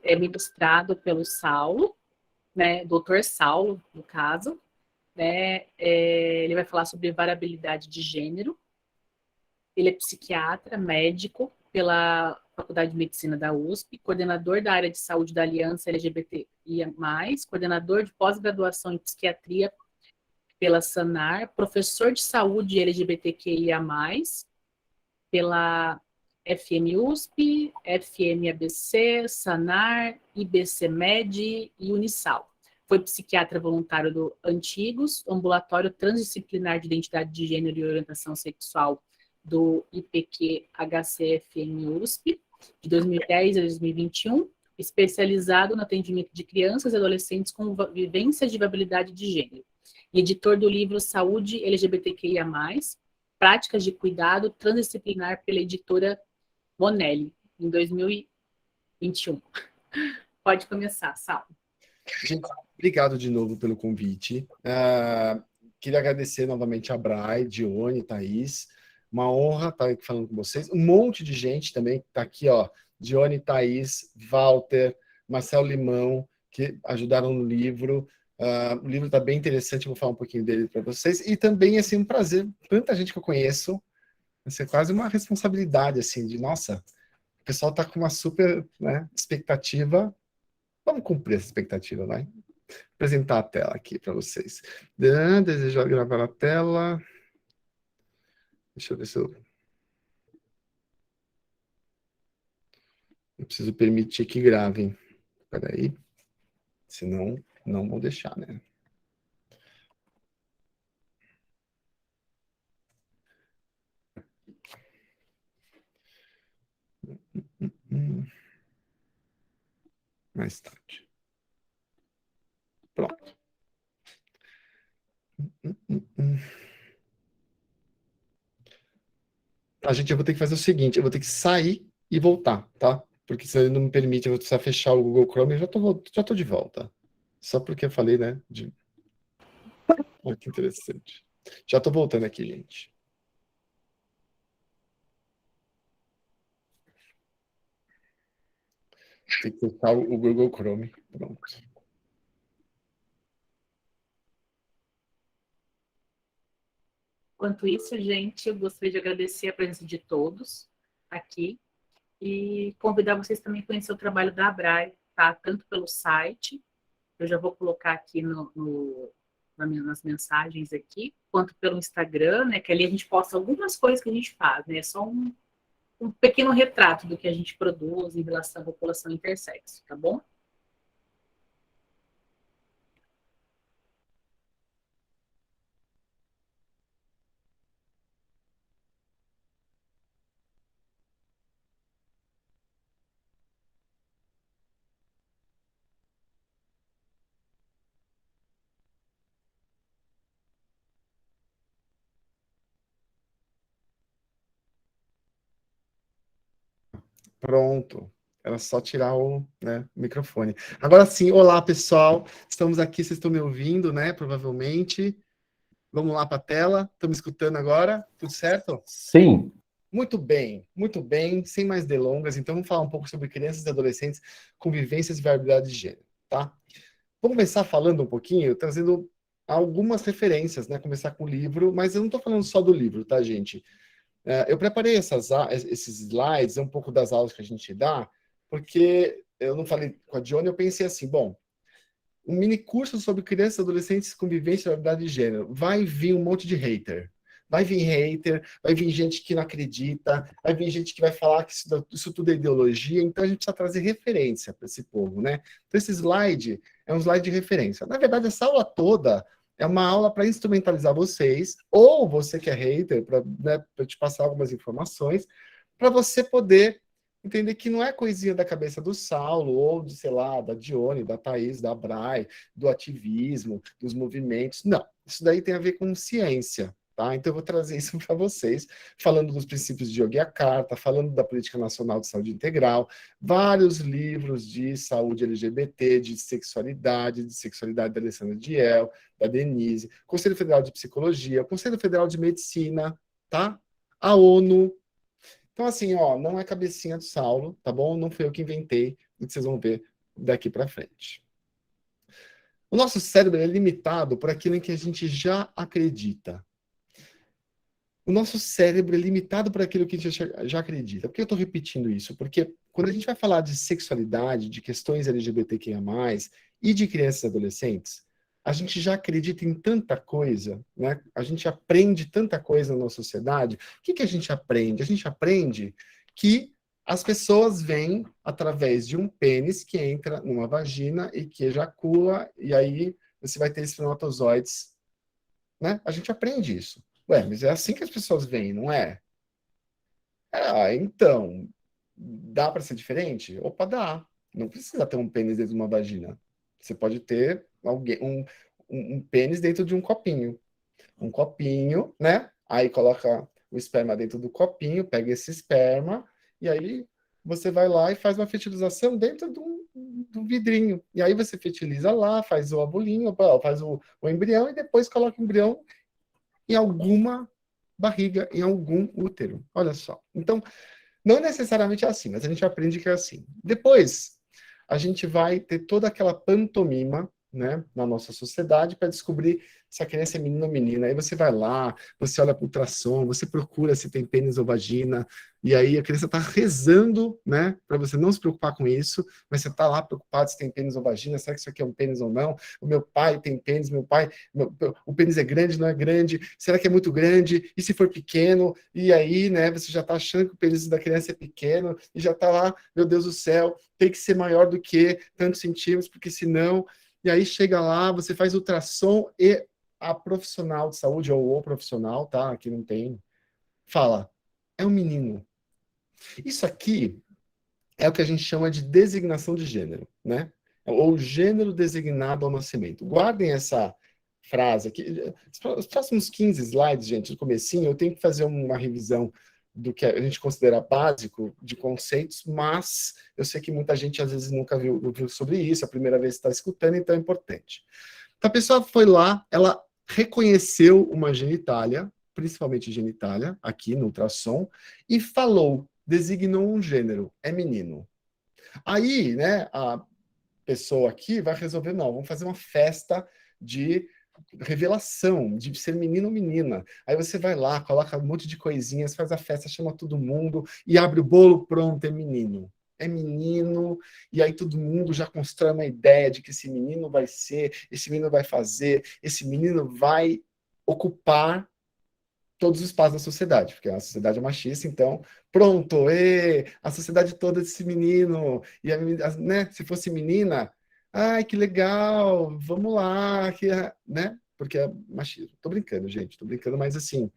é ministrado pelo Saulo, né, doutor Saulo, no caso, né, ele vai falar sobre variabilidade de gênero. Ele é psiquiatra, médico pela Faculdade de Medicina da USP, coordenador da área de saúde da Aliança LGBTIA+, coordenador de pós-graduação em psiquiatria pela SANAR, professor de saúde LGBTQIA+, pela FM-USP, FM-ABC, SANAR, IBCMed e Unisal. Foi psiquiatra voluntário do Antigos, Ambulatório Transdisciplinar de Identidade de Gênero e Orientação Sexual do IPQ-HCFM-USP, de 2010 a 2021, especializado no atendimento de crianças e adolescentes com vivência de viabilidade de gênero. E editor do livro Saúde LGBTQIA+, Práticas de Cuidado Transdisciplinar pela editora Monelli, em 2021. Pode começar, Sal. Gente, obrigado de novo pelo convite. Queria agradecer novamente a Bray, Dione, Thaís. Uma honra estar aqui falando com vocês. Um monte de gente também está aqui, ó. Dione, Thaís, Walter, Marcelo Limão, que ajudaram no livro. O livro está bem interessante, vou falar um pouquinho dele para vocês. E também, assim, um prazer. Tanta gente que eu conheço. Vai ser quase uma responsabilidade, assim, de, nossa, o pessoal está com uma super, né, expectativa. Vamos cumprir essa expectativa, vai? Vou apresentar a tela aqui para vocês. Desejo gravar a tela. Deixa eu ver se eu preciso permitir que gravem. Espera aí. Senão, não vou deixar, né? Mais tarde. Pronto. Tá, gente, eu vou ter que fazer o seguinte, eu vou ter que sair e voltar, tá? Porque se ele não me permite, eu vou precisar fechar o Google Chrome e já tô de volta. Só porque eu falei, né? Olha que interessante. Já tô voltando aqui, gente. Tem que fechar o Google Chrome. Pronto. Enquanto isso, gente, eu gostaria de agradecer a presença de todos aqui e convidar vocês também a conhecer o trabalho da Abrai, tá? Tanto pelo site, eu já vou colocar aqui nas mensagens aqui, quanto pelo Instagram, né? Que ali a gente posta algumas coisas que a gente faz, né? É só um pequeno retrato do que a gente produz em relação à população intersexo, tá bom? Pronto. Era só tirar o, né, o microfone. Agora sim, olá, pessoal. Estamos aqui, vocês estão me ouvindo, né? Provavelmente. Vamos lá para a tela. Estão me escutando agora? Tudo certo? Sim. Muito bem, muito bem. Sem mais delongas, então vamos falar um pouco sobre crianças e adolescentes com vivências e variabilidade de gênero, tá? Vou começar falando um pouquinho, trazendo algumas referências, né? Começar com o livro, mas eu não estou falando só do livro, tá, gente? Eu preparei esses slides, um pouco das aulas que a gente dá, porque eu não falei com a Dione, eu pensei assim, bom, um mini curso sobre crianças e adolescentes com vivência e variedade de gênero. Vai vir um monte de hater. Vai vir hater, vai vir gente que não acredita, vai vir gente que vai falar que isso tudo é ideologia, então a gente precisa trazer referência para esse povo, né? Então esse slide é um slide de referência. Na verdade, essa aula toda é uma aula para instrumentalizar vocês, ou você que é hater, para, né, te passar algumas informações, para você poder entender que não é coisinha da cabeça do Saulo, ou de, sei lá, da Dione, da Thaís, da Bray, do ativismo, dos movimentos. Não, isso daí tem a ver com ciência, tá? Então eu vou trazer isso para vocês, falando dos princípios de Yogyakarta, falando da Política Nacional de Saúde Integral, vários livros de saúde LGBT, de sexualidade da Alessandra Diel, da Denise, Conselho Federal de Psicologia, Conselho Federal de Medicina, tá? A ONU. Então, assim, ó, não é cabecinha do Saulo, tá bom? Não foi eu que inventei, o que vocês vão ver daqui para frente. O nosso cérebro é limitado por aquilo em que a gente já acredita. O nosso cérebro é limitado por aquilo que a gente já acredita. Por que eu estou repetindo isso? Porque quando a gente vai falar de sexualidade, de questões LGBTQIA+, e de crianças e adolescentes, a gente já acredita em tanta coisa, né? A gente aprende tanta coisa na nossa sociedade. O que a gente aprende? A gente aprende que as pessoas vêm através de um pênis que entra numa vagina e que ejacula, e aí você vai ter espermatozoides, né? A gente aprende isso. Ué, mas é assim que as pessoas veem, não é? Ah, então, dá para ser diferente? Opa, dá. Não precisa ter um pênis dentro de uma vagina. Você pode ter um pênis dentro de um copinho. Um copinho, né? Aí coloca o esperma dentro do copinho, pega esse esperma, e aí você vai lá e faz uma fertilização dentro do vidrinho. E aí você fertiliza lá, faz o ovulinho, faz o embrião, e depois coloca o embrião em alguma barriga, em algum útero. Olha só. Então, não necessariamente é assim, mas a gente aprende que é assim. Depois, a gente vai ter toda aquela pantomima, né, na nossa sociedade para descobrir se a criança é menino ou menina. Aí você vai lá, você olha para o ultrassom, você procura se tem pênis ou vagina, e aí a criança está rezando, né, para você não se preocupar com isso, mas você está lá preocupado se tem pênis ou vagina, será que isso aqui é um pênis ou não? O meu pai tem pênis, o pênis é grande, não é grande? Será que é muito grande? E se for pequeno? E aí, né, você já está achando que o pênis da criança é pequeno, e já está lá, meu Deus do céu, tem que ser maior do que tantos centímetros, porque senão... E aí chega lá, você faz ultrassom e a profissional de saúde, ou o profissional, tá? Aqui não tem, fala, é um menino. Isso aqui é o que a gente chama de designação de gênero, né? Ou gênero designado ao nascimento. Guardem essa frase aqui. Os próximos 15 slides, gente, no comecinho, eu tenho que fazer uma revisão do que a gente considera básico de conceitos, mas eu sei que muita gente às vezes nunca viu sobre isso, a primeira vez está escutando, então é importante. Então a pessoa foi lá, ela reconheceu uma genitália, principalmente genitália, aqui no ultrassom, e falou, designou um gênero, é menino. Aí, né, a pessoa aqui vai resolver, não, vamos fazer uma festa de revelação, de ser menino ou menina. Aí você vai lá, coloca um monte de coisinhas, faz a festa, chama todo mundo e abre o bolo, pronto, é menino. É menino, e aí todo mundo já constrói uma ideia de que esse menino vai ser, esse menino vai fazer, esse menino vai ocupar todos os espaços da sociedade, porque a sociedade é machista, então, pronto, a sociedade toda desse menino, e né, se fosse menina, ai, que legal, vamos lá, né, porque é machismo. Tô brincando, gente, tô brincando, mas assim,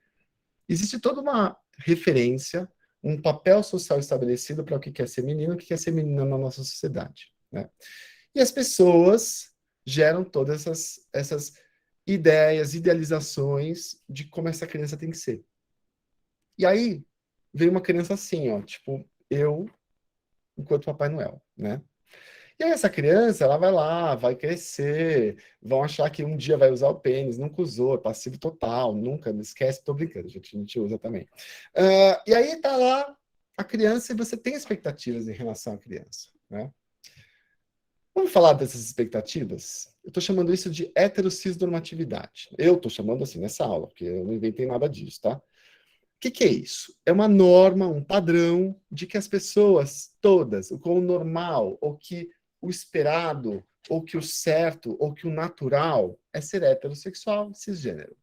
existe toda uma referência, um papel social estabelecido para o que quer ser menino e o que quer ser menina na nossa sociedade, né? E as pessoas geram todas essas ideias, idealizações de como essa criança tem que ser. E aí veio uma criança assim, ó, tipo, eu, enquanto Papai Noel, né? E aí essa criança, ela vai lá, vai crescer, vão achar que um dia vai usar o pênis, nunca usou, é passivo total, nunca, não esquece, tô brincando, a gente usa também. E aí tá lá a criança e você tem expectativas em relação à criança, né? Vamos falar dessas expectativas? Eu estou chamando isso de heterocisnormatividade. Eu estou chamando assim nessa aula, porque eu não inventei nada disso, tá? O que é isso? É uma norma, um padrão de que as pessoas todas, o normal, ou que o esperado, ou que o certo, ou que o natural é ser heterossexual, cisgênero.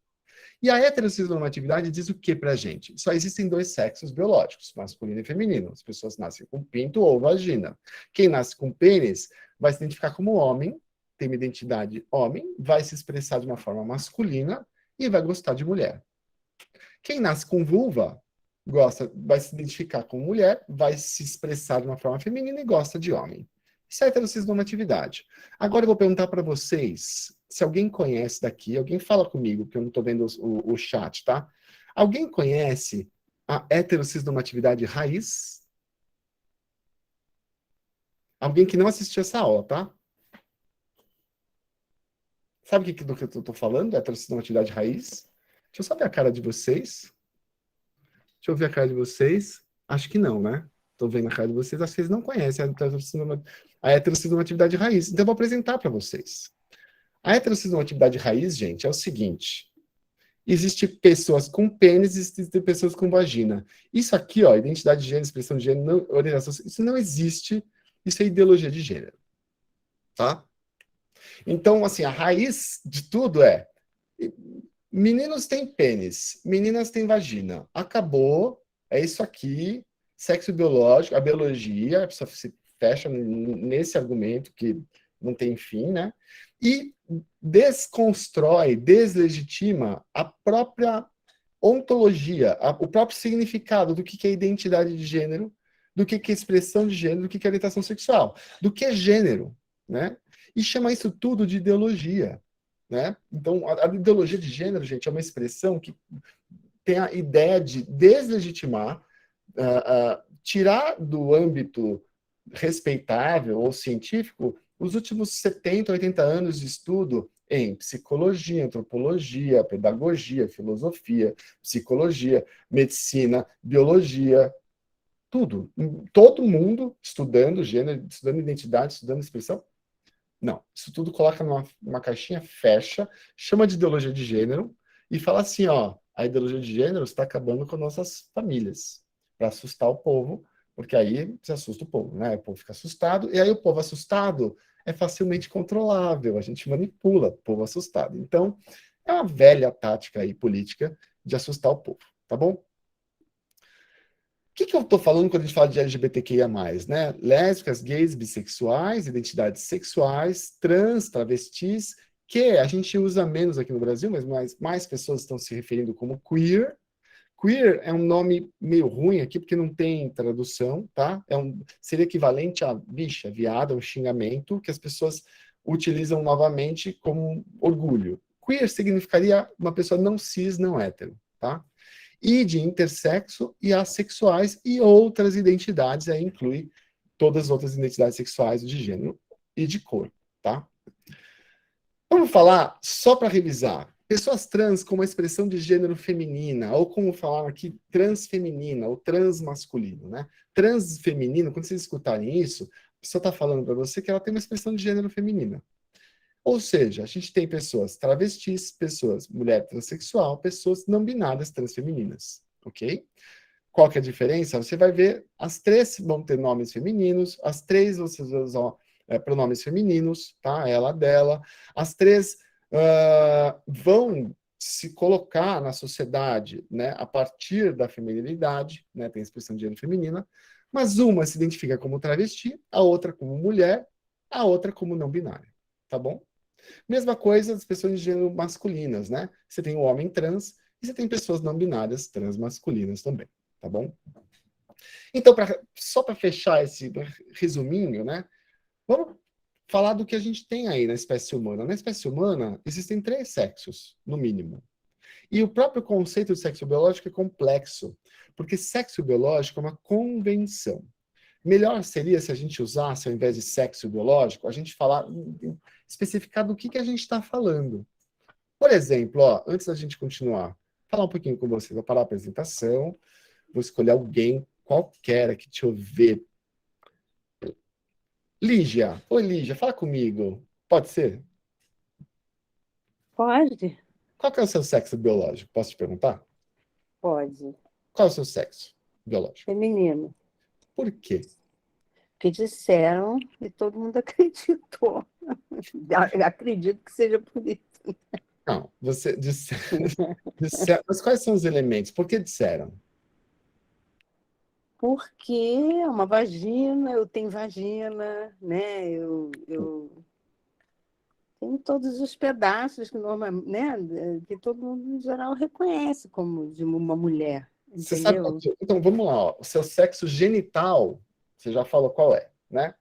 E a heterossexualidade diz o que pra gente? Só existem dois sexos biológicos, masculino e feminino. As pessoas nascem com pinto ou vagina. Quem nasce com pênis vai se identificar como homem, tem uma identidade homem, vai se expressar de uma forma masculina e vai gostar de mulher. Quem nasce com vulva vai se identificar como mulher, vai se expressar de uma forma feminina e gosta de homem. Isso é heterossexualidade. Agora eu vou perguntar para vocês, se alguém conhece daqui, alguém fala comigo, porque eu não estou vendo o chat, tá? Alguém conhece a heterossexualidade raiz? Alguém que não assistiu essa aula, tá? Sabe do que eu estou falando? Heterossexualidade raiz? Deixa eu só ver a cara de vocês. Deixa eu ver a cara de vocês. Acho que não, né? Estou vendo a cara de vocês, acho que vocês não conhecem a heterossexualidade raiz. Então, eu vou apresentar para vocês. A heterossexualidade raiz, gente, é o seguinte. Existem pessoas com pênis e existem pessoas com vagina. Isso aqui, ó, identidade de gênero, expressão de gênero, orientação, isso não existe. Isso é ideologia de gênero. Tá? Então, assim, a raiz de tudo é meninos têm pênis, meninas têm vagina. Acabou, é isso aqui, sexo biológico, a biologia, a pessoa se fecha nesse argumento que não tem fim, né? E desconstrói, deslegitima a própria ontologia, o próprio significado do que é identidade de gênero, do que é expressão de gênero, do que é orientação sexual, do que é gênero, né? E chama isso tudo de ideologia, né? Então, a ideologia de gênero, gente, é uma expressão que tem a ideia de deslegitimar, tirar do âmbito respeitável ou científico os últimos 70, 80 anos de estudo em psicologia, antropologia, pedagogia, filosofia, psicologia, medicina, biologia, tudo. Todo mundo estudando gênero, estudando identidade, estudando expressão. Não, isso tudo coloca numa caixinha, fecha, chama de ideologia de gênero e fala assim, ó, a ideologia de gênero está acabando com nossas famílias, para assustar o povo, porque aí se assusta o povo, né? O povo fica assustado, e aí o povo assustado é facilmente controlável, a gente manipula o povo assustado. Então, é uma velha tática aí política de assustar o povo, tá bom? O que eu estou falando quando a gente fala de LGBTQIA+, né? Lésbicas, gays, bissexuais, identidades sexuais, trans, travestis, que a gente usa menos aqui no Brasil, mas mais pessoas estão se referindo como queer. Queer é um nome meio ruim aqui, porque não tem tradução, tá? Seria equivalente a bicha, viada, um xingamento que as pessoas utilizam novamente como orgulho. Queer significaria uma pessoa não cis, não hétero, tá? E de intersexo e assexuais e outras identidades, aí inclui todas as outras identidades sexuais de gênero e de cor, tá? Vamos falar, só para revisar, pessoas trans com uma expressão de gênero feminina, ou como falar aqui, transfeminina, ou transmasculino, né? Transfeminino, quando vocês escutarem isso, a pessoa está falando para você que ela tem uma expressão de gênero feminina. Ou seja, a gente tem pessoas travestis, pessoas mulher transexual, pessoas não binárias transfemininas, ok? Qual que é a diferença? Você vai ver, as três vão ter nomes femininos, as três vocês vão usar pronomes femininos, tá? Ela, dela. As três vão se colocar na sociedade, né, a partir da feminilidade, né, tem a expressão de gênero feminina, mas uma se identifica como travesti, a outra como mulher, a outra como não binária, tá bom? Mesma coisa das pessoas de gênero masculinas, né? Você tem o homem trans e você tem pessoas não binárias transmasculinas também, tá bom? Então, só para fechar esse resuminho, né? Vamos falar do que a gente tem aí na espécie humana. Na espécie humana, existem 3 sexos, no mínimo. E o próprio conceito de sexo biológico é complexo, porque sexo biológico é uma convenção. Melhor seria se a gente usasse, ao invés de sexo biológico, a gente falar, especificar do que a gente está falando. Por exemplo, ó, antes da gente continuar, falar um pouquinho com vocês, vou parar a apresentação, vou escolher alguém qualquer aqui, deixa eu ver. Lígia, oi Lígia, fala comigo. Pode ser? Pode? Qual que é o seu sexo biológico? Posso te perguntar? Pode. Qual é o seu sexo biológico? Feminino. Por quê? Que disseram e todo mundo acreditou. Acredito que seja por isso. Não, você mas quais são os elementos? Por que disseram? Porque é uma vagina, eu tenho vagina, né? Eu tenho todos os pedaços que, né? Que todo mundo, em geral, reconhece como de uma mulher. Você sabe Entendeu? então, vamos lá. Ó. O seu sexo genital, você já falou qual é, né?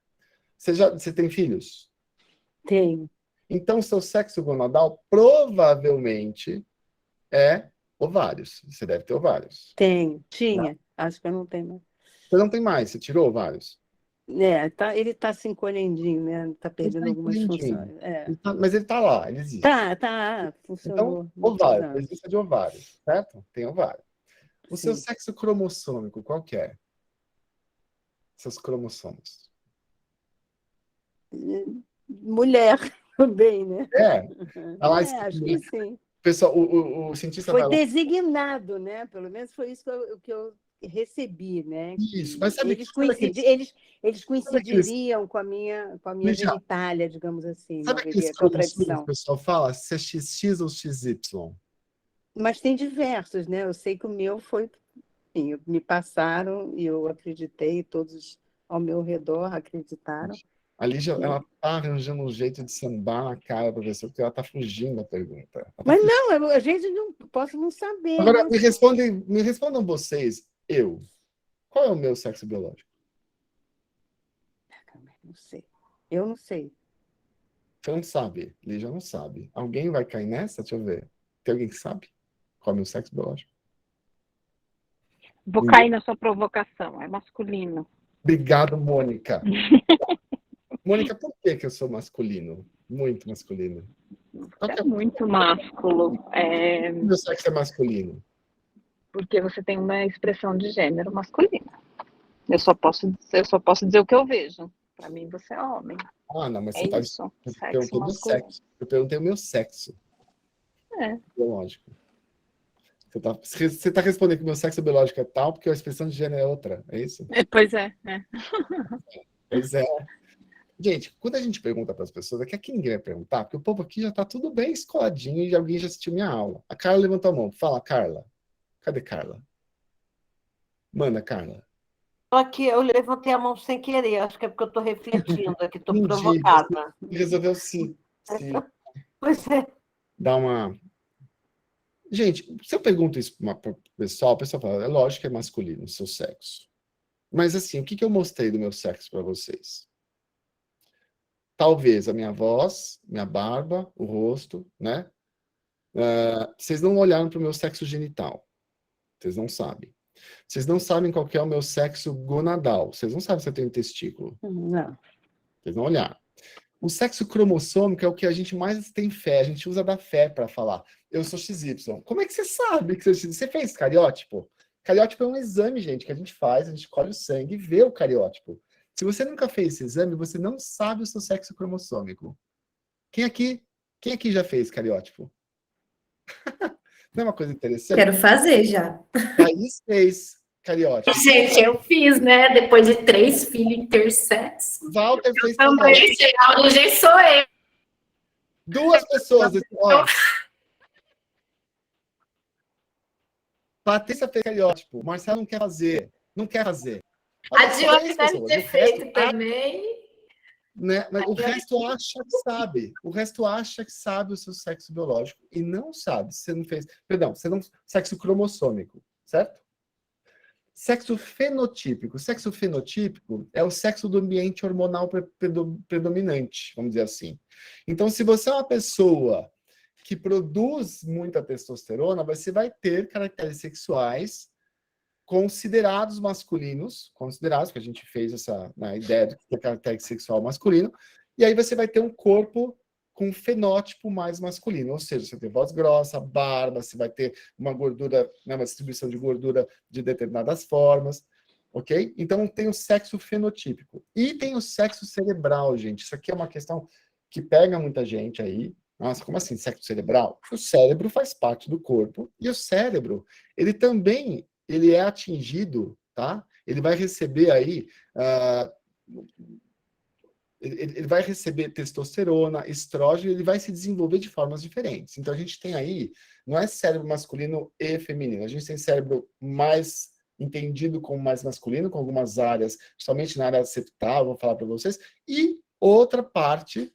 Você tem filhos? Tenho. Então, seu sexo gonadal provavelmente é ovários. Você deve ter ovários. Tenho. Né? Tinha. Acho que eu não tenho mais. Você não tem mais, você tirou ovários? Ele está se encolhendinho, né? Está Ele tá perdendo algumas encolhidinho. funções. Mas ele está lá, ele existe. Tá, Então, funcionou muitos ovário, anos. existe de ovários, certo? Tem ovário. O seu Sim. sexo cromossômico, qual que é? seus cromossomos? Mulher também, né? Ela Acho que sim. pessoal, o cientista Foi vai lá. designado, né? Pelo menos foi isso que eu recebi, né? Isso, Que mas sabe eles, sabe aqueles, eles sabe aqueles, coincidiriam com a minha Lígia, genitália, digamos assim, não sabe aqueles haveria cromossomos que o contradição. pessoal fala? Se é XX ou XY? Mas tem diversos, né? Eu sei que o meu foi, sim, me passaram e eu acreditei, todos ao meu redor acreditaram. A Lígia, ela tá arranjando um jeito de sambar na cara do professor, porque ela tá fugindo da pergunta. Ela tá Mas fugindo. não, a gente não posso não saber, Agora, né? me respondam vocês, qual é o meu sexo biológico? Não sei. Eu não sei. Você não sabe, Lígia não sabe. Alguém vai cair nessa? Deixa eu ver. Tem alguém que sabe qual é o meu sexo biológico? Vou cair na sua provocação, é masculino. Obrigado, Mônica. Mônica, por que eu sou masculino? Muito masculino. Qual que É é muito másculo, o meu sexo é masculino? porque você tem uma expressão de gênero masculina. Eu só posso dizer o que eu vejo. Para mim, você é homem. Ah, não, mas É você tá isso, eu sexo perguntei meu masculino. sexo. Eu perguntei o meu sexo É. biológico. Você tá respondendo que o meu sexo biológico é tal porque a expressão de gênero é outra, é isso? Pois é. Pois é. Gente, quando a gente pergunta para as pessoas, é que aqui ninguém vai perguntar, porque o povo aqui já está tudo bem escoladinho e alguém já assistiu minha aula. A Carla levantou a mão. Fala, Carla. Cadê Carla? Manda, Carla. Aqui eu levantei a mão sem querer, acho que é porque eu estou refletindo aqui, estou Entendi. provocada. Você resolveu se Pois é. dar uma... Gente, se eu pergunto isso para o pessoal fala, é lógico que é masculino o seu sexo. Mas assim, o que eu mostrei do meu sexo para vocês? Talvez a minha voz, minha barba, o rosto, né? Vocês não olharam para o meu sexo genital. Vocês não sabem. Vocês não sabem qual que é o meu sexo gonadal. Vocês não sabem se eu tenho testículo. Não. Vocês não olharam. O sexo cromossômico é o que a gente mais tem fé. A gente usa da fé para falar. Eu sou XY. Como é que você sabe que você é XY? Você fez cariótipo? Cariótipo é um exame, gente, que a gente faz. A gente colhe o sangue e vê o cariótipo. Se você nunca fez esse exame, você não sabe o seu sexo cromossômico. Quem aqui já fez cariótipo? Não é uma coisa interessante? Quero fazer já. Thaís fez cariótipo. Gente, eu fiz, né? Depois de 3 filhos intersexos. Walter fez Também, cariótipo. hoje sou eu. 2 pessoas. Ó. Patrícia fez cariótipo. Marcelo não quer fazer. Não quer fazer. A Dilma Três deve pessoas. ter feito também. Né? Mas o resto acha que sabe. O resto acha que sabe o seu sexo biológico e não sabe. Você não fez. Perdão, você não. Sexo cromossômico, certo? Sexo fenotípico. Sexo fenotípico é o sexo do ambiente hormonal predominante, vamos dizer assim. Então, se você é uma pessoa que produz muita testosterona, você vai ter caracteres sexuais considerados masculinos, considerados, que a gente fez essa ideia de que é caractere sexual masculino, e aí você vai ter um corpo com um fenótipo mais masculino, ou seja, você tem voz grossa, barba, você vai ter uma gordura, né, uma distribuição de gordura de determinadas formas, ok? Então tem o sexo fenotípico. E tem o sexo cerebral, gente. Isso aqui é uma questão que pega muita gente aí. Nossa, como assim sexo cerebral? O cérebro faz parte do corpo, e o cérebro, ele também ele é atingido, tá? Ele vai receber aí, ele vai receber testosterona, estrógeno, ele vai se desenvolver de formas diferentes. Então a gente tem aí, não é cérebro masculino e feminino, a gente tem cérebro mais entendido como mais masculino, com algumas áreas, somente na área septal, vou falar para vocês, e outra parte,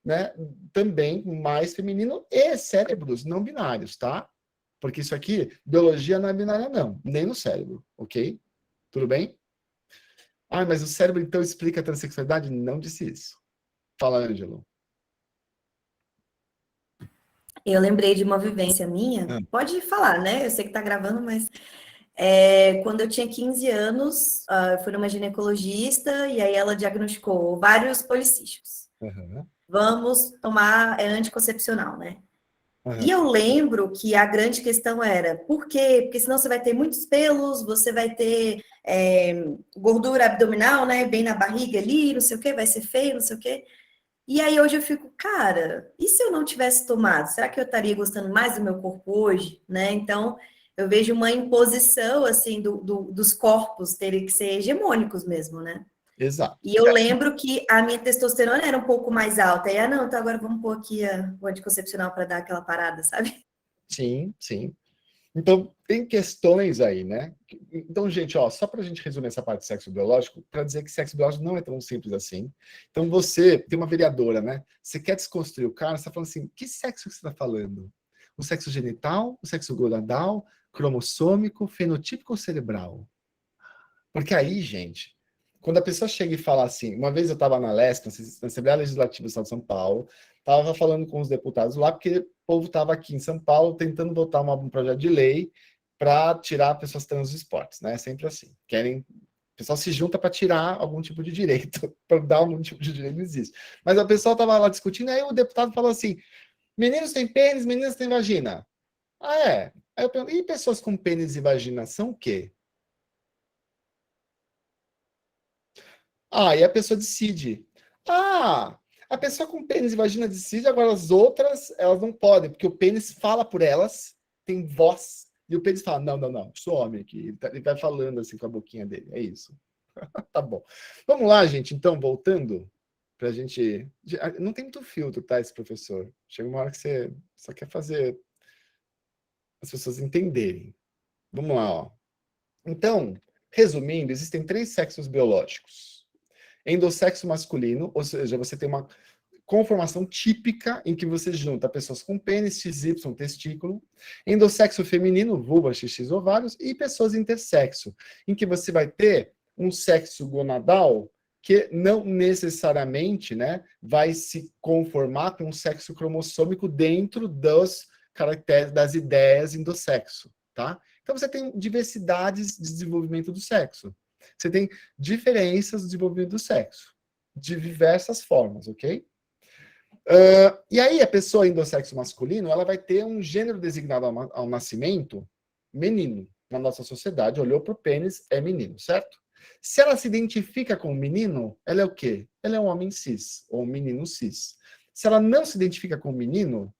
né, também mais feminino e cérebros não binários, tá? Porque isso aqui, biologia não é binária não, nem no cérebro, ok? Tudo bem? Ah, mas o cérebro então explica a transexualidade? Não disse isso. Fala, Ângelo. Eu lembrei de uma vivência minha. Pode falar, né? Eu sei que tá gravando, mas quando eu tinha 15 anos, eu fui numa ginecologista e aí ela diagnosticou vários policísticos. Uhum. Vamos tomar anticoncepcional, né? Uhum. E eu lembro que a grande questão era, por quê? Porque senão você vai ter muitos pelos, você vai ter gordura abdominal, né? Bem na barriga ali, não sei o que, vai ser feio, não sei o que. E aí hoje eu fico, cara, e se eu não tivesse tomado? Será que eu estaria gostando mais do meu corpo hoje, né? Então, eu vejo uma imposição, assim, dos corpos terem que ser hegemônicos mesmo, né? Exato. E eu lembro que a minha testosterona era um pouco mais alta. E, não, então agora vamos pôr aqui o anticoncepcional para dar aquela parada, sabe? Sim, sim. Então, tem questões aí, né? Então, gente, ó, só para a gente resumir essa parte de sexo biológico, para dizer que sexo biológico não é tão simples assim. Então, você tem uma vereadora, né? Você quer desconstruir o cara, você está falando assim, que sexo que você está falando? O sexo genital, o sexo gonadal, cromossômico, fenotípico ou cerebral? Porque aí, gente, quando a pessoa chega e fala assim, uma vez eu estava na LESP, na Assembleia Legislativa do Estado de São Paulo, estava falando com os deputados lá, porque o povo estava aqui em São Paulo tentando votar um projeto de lei para tirar pessoas trans dos esportes, né? Sempre assim. O pessoal se junta para tirar algum tipo de direito, para dar algum tipo de direito, não existe. Mas o pessoal estava lá discutindo, aí o deputado falou assim, meninos têm pênis, meninas têm vagina. Ah, é? Aí eu pergunto, e pessoas com pênis e vagina são o quê? Ah, e a pessoa decide. Ah, a pessoa com pênis e vagina decide, agora as outras, elas não podem, porque o pênis fala por elas, tem voz, e o pênis fala, não, sou homem aqui. Ele vai falando assim com a boquinha dele, é isso. Tá bom. Vamos lá, gente, então, voltando, pra gente... Não tem muito filtro, tá, esse professor? Chega uma hora que você só quer fazer as pessoas entenderem. Vamos lá, ó. Então, resumindo, existem 3 sexos biológicos. Endossexo masculino, ou seja, você tem uma conformação típica em que você junta pessoas com pênis, XY, testículo. Endossexo feminino, vulva, XX, ovários. E pessoas intersexo, em que você vai ter um sexo gonadal que não necessariamente, né, vai se conformar com um sexo cromossômico dentro dos caracteres, das ideias endossexo, tá? Então você tem diversidades de desenvolvimento do sexo. Você tem diferenças no desenvolvimento do sexo, de diversas formas, ok? E aí a pessoa endossexo masculino, ela vai ter um gênero designado ao nascimento menino. Na nossa sociedade, olhou para o pênis, é menino, certo? Se ela se identifica com menino, ela é o quê? Ela é um homem cis, ou um menino cis. Se ela não se identifica com menino,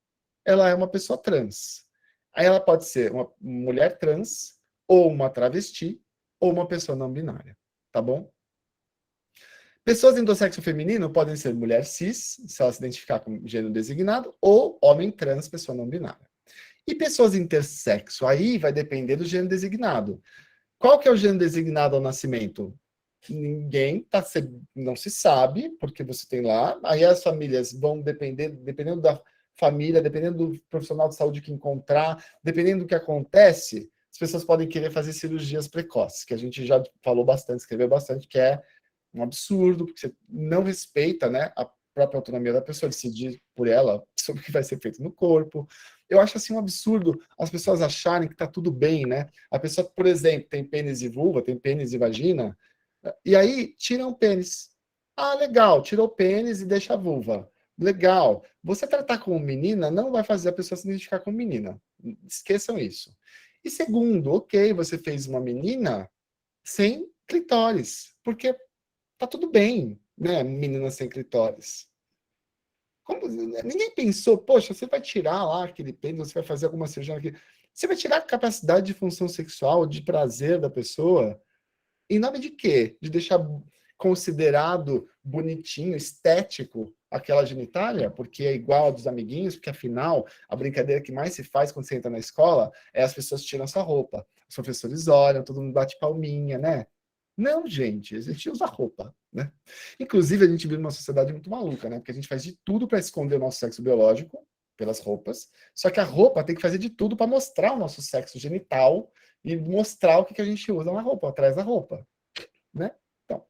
ela é uma pessoa trans. Aí ela pode ser uma mulher trans, ou uma travesti, ou uma pessoa não binária, tá bom? Pessoas endossexo feminino podem ser mulher cis, se ela se identificar com gênero designado, ou homem trans, pessoa não binária. E pessoas intersexo, aí vai depender do gênero designado. Qual que é o gênero designado ao nascimento? Ninguém não se sabe, porque você tem lá, aí as famílias vão dependendo da família, dependendo do profissional de saúde que encontrar, dependendo do que acontece, as pessoas podem querer fazer cirurgias precoces, que a gente já falou bastante, escreveu bastante, que é um absurdo, porque você não respeita, né, a própria autonomia da pessoa, decidir por ela sobre o que vai ser feito no corpo. Eu acho assim um absurdo as pessoas acharem que está tudo bem, né? A pessoa, por exemplo, tem pênis e vulva, tem pênis e vagina, e aí tiram o pênis. Ah, legal, tirou o pênis e deixa a vulva. Legal. Você tratar como menina não vai fazer a pessoa se identificar como menina. Esqueçam isso. E segundo, ok, você fez uma menina sem clitóris, porque tá tudo bem, né, menina sem clitóris. Ninguém pensou, poxa, você vai tirar lá aquele pênis, você vai fazer alguma cirurgia aqui, você vai tirar a capacidade de função sexual, de prazer da pessoa, em nome de quê? De deixar considerado bonitinho, estético, aquela genitália, porque é igual a dos amiguinhos, porque afinal, a brincadeira que mais se faz quando você entra na escola é as pessoas tiram sua roupa. Os professores olham, todo mundo bate palminha, né? Não, gente, a gente usa roupa, né? Inclusive, a gente vive numa sociedade muito maluca, né? Porque a gente faz de tudo para esconder o nosso sexo biológico pelas roupas, só que a roupa tem que fazer de tudo para mostrar o nosso sexo genital e mostrar o que a gente usa na roupa, atrás da roupa, né? Então,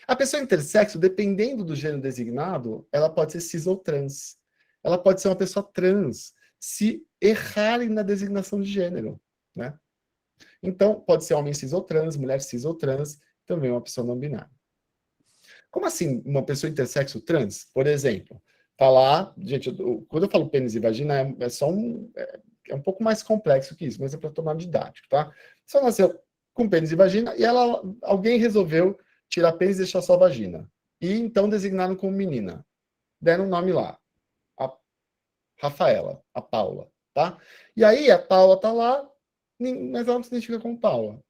a pessoa intersexo, dependendo do gênero designado, ela pode ser cis ou trans. Ela pode ser uma pessoa trans, se errarem na designação de gênero, né? Então, pode ser homem cis ou trans, mulher cis ou trans, também uma pessoa não binária. Como assim uma pessoa intersexo trans? Por exemplo, falar... Gente, quando eu falo pênis e vagina, é um pouco mais complexo que isso, mas é para tomar didático, tá? Se eu nascer com pênis e vagina, e alguém resolveu tirar pênis e deixar só a vagina. E então designaram como menina. Deram um nome lá. A Rafaela, a Paula, tá? E aí a Paula tá lá, mas ela não se identifica como Paula.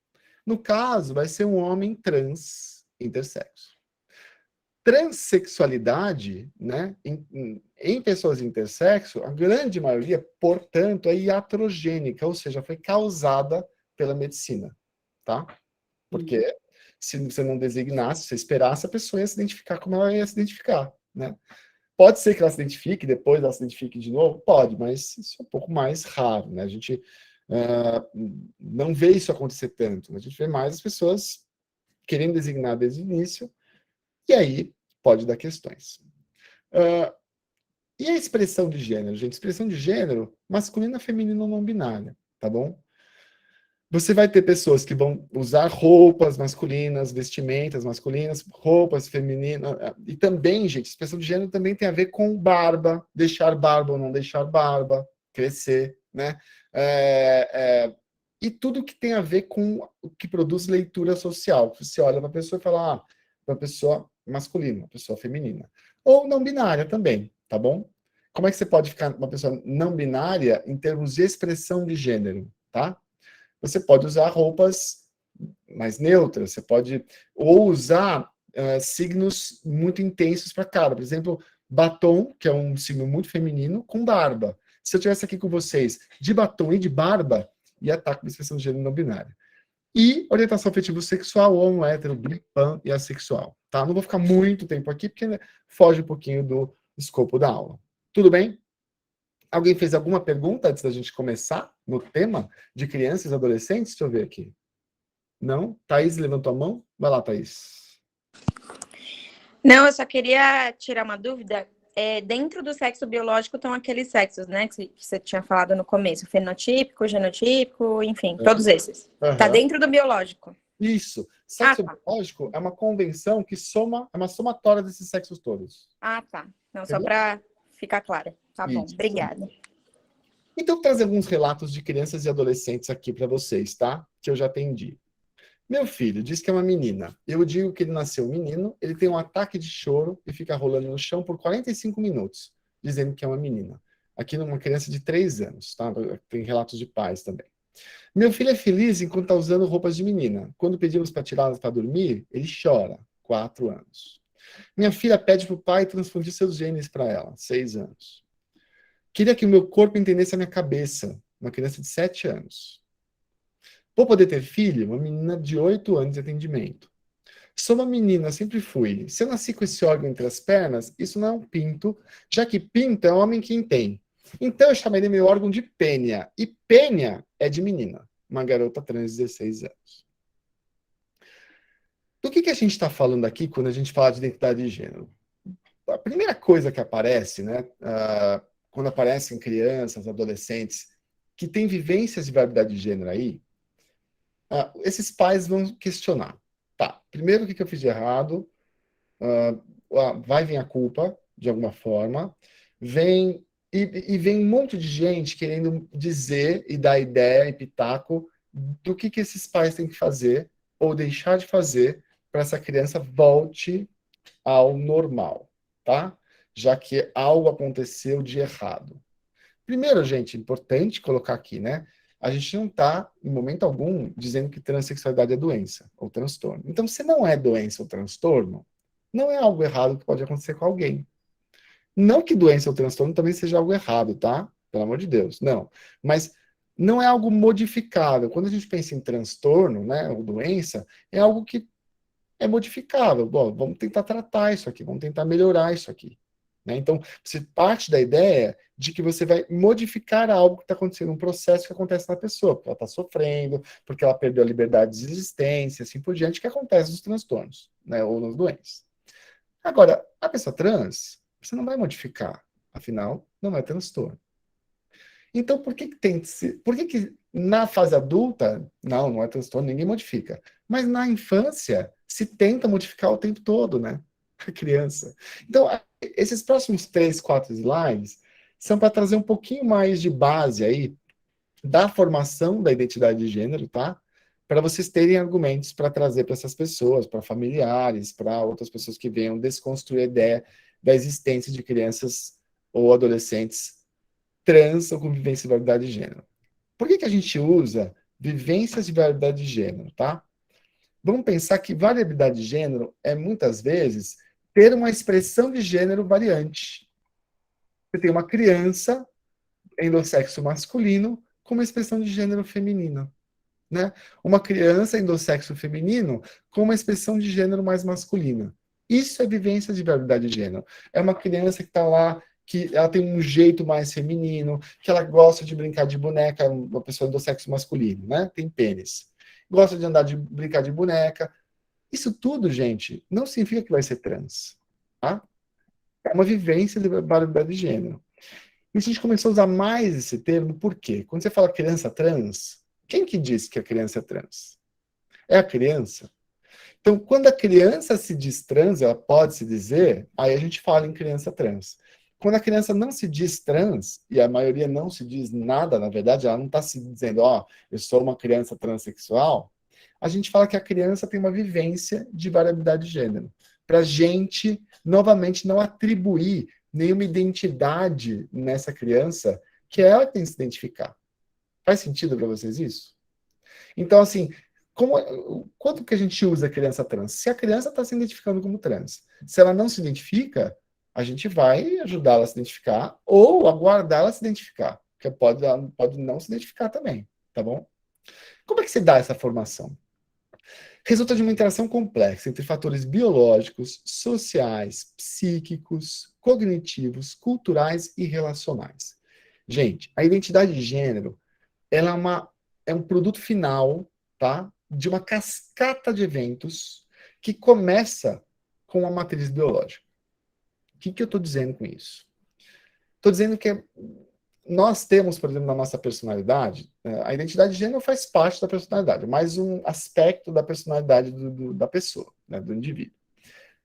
No caso, vai ser um homem trans intersexo. Transsexualidade, né, em pessoas intersexo, a grande maioria, portanto, é iatrogênica, ou seja, foi causada pela medicina, tá? Porque se você não designasse, se você esperasse, a pessoa ia se identificar como ela ia se identificar, né? Pode ser que ela se identifique, depois ela se identifique de novo? Pode, mas isso é um pouco mais raro, né? A gente não vê isso acontecer tanto, né? A gente vê mais as pessoas querendo designar desde o início, e aí pode dar questões. E a expressão de gênero, gente? Expressão de gênero, masculina, feminina ou não binária, tá bom? Você vai ter pessoas que vão usar roupas masculinas, vestimentas masculinas, roupas femininas, e também, gente, expressão de gênero também tem a ver com barba, deixar barba ou não deixar barba, crescer, né? E tudo que tem a ver com o que produz leitura social. Você olha para a pessoa e fala, uma pessoa masculina, uma pessoa feminina. Ou não binária também, tá bom? Como é que você pode ficar uma pessoa não binária em termos de expressão de gênero, tá? Você pode usar roupas mais neutras, você pode ou usar signos muito intensos para cara. Por exemplo, batom, que é um signo muito feminino, com barba. Se eu estivesse aqui com vocês de batom e de barba, ia estar com a expressão de gênero não binária. E orientação afetivo-sexual, homo, hétero, bi, pan e assexual. Tá? Não vou ficar muito tempo aqui, porque foge um pouquinho do escopo da aula. Tudo bem? Alguém fez alguma pergunta antes da gente começar no tema de crianças e adolescentes? Deixa eu ver aqui. Não? Thaís levantou a mão? Vai lá, Thaís. Não, eu só queria tirar uma dúvida. Dentro do sexo biológico estão aqueles sexos, né? Que você tinha falado no começo. Fenotípico, genotípico, enfim, todos esses. Tá dentro do biológico. Isso. Sexo biológico é uma convenção que é uma somatória desses sexos todos. Ah, tá. Não, só para ficar clara. Tá bom, Isso. obrigada. Então, vou trazer alguns relatos de crianças e adolescentes aqui para vocês, tá? Que eu já atendi. Meu filho diz que é uma menina. Eu digo que ele nasceu menino, ele tem um ataque de choro e fica rolando no chão por 45 minutos, dizendo que é uma menina. Aqui numa criança de 3 anos, tá? Tem relatos de pais também. Meu filho é feliz enquanto está usando roupas de menina. Quando pedimos para tirá-las para dormir, ele chora. 4 anos. Minha filha pede para o pai transfundir seus genes para ela. 6 anos. Queria que o meu corpo entendesse a minha cabeça. Uma criança de 7 anos. Vou poder ter filho? Uma menina de 8 anos de atendimento. Sou uma menina, sempre fui. Se eu nasci com esse órgão entre as pernas, isso não é um pinto, já que pinto é homem quem tem. Então eu chamaria meu órgão de pênia. E pênia é de menina. Uma garota trans de 16 anos. Do que a gente está falando aqui quando a gente fala de identidade de gênero? A primeira coisa que aparece, né? Quando aparecem crianças, adolescentes, que têm vivências de variedade de gênero aí, esses pais vão questionar. Tá, primeiro o que eu fiz de errado? Vai vir a culpa, de alguma forma. Vem um monte de gente querendo dizer e dar ideia e pitaco do que esses pais têm que fazer ou deixar de fazer para essa criança volte ao normal, tá? Já que algo aconteceu de errado. Primeiro, gente, importante colocar aqui, né? A gente não está, em momento algum, dizendo que transexualidade é doença ou transtorno. Então, se não é doença ou transtorno, não é algo errado que pode acontecer com alguém. Não que doença ou transtorno também seja algo errado, tá? Pelo amor de Deus, não. Mas não é algo modificável. Quando a gente pensa em transtorno, né, ou doença, é algo que é modificável. Bom, vamos tentar tratar isso aqui, vamos tentar melhorar isso aqui. Né? Então, você parte da ideia de que você vai modificar algo que está acontecendo, um processo que acontece na pessoa, porque ela está sofrendo, porque ela perdeu a liberdade de existência, assim por diante, que acontece nos transtornos, né, ou nas doenças. Agora, a pessoa trans, você não vai modificar, afinal, não é transtorno. Então, por que na fase adulta, não é transtorno, ninguém modifica. Mas na infância, se tenta modificar o tempo todo, né? A criança. Então, esses próximos 3, 4 slides são para trazer um pouquinho mais de base aí da formação da identidade de gênero, tá? para vocês terem argumentos para trazer para essas pessoas, para familiares, para outras pessoas que venham desconstruir a ideia da existência de crianças ou adolescentes trans ou com vivência de variedade de gênero. Por que a gente usa vivências de variedade de gênero, tá? Vamos pensar que variabilidade de gênero é, muitas vezes, ter uma expressão de gênero variante. Você tem uma criança endossexo masculino com uma expressão de gênero feminino. Né? Uma criança endossexo feminino com uma expressão de gênero mais masculina. Isso é vivência de variabilidade de gênero. É uma criança que está lá, que ela tem um jeito mais feminino, que ela gosta de brincar de boneca, uma pessoa endossexo masculino, né? Tem pênis. Gosta de brincar de boneca. Isso tudo, gente, não significa que vai ser trans. Tá? É uma vivência de variabilidade de gênero. E a gente começou a usar mais esse termo, por quê? Quando você fala criança trans, quem que diz que a criança é trans? É a criança. Então, quando a criança se diz trans, ela pode se dizer, aí a gente fala em criança trans. Quando a criança não se diz trans, e a maioria não se diz nada, na verdade, ela não está se dizendo, ó, eu sou uma criança transexual, a gente fala que a criança tem uma vivência de variabilidade de gênero. Para a gente, novamente, não atribuir nenhuma identidade nessa criança, que é ela que tem que se identificar. Faz sentido para vocês isso? Então, assim, quanto que a gente usa a criança trans? Se a criança está se identificando como trans, se ela não se identifica, a gente vai ajudá-la a se identificar ou aguardá-la a se identificar, porque pode não se identificar também, tá bom? Como é que se dá essa formação? Resulta de uma interação complexa entre fatores biológicos, sociais, psíquicos, cognitivos, culturais e relacionais. Gente, a identidade de gênero ela é um produto final, tá, de uma cascata de eventos que começa com a matriz biológica. O que eu estou dizendo com isso? Estou dizendo que nós temos, por exemplo, na nossa personalidade, a identidade de gênero faz parte da personalidade, mais um aspecto da personalidade da pessoa, né, do indivíduo.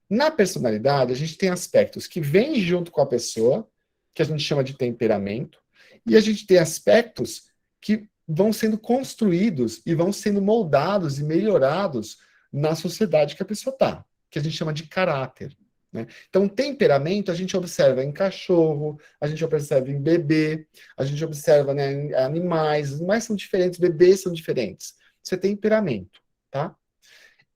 Na personalidade, a gente tem aspectos que vêm junto com a pessoa, que a gente chama de temperamento, e a gente tem aspectos que vão sendo construídos e vão sendo moldados e melhorados na sociedade que a pessoa está, que a gente chama de caráter. Né? Então, temperamento a gente observa em cachorro, a gente observa em bebê, a gente observa, né, em animais. Os animais são diferentes, bebês são diferentes. Isso é temperamento, tá?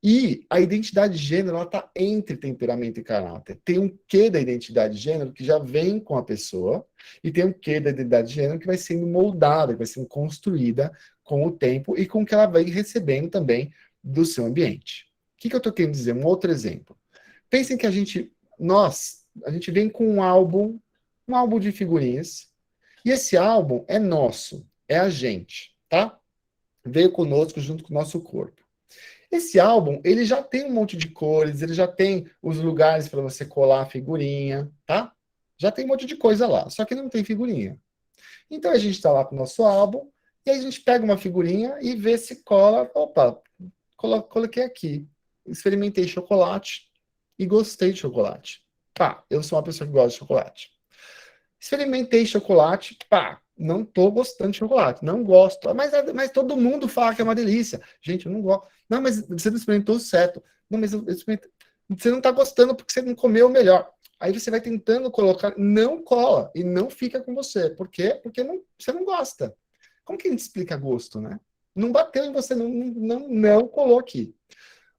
E a identidade de gênero, ela está entre temperamento e caráter. Tem um quê da identidade de gênero que já vem com a pessoa, e tem um quê da identidade de gênero que vai sendo moldada, que vai sendo construída com o tempo e com o que ela vai recebendo também do seu ambiente. O que eu estou querendo dizer? Um outro exemplo. Pensem que a gente vem com um álbum de figurinhas, e esse álbum é nosso, é a gente, tá? Veio conosco junto com o nosso corpo. Esse álbum, ele já tem um monte de cores, ele já tem os lugares para você colar a figurinha, tá? Já tem um monte de coisa lá, só que não tem figurinha. Então a gente está lá com o nosso álbum, e aí a gente pega uma figurinha e vê se cola. Opa, coloquei aqui. Experimentei chocolate e gostei de chocolate. Pá, eu sou uma pessoa que gosta de chocolate. Experimentei chocolate, pá, não estou gostando de chocolate, não gosto. Mas todo mundo fala que é uma delícia. Gente, eu não gosto. Não, mas você não experimentou certo. Não, mas eu experimentei. Você não está gostando porque você não comeu o melhor. Aí você vai tentando colocar, não cola e não fica com você. Por quê? Porque você não gosta. Como que a gente explica gosto, né? Não bateu em você, não colou aqui.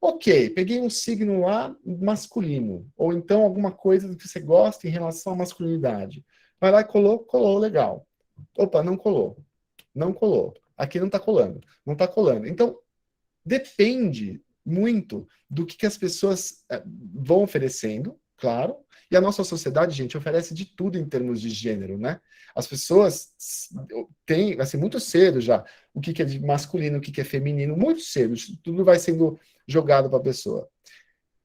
Ok, peguei um signo lá masculino, ou então alguma coisa que você gosta em relação à masculinidade. Vai lá e colou, legal. Opa, não colou. Não colou. Aqui não está colando. Não está colando. Então, depende muito do que as pessoas vão oferecendo, claro, e a nossa sociedade, gente, oferece de tudo em termos de gênero, né? As pessoas têm, assim, muito cedo já, o que é de masculino, o que é feminino, muito cedo, tudo vai sendo jogado para a pessoa.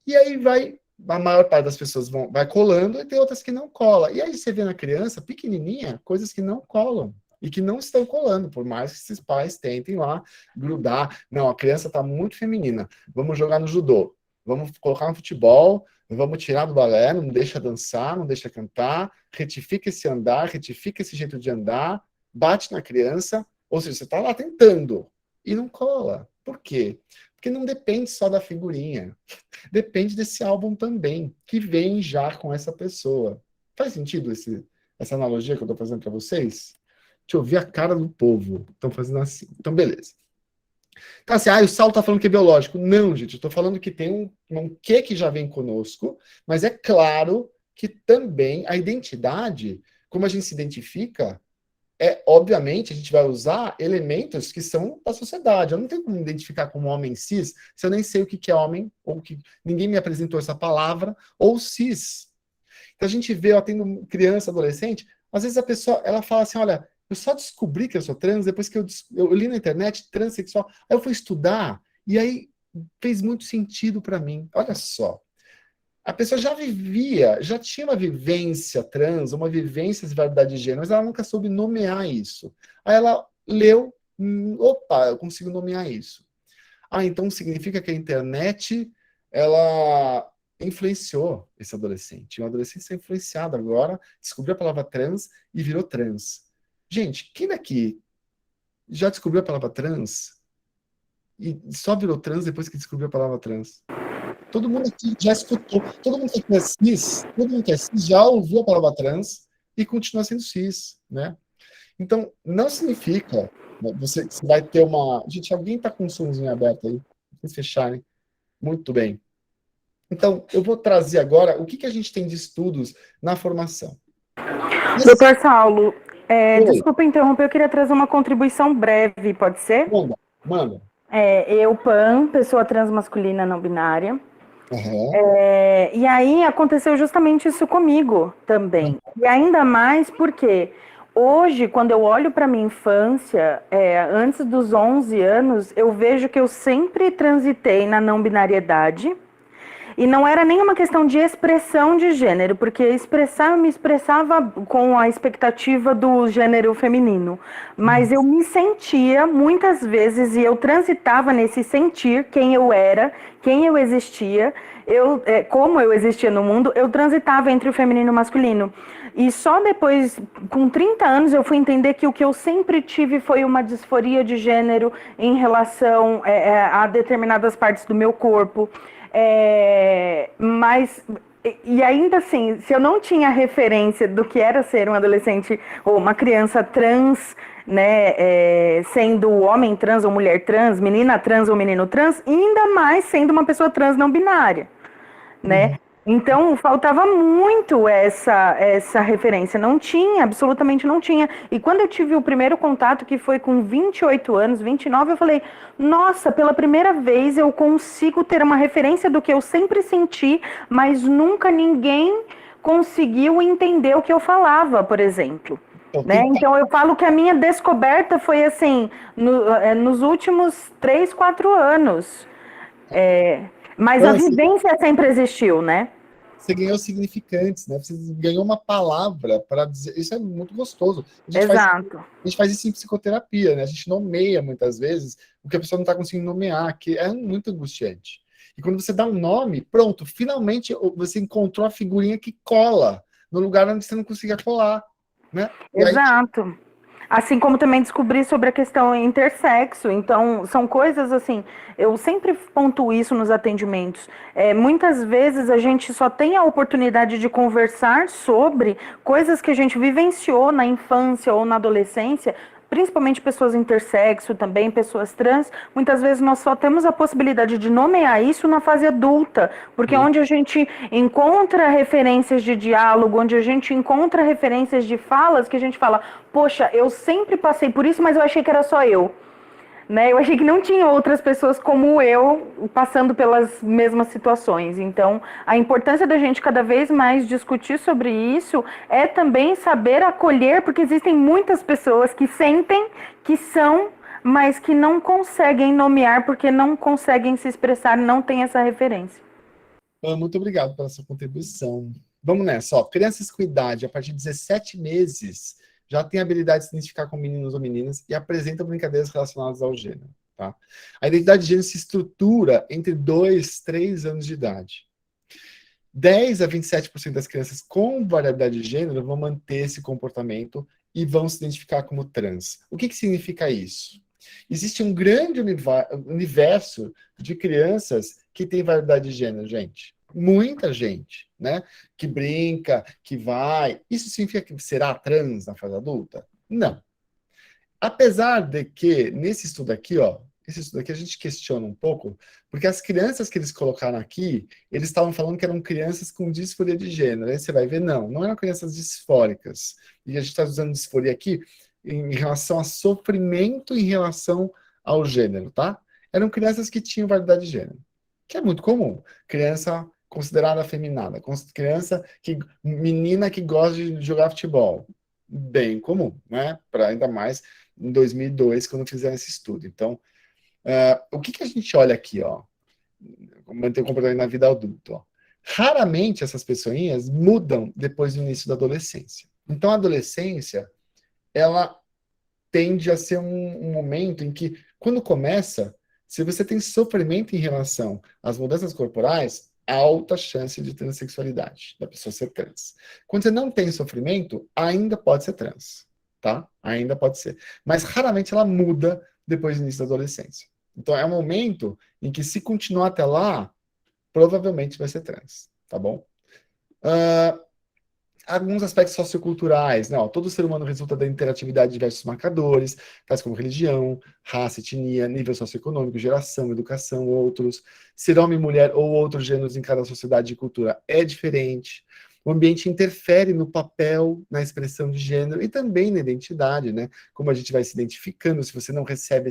E aí a maior parte das pessoas vai colando e tem outras que não colam. E aí você vê na criança, pequenininha, coisas que não colam e que não estão colando, por mais que esses pais tentem lá grudar. Não, a criança está muito feminina, vamos jogar no judô, vamos colocar no futebol, vamos tirar do balé, não deixa dançar, não deixa cantar, retifica esse andar, retifica esse jeito de andar, bate na criança, ou seja, você está lá tentando e não cola. Por quê? Porque não depende só da figurinha. Depende desse álbum também, que vem já com essa pessoa. Faz sentido essa analogia que eu estou fazendo para vocês? Deixa eu ver a cara do povo. Estão fazendo assim. Então, beleza. Então, assim, o Saulo está falando que é biológico. Não, gente, eu estou falando que tem um quê que já vem conosco, mas é claro que também a identidade, como a gente se identifica, obviamente, a gente vai usar elementos que são da sociedade. Eu não tenho como me identificar como homem cis se eu nem sei o que é homem, ou que ninguém me apresentou essa palavra, ou cis. Então, a gente vê, eu atendo criança, adolescente, às vezes a pessoa, ela fala assim, olha, eu só descobri que eu sou trans depois que eu li na internet transexual. Aí eu fui estudar, e aí fez muito sentido para mim. Olha só. A pessoa já tinha uma vivência trans, uma vivência de variedade de gênero, mas ela nunca soube nomear isso. Aí ela leu, opa, eu consigo nomear isso. Então significa que a internet, ela influenciou esse adolescente. Um adolescente está influenciado agora, descobriu a palavra trans e virou trans. Gente, quem daqui já descobriu a palavra trans e só virou trans depois que descobriu a palavra trans? Todo mundo aqui já escutou, todo mundo que é cis, já ouviu a palavra trans e continua sendo cis, né? Então, não significa, né, você vai ter uma... Gente, alguém está com um somzinho aberto aí? Vocês fecharem. Muito bem. Então, eu vou trazer agora o que a gente tem de estudos na formação. Doutor Saulo, desculpa interromper, eu queria trazer uma contribuição breve, pode ser? Manda. Eu, Pan, pessoa transmasculina não binária. Uhum. E aí aconteceu justamente isso comigo também. E ainda mais porque hoje, quando eu olho para minha infância, antes dos 11 anos, eu vejo que eu sempre transitei na não binariedade. E não era nenhuma questão de expressão de gênero, porque eu me expressava com a expectativa do gênero feminino. Mas eu me sentia, muitas vezes, e eu transitava nesse sentir quem eu era, quem eu existia, como eu existia no mundo, eu transitava entre o feminino e o masculino. E só depois, com 30 anos, eu fui entender que o que eu sempre tive foi uma disforia de gênero em relação a determinadas partes do meu corpo. Mas, e ainda assim, se eu não tinha referência do que era ser um adolescente ou uma criança trans, né, sendo homem trans ou mulher trans, menina trans ou menino trans, ainda mais sendo uma pessoa trans não binária, né? Então, faltava muito essa referência. Não tinha, absolutamente não tinha. E quando eu tive o primeiro contato, que foi com 28 anos, 29, eu falei, nossa, pela primeira vez eu consigo ter uma referência do que eu sempre senti, mas nunca ninguém conseguiu entender o que eu falava, por exemplo. Né? Então, eu falo que a minha descoberta foi assim, nos últimos 3, 4 anos. Mas a vivência sempre existiu, né? Você ganhou significantes, né? Você ganhou uma palavra para dizer. Isso é muito gostoso. Exato. A gente faz isso em psicoterapia, né? A gente nomeia muitas vezes o que a pessoa não está conseguindo nomear, que é muito angustiante. E quando você dá um nome, pronto, finalmente você encontrou a figurinha que cola no lugar onde você não conseguia colar, né? Exato. Assim como também descobri sobre a questão intersexo. Então, são coisas assim, eu sempre pontuo isso nos atendimentos. Muitas vezes a gente só tem a oportunidade de conversar sobre coisas que a gente vivenciou na infância ou na adolescência, principalmente pessoas intersexo também, pessoas trans. Muitas vezes nós só temos a possibilidade de nomear isso na fase adulta, porque é onde a gente encontra referências de diálogo, onde a gente encontra referências de falas que a gente fala, poxa, eu sempre passei por isso, mas eu achei que era só eu. Né? Eu achei que não tinha outras pessoas como eu passando pelas mesmas situações. Então, a importância da gente cada vez mais discutir sobre isso é também saber acolher, porque existem muitas pessoas que sentem que são, mas que não conseguem nomear porque não conseguem se expressar, não têm essa referência. Muito obrigado pela sua contribuição. Vamos nessa. Crianças com idade a partir de 17 meses já tem a habilidade de se identificar com meninos ou meninas e apresentam brincadeiras relacionadas ao gênero. Tá? A identidade de gênero se estrutura entre 2 e 3 anos de idade. 10 a 27% das crianças com variabilidade de gênero vão manter esse comportamento e vão se identificar como trans. O que significa isso? Existe um grande universo de crianças que têm variedade de gênero, gente. Muita gente, né? Que brinca, que vai. Isso significa que será trans na fase adulta? Não. Apesar de que, nesse estudo aqui, ó, esse estudo aqui a gente questiona um pouco, porque as crianças que eles colocaram aqui, eles estavam falando que eram crianças com disforia de gênero. Aí você vai ver, não eram crianças disfóricas. E a gente está usando disforia aqui em relação a sofrimento em relação ao gênero, tá? Eram crianças que tinham variedade de gênero, que é muito comum. Criança considerada afeminada, menina que gosta de jogar futebol, bem comum, né? Para ainda mais em 2002, quando fizeram esse estudo. Então, o que a gente olha aqui, ó? Manter o comportamento na vida adulta, ó. Raramente essas pessoinhas mudam depois do início da adolescência. Então, a adolescência, ela tende a ser um momento em que, quando começa, se você tem sofrimento em relação às mudanças corporais, alta chance de transexualidade, da pessoa ser trans. Quando você não tem sofrimento, ainda pode ser trans, tá? Ainda pode ser. Mas raramente ela muda depois do início da adolescência. Então é um momento em que, se continuar até lá, provavelmente vai ser trans, tá bom? Alguns aspectos socioculturais, né? Ó, todo ser humano resulta da interatividade de diversos marcadores, tais como religião, raça, etnia, nível socioeconômico, geração, educação, outros. Ser homem, mulher ou outros gêneros em cada sociedade e cultura é diferente. O ambiente interfere no papel, na expressão de gênero e também na identidade, né? Como a gente vai se identificando se você não recebe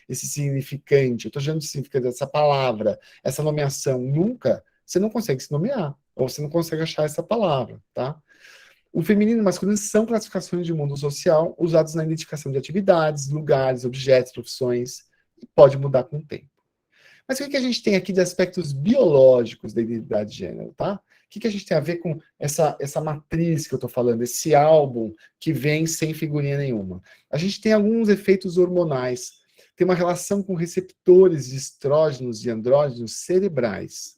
esse significante. Eu estou dizendo o significante dessa palavra, essa nomeação. Nunca, você não consegue se nomear, ou você não consegue achar essa palavra, tá? O feminino e o masculino são classificações de mundo social usados na identificação de atividades, lugares, objetos, profissões, e pode mudar com o tempo. Mas o que a gente tem aqui de aspectos biológicos da identidade de gênero, tá? O que a gente tem a ver com essa matriz que eu estou falando, esse álbum que vem sem figurinha nenhuma? A gente tem alguns efeitos hormonais, tem uma relação com receptores de estrógenos e andrógenos cerebrais.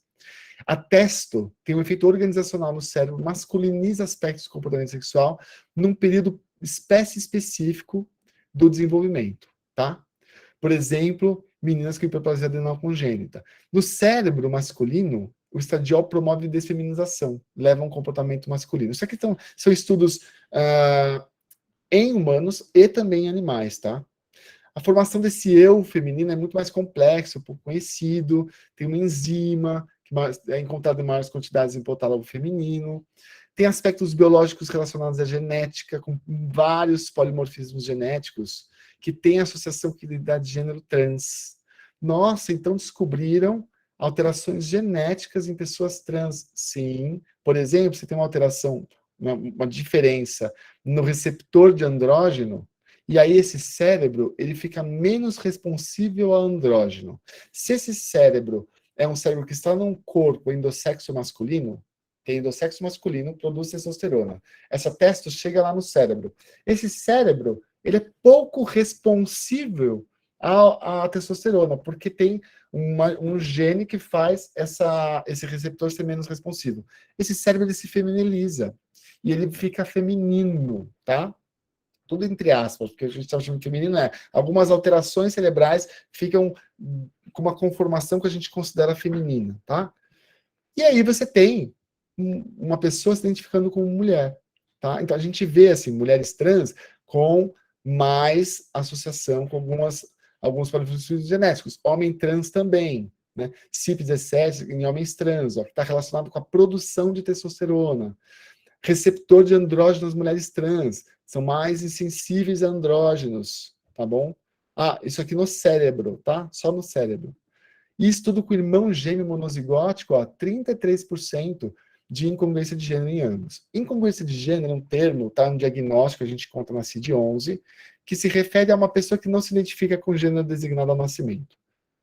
A testo tem um efeito organizacional no cérebro, masculiniza aspectos do comportamento sexual num período específico do desenvolvimento, tá? Por exemplo, meninas com hiperplasia adrenal congênita. No cérebro masculino, o estradiol promove desfeminização, leva a um comportamento masculino. Isso aqui são estudos em humanos e também em animais, tá? A formação desse eu feminino é muito mais complexo, pouco conhecido, tem uma enzima que é encontrada em maiores quantidades em hipotálamo feminino, tem aspectos biológicos relacionados à genética, com vários polimorfismos genéticos, que tem associação com identidade de gênero trans. Nossa, então descobriram alterações genéticas em pessoas trans. Sim. Por exemplo, você tem uma alteração, uma diferença no receptor de andrógeno, e aí esse cérebro, ele fica menos responsível a andrógeno. Se esse cérebro é um cérebro que está num corpo endossexo masculino, que endossexo masculino produz testosterona. Essa testo chega lá no cérebro. Esse cérebro, ele é pouco responsível à testosterona, porque tem um gene que faz esse receptor ser menos responsivo. Esse cérebro, ele se feminiliza, e ele fica feminino, tá? Tudo entre aspas, porque a gente está chamando de feminino, algumas alterações cerebrais ficam com uma conformação que a gente considera feminina, tá? E aí você tem uma pessoa se identificando como mulher, tá? Então a gente vê, assim, mulheres trans com mais associação com alguns polimorfismos genéticos. Homem trans também, né? CYP17 em homens trans, ó, que está relacionado com a produção de testosterona. Receptor de andrógeno nas mulheres trans, são mais insensíveis a andrógenos, tá bom? Isso aqui no cérebro, tá? Só no cérebro. E estudo com irmão gêmeo monozigótico, ó, 33% de incongruência de gênero em ambos. Incongruência de gênero é um termo, tá? Um diagnóstico que a gente encontra na CID-11, que se refere a uma pessoa que não se identifica com o gênero designado ao nascimento.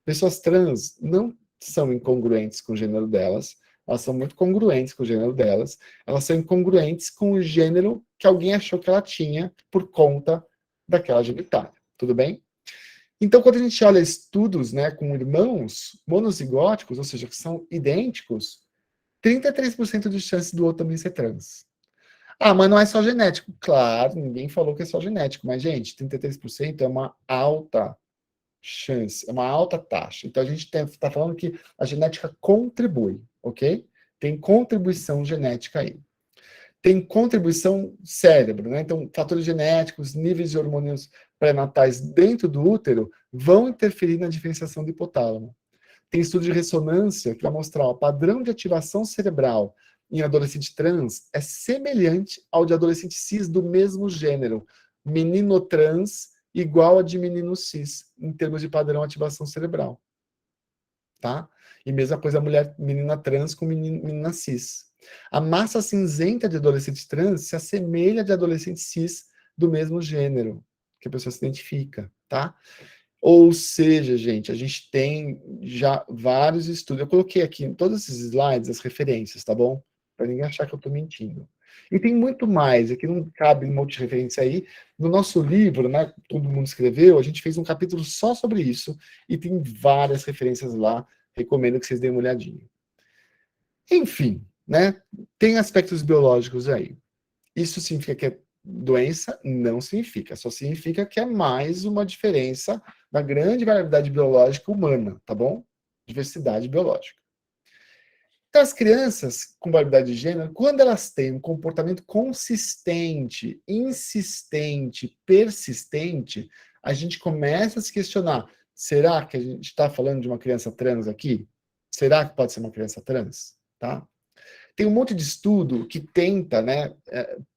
Pessoas trans não são incongruentes com o gênero delas, elas são muito congruentes com o gênero delas, elas são incongruentes com o gênero que alguém achou que ela tinha por conta daquela genitália. Tudo bem? Então, quando a gente olha estudos, né, com irmãos monozigóticos, ou seja, que são idênticos, 33% de chance do outro também ser trans. Mas não é só genético. Claro, ninguém falou que é só genético, mas, gente, 33% é uma alta chance, é uma alta taxa. Então, a gente está falando que a genética contribui, ok? Tem contribuição genética aí. Tem contribuição cérebro, né? Então, fatores genéticos, níveis de hormônios pré-natais dentro do útero vão interferir na diferenciação do hipotálamo. Tem estudo de ressonância que vai mostrar o padrão de ativação cerebral em adolescente trans é semelhante ao de adolescente cis do mesmo gênero, menino trans igual a de menino cis, em termos de padrão de ativação cerebral. Tá? E mesma coisa a mulher, menina trans com menina cis. A massa cinzenta de adolescentes trans se assemelha de adolescentes cis do mesmo gênero, que a pessoa se identifica, tá? Ou seja, gente, a gente tem já vários estudos. Eu coloquei aqui em todos esses slides as referências, tá bom? Para ninguém achar que eu estou mentindo. E tem muito mais, aqui não cabe um monte de referência aí. No nosso livro, né, todo mundo escreveu, a gente fez um capítulo só sobre isso, e tem várias referências lá, recomendo que vocês deem uma olhadinha. Enfim, né, tem aspectos biológicos aí. Isso significa que é doença? Não significa, só significa que é mais uma diferença da grande variabilidade biológica humana, tá bom? Diversidade biológica. Então, as crianças com variabilidade de gênero, quando elas têm um comportamento consistente, insistente, persistente, a gente começa a se questionar, será que a gente está falando de uma criança trans aqui? Será que pode ser uma criança trans? Tá? Tem um monte de estudo que tenta, né,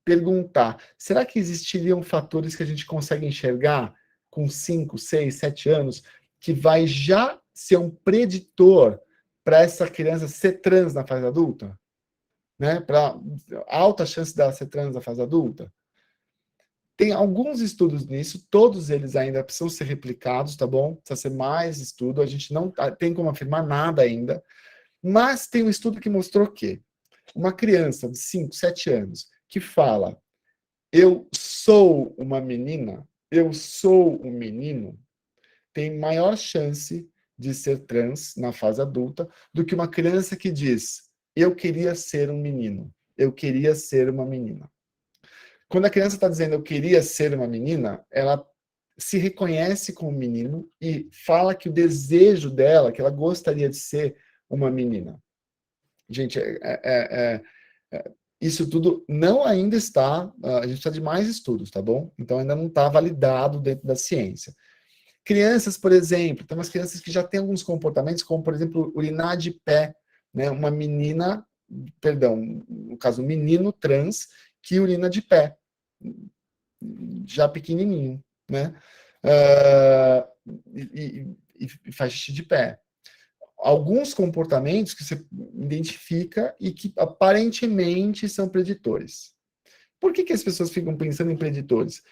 perguntar, será que existiriam fatores que a gente consegue enxergar com 5, 6, 7 anos, que vai já ser um preditor para essa criança ser trans na fase adulta? Né? Para alta chance dela ser trans na fase adulta? Tem alguns estudos nisso, todos eles ainda precisam ser replicados, tá bom? Precisa ser mais estudo, a gente não tem como afirmar nada ainda, mas tem um estudo que mostrou que uma criança de 5, 7 anos que fala, eu sou uma menina, eu sou um menino, tem maior chance de ser trans na fase adulta do que uma criança que diz, eu queria ser um menino, eu queria ser uma menina. Quando a criança está dizendo, eu queria ser uma menina, ela se reconhece como menino e fala que o desejo dela, que ela gostaria de ser uma menina. Gente, isso tudo não ainda está, a gente precisa de mais estudos, tá bom? Então ainda não está validado dentro da ciência. Crianças, por exemplo, tem umas crianças que já têm alguns comportamentos, como, por exemplo, urinar de pé, né? Uma menina, perdão, no caso, um menino trans que urina de pé, já pequenininho, né? E faz xixi de pé. Alguns comportamentos que você identifica e que aparentemente são preditores. Por que as pessoas ficam pensando em preditores?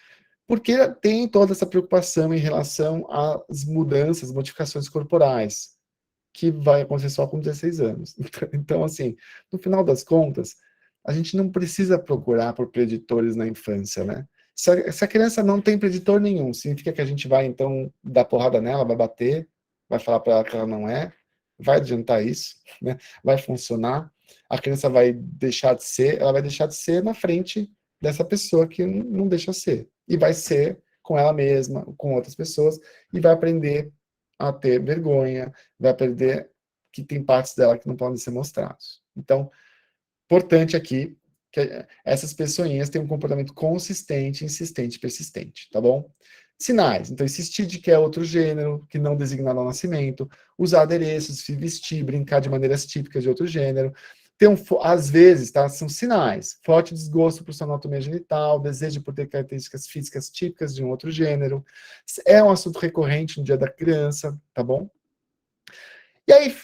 Porque tem toda essa preocupação em relação às mudanças, modificações corporais, que vai acontecer só com 16 anos. Então, assim, no final das contas, a gente não precisa procurar por preditores na infância, né? Se a criança não tem preditor nenhum, significa que a gente vai, então, dar porrada nela, vai bater, vai falar para ela que ela não é, vai adiantar isso, né? Vai funcionar, a criança vai deixar de ser, ela vai deixar de ser na frente dessa pessoa que não deixa ser. E vai ser com ela mesma, com outras pessoas, e vai aprender a ter vergonha, vai aprender que tem partes dela que não podem ser mostradas. Então, importante aqui, que essas pessoinhas têm um comportamento consistente, insistente e persistente, tá bom? Sinais. Então, insistir de que é outro gênero, que não designado ao nascimento, usar adereços, se vestir, brincar de maneiras típicas de outro gênero, às vezes, tá, são sinais, forte desgosto por sua anatomia genital, desejo por ter características físicas típicas de um outro gênero, é um assunto recorrente no dia da criança, tá bom? E aí,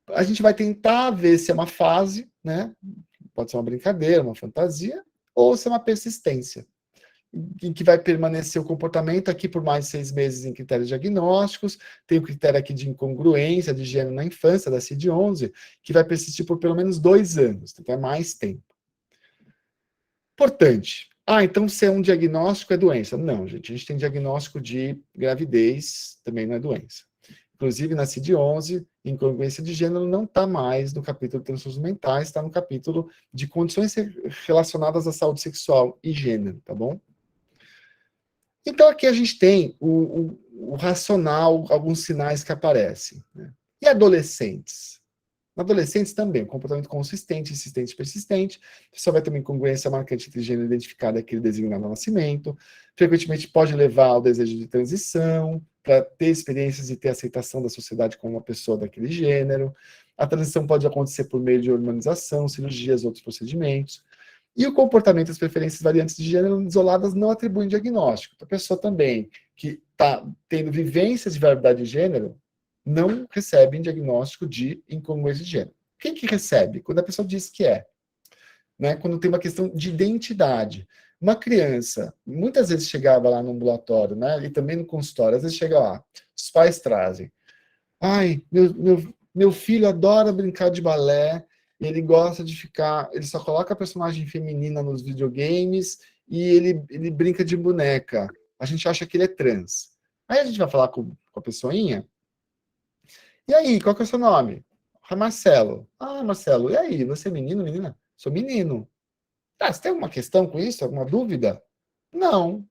a gente vai tentar ver se é uma fase, né, pode ser uma brincadeira, uma fantasia, ou se é uma persistência, em que vai permanecer o comportamento aqui por mais de 6 meses em critérios diagnósticos, tem o critério aqui de incongruência de gênero na infância, da CID-11, que vai persistir por pelo menos 2 anos, então é mais tempo. Importante. Então se é um diagnóstico é doença. Não, gente, a gente tem diagnóstico de gravidez, também não é doença. Inclusive na CID-11, incongruência de gênero não está mais no capítulo de transtornos mentais, está no capítulo de condições relacionadas à saúde sexual e gênero, tá bom? Então, aqui a gente tem o racional, alguns sinais que aparecem. Né? E adolescentes? Adolescentes também, comportamento consistente, insistente e persistente. A pessoa vai ter uma incongruência marcante entre gênero identificado e aquele designado no nascimento. Frequentemente pode levar ao desejo de transição, para ter experiências e ter aceitação da sociedade como uma pessoa daquele gênero. A transição pode acontecer por meio de hormonização, cirurgias, outros procedimentos. E o comportamento e as preferências variantes de gênero isoladas não atribuem diagnóstico. A pessoa também que está tendo vivências de variabilidade de gênero não recebe diagnóstico de incongruência de gênero. Quem que recebe? Quando a pessoa diz que é. Né? Quando tem uma questão de identidade. Uma criança, muitas vezes chegava lá no ambulatório, né? E também no consultório, às vezes chega lá, os pais trazem. Ai, meu filho adora brincar de balé, ele gosta de ficar, ele só coloca a personagem feminina nos videogames e ele brinca de boneca. A gente acha que ele é trans. Aí a gente vai falar com a pessoinha. E aí, qual que é o seu nome? Marcelo. Ah, Marcelo, e aí? Você é menino, menina? Sou menino. Ah, você tem alguma questão com isso? Alguma dúvida? Não.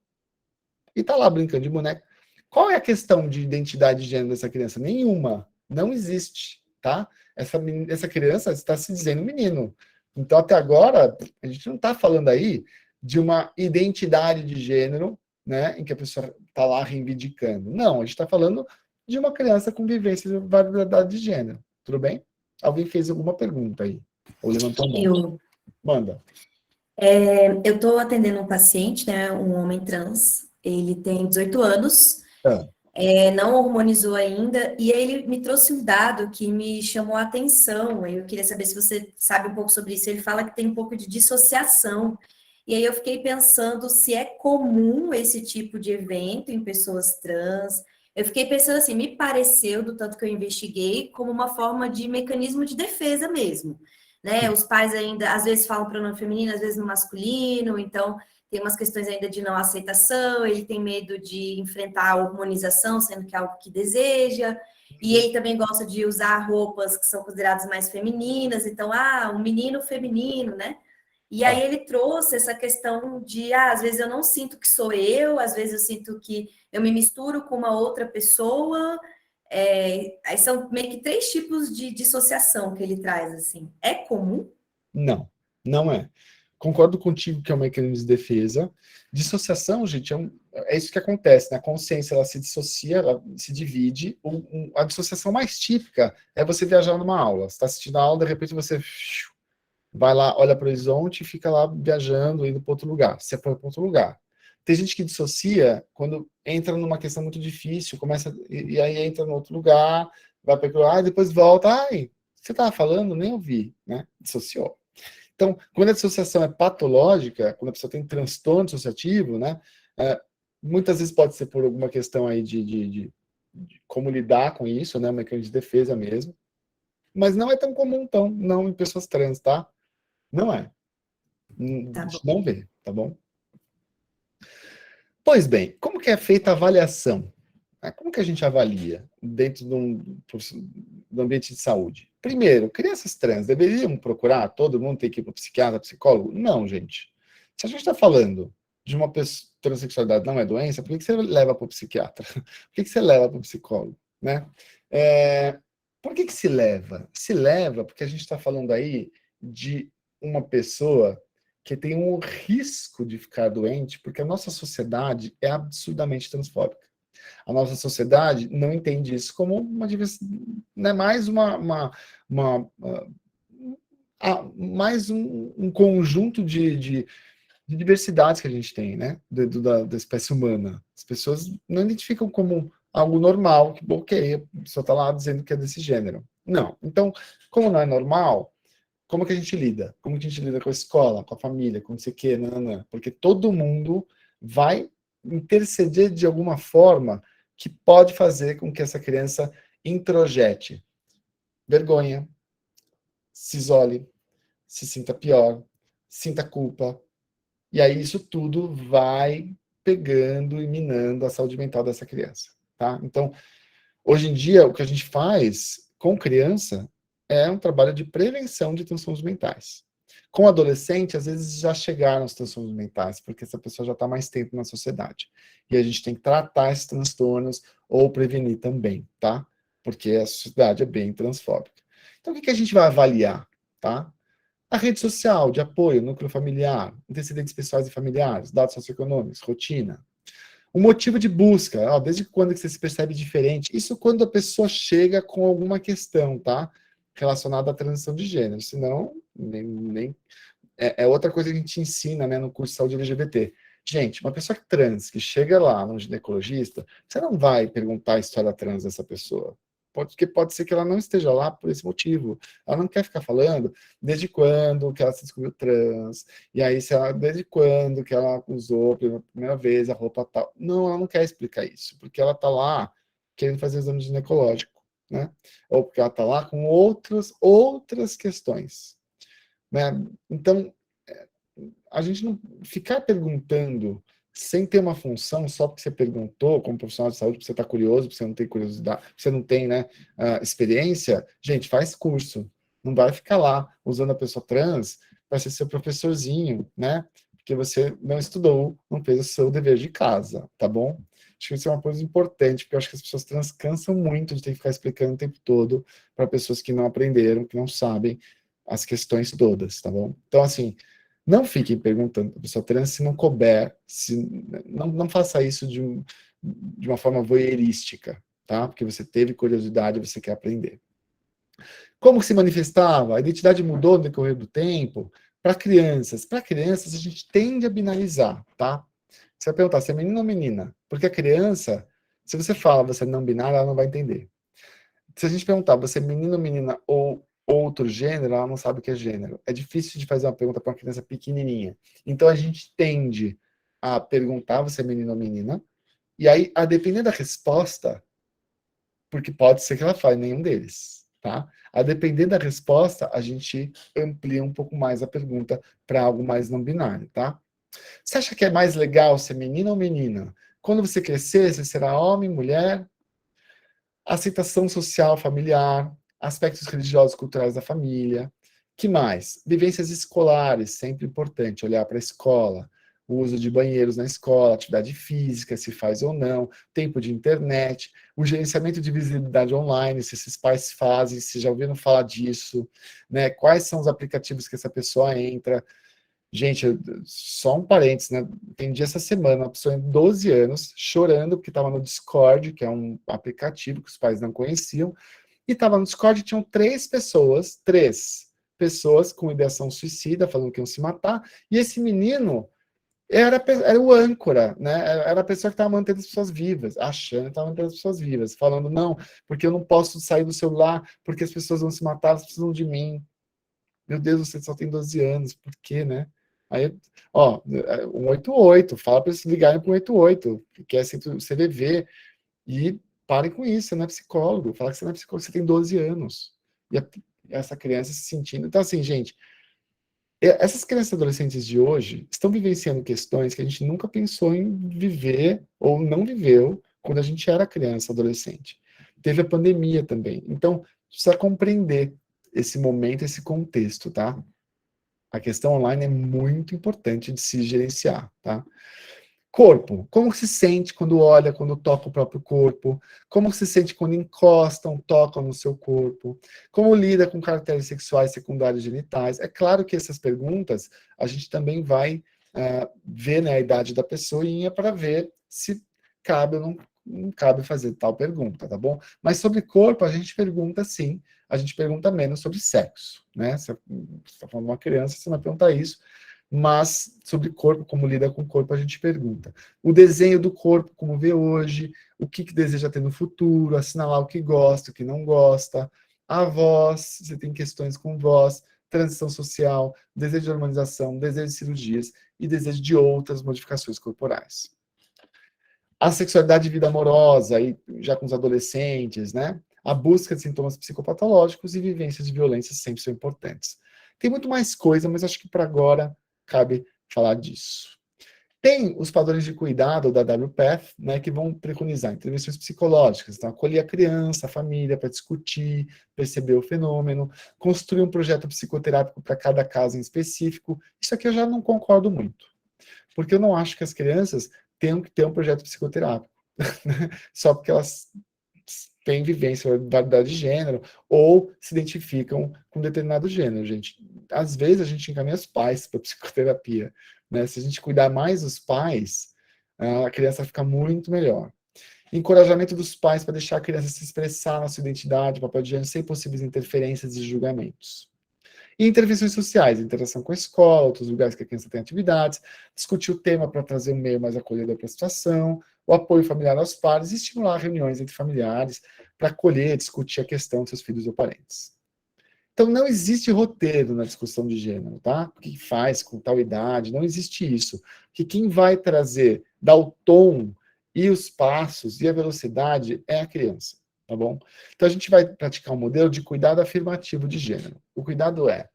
E tá lá brincando de boneca. Qual é a questão de identidade de gênero dessa criança? Nenhuma. Não existe, tá? Essa criança está se dizendo menino. Então, até agora, a gente não está falando aí de uma identidade de gênero, né, em que a pessoa está lá reivindicando. Não, a gente está falando de uma criança com vivência de variedade de gênero. Tudo bem? Alguém fez alguma pergunta aí? Ou levantou a mão? Manda. Eu estou atendendo um paciente, né, um homem trans. Ele tem 18 anos. Não hormonizou ainda, e aí ele me trouxe um dado que me chamou a atenção. Eu queria saber se você sabe um pouco sobre isso. Ele fala que tem um pouco de dissociação. E aí eu fiquei pensando se é comum esse tipo de evento em pessoas trans. Eu fiquei pensando assim, me pareceu, do tanto que eu investiguei, como uma forma de mecanismo de defesa mesmo. Né? Os pais ainda, às vezes, falam pronome feminino, às vezes no masculino, então tem umas questões ainda de não aceitação, ele tem medo de enfrentar a hormonização, sendo que é algo que deseja, e ele também gosta de usar roupas que são consideradas mais femininas, então, um menino feminino, né? E aí ele trouxe essa questão de, às vezes eu não sinto que sou eu, às vezes eu sinto que eu me misturo com uma outra pessoa. Aí são meio que 3 tipos de dissociação que ele traz, assim. É comum? Não, não é. Concordo contigo que é um mecanismo de defesa. Dissociação, gente, é isso que acontece, né? A consciência, ela se dissocia, ela se divide. A dissociação mais típica é você viajar numa aula. Você está assistindo a aula, de repente você vai lá, olha para o horizonte e fica lá viajando, indo para outro lugar. Você foi para outro lugar. Tem gente que dissocia quando entra numa questão muito difícil, começa e aí entra no outro lugar, vai para aquilo lá, depois volta. Ai, você estava falando? Nem ouvi, né? Dissociou. Então, quando a dissociação é patológica, quando a pessoa tem transtorno dissociativo, né? Muitas vezes pode ser por alguma questão aí de como lidar com isso, né? Um mecanismo de defesa mesmo. Mas não é tão comum, não em pessoas trans, tá? Não é. Tá bom. Não vê, tá bom? Pois bem, como que é feita a avaliação? Como que a gente avalia dentro do ambiente de saúde? Primeiro, crianças trans deveriam procurar? Todo mundo tem que ir para o psiquiatra, psicólogo? Não, gente. Se a gente está falando de uma pessoa, transexualidade não é doença, por que você leva para o psiquiatra? Por que você leva para o psicólogo? Né? Por que se leva? Se leva porque a gente está falando aí de uma pessoa que tem um risco de ficar doente, porque a nossa sociedade é absurdamente transfóbica. A nossa sociedade não entende isso como uma diversidade, né, mais mais um conjunto de diversidades que a gente tem, né, da espécie humana. As pessoas não identificam como algo normal, que, ok, a pessoa está lá dizendo que é desse gênero. Não. Então, como não é normal, como que a gente lida? Como que a gente lida com a escola, com a família, com não sei o quê, não. Porque todo mundo vai interceder de alguma forma que pode fazer com que essa criança introjete vergonha, se isole, se sinta pior, sinta culpa. E aí isso tudo vai pegando e minando a saúde mental dessa criança. Tá? Então, hoje em dia, o que a gente faz com criança é um trabalho de prevenção de transtornos mentais. Com o adolescente, às vezes já chegaram os transtornos mentais, porque essa pessoa já está mais tempo na sociedade. E a gente tem que tratar esses transtornos ou prevenir também, tá? Porque a sociedade é bem transfóbica. Então, o que a gente vai avaliar, tá? A rede social de apoio, núcleo familiar, antecedentes pessoais e familiares, dados socioeconômicos, rotina. O motivo de busca, ó, desde quando que você se percebe diferente? Isso quando a pessoa chega com alguma questão, tá? Relacionada à transição de gênero. Senão, é outra coisa que a gente ensina, né, no curso de saúde LGBT. Gente, uma pessoa trans que chega lá no ginecologista, você não vai perguntar a história trans dessa pessoa. Porque pode ser que ela não esteja lá por esse motivo. Ela não quer ficar falando desde quando que ela se descobriu trans, e aí desde quando que ela usou pela primeira vez a roupa tal. Não, ela não quer explicar isso, porque ela está lá querendo fazer exame ginecológico, né? Ou porque ela está lá com outras questões, né? Então, a gente não ficar perguntando sem ter uma função, só porque você perguntou, como profissional de saúde, porque você está curioso, porque você não tem curiosidade, você não tem, né, experiência, gente, faz curso. Não vai ficar lá usando a pessoa trans para ser seu professorzinho, né? Porque você não estudou, não fez o seu dever de casa, tá bom? Acho que isso é uma coisa importante, porque eu acho que as pessoas trans cansam muito de ter que ficar explicando o tempo todo para pessoas que não aprenderam, que não sabem as questões todas, tá bom? Então, assim, não fiquem perguntando para a pessoa trans se não couber, não faça isso de uma forma voyeurística, tá? Porque você teve curiosidade, você quer aprender. Como se manifestava? A identidade mudou no decorrer do tempo? Para crianças. Para crianças, a gente tende a binarizar, tá? Você vai perguntar se é menino ou menina. Porque a criança, se você fala você é não binário, ela não vai entender. Se a gente perguntar você é menino ou menina ou outro gênero, ela não sabe o que é gênero. É difícil de fazer uma pergunta para uma criança pequenininha. Então, a gente tende a perguntar você é menino ou menina, e aí, a depender da resposta, porque pode ser que ela fale nenhum deles, tá? A depender da resposta, a gente amplia um pouco mais a pergunta para algo mais não binário, tá? Você acha que é mais legal ser menino ou menina? Quando você crescer, você será homem, mulher? Aceitação social familiar, aspectos religiosos e culturais da família. Que mais? Vivências escolares, sempre importante, olhar para a escola. O uso de banheiros na escola, atividade física, se faz ou não, tempo de internet, o gerenciamento de visibilidade online, se esses pais fazem, se já ouviram falar disso, né? Quais são os aplicativos que essa pessoa entra. Gente, só um parênteses, né? Entendi essa semana uma pessoa de 12 anos chorando porque estava no Discord, que é um aplicativo que os pais não conheciam, e estava no Discord e tinham três pessoas com ideação suicida, falando que iam se matar, e esse menino era o âncora, né? Era a pessoa que estava mantendo as pessoas vivas, achando que estava mantendo as pessoas vivas, falando, não, porque eu não posso sair do celular, porque as pessoas vão se matar, elas precisam de mim. Meu Deus, você só tem 12 anos, por quê, né? Aí, ó, 188, fala para eles ligarem para o 188, que é o CVV, e parem com isso, você não é psicólogo, fala que você não é psicólogo, você tem 12 anos. E essa criança se sentindo... Então, assim, gente, essas crianças e adolescentes de hoje estão vivenciando questões que a gente nunca pensou em viver, ou não viveu, quando a gente era criança, adolescente. Teve a pandemia também. Então, precisa compreender esse momento, esse contexto, tá? A questão online é muito importante de se gerenciar, tá? Corpo. Como se sente quando olha, quando toca o próprio corpo? Como se sente quando encostam, tocam no seu corpo? Como lida com caracteres sexuais secundários genitais? É claro que essas perguntas a gente também vai ver, né, a idade da pessoinha para ver se cabe ou não cabe fazer tal pergunta, tá bom? Mas sobre corpo a gente pergunta sim, a gente pergunta menos sobre sexo, né? Se você está falando de uma criança, você não vai perguntar isso, mas sobre corpo, como lida com o corpo, a gente pergunta. O desenho do corpo, como vê hoje, o que deseja ter no futuro, assinalar o que gosta, o que não gosta, a voz, você tem questões com voz, transição social, desejo de harmonização, desejo de cirurgias e desejo de outras modificações corporais. A sexualidade e vida amorosa, aí, já com os adolescentes, né? A busca de sintomas psicopatológicos e vivências de violência sempre são importantes. Tem muito mais coisa, mas acho que para agora cabe falar disso. Tem os padrões de cuidado da WPATH, né, que vão preconizar intervenções psicológicas, então acolher a criança, a família, para discutir, perceber o fenômeno, construir um projeto psicoterápico para cada caso em específico. Isso aqui eu já não concordo muito, porque eu não acho que as crianças tenham que ter um projeto psicoterápico, só porque elas têm vivência ou variedade de gênero, ou se identificam com determinado gênero, gente. Às vezes a gente encaminha os pais para psicoterapia, né? Se a gente cuidar mais dos pais, a criança fica muito melhor. Encorajamento dos pais para deixar a criança se expressar na sua identidade, papel de gênero, sem possíveis interferências e julgamentos. E intervenções sociais, interação com a escola, outros lugares que a criança tem atividades, discutir o tema para trazer um meio mais acolhedor para a situação, o apoio familiar aos pares e estimular reuniões entre familiares para acolher e discutir a questão dos seus filhos ou parentes. Então, não existe roteiro na discussão de gênero, tá? O que faz com tal idade, não existe isso. Que quem vai trazer, dar o tom e os passos e a velocidade é a criança, tá bom? Então, a gente vai praticar um modelo de cuidado afirmativo de gênero. O cuidado é,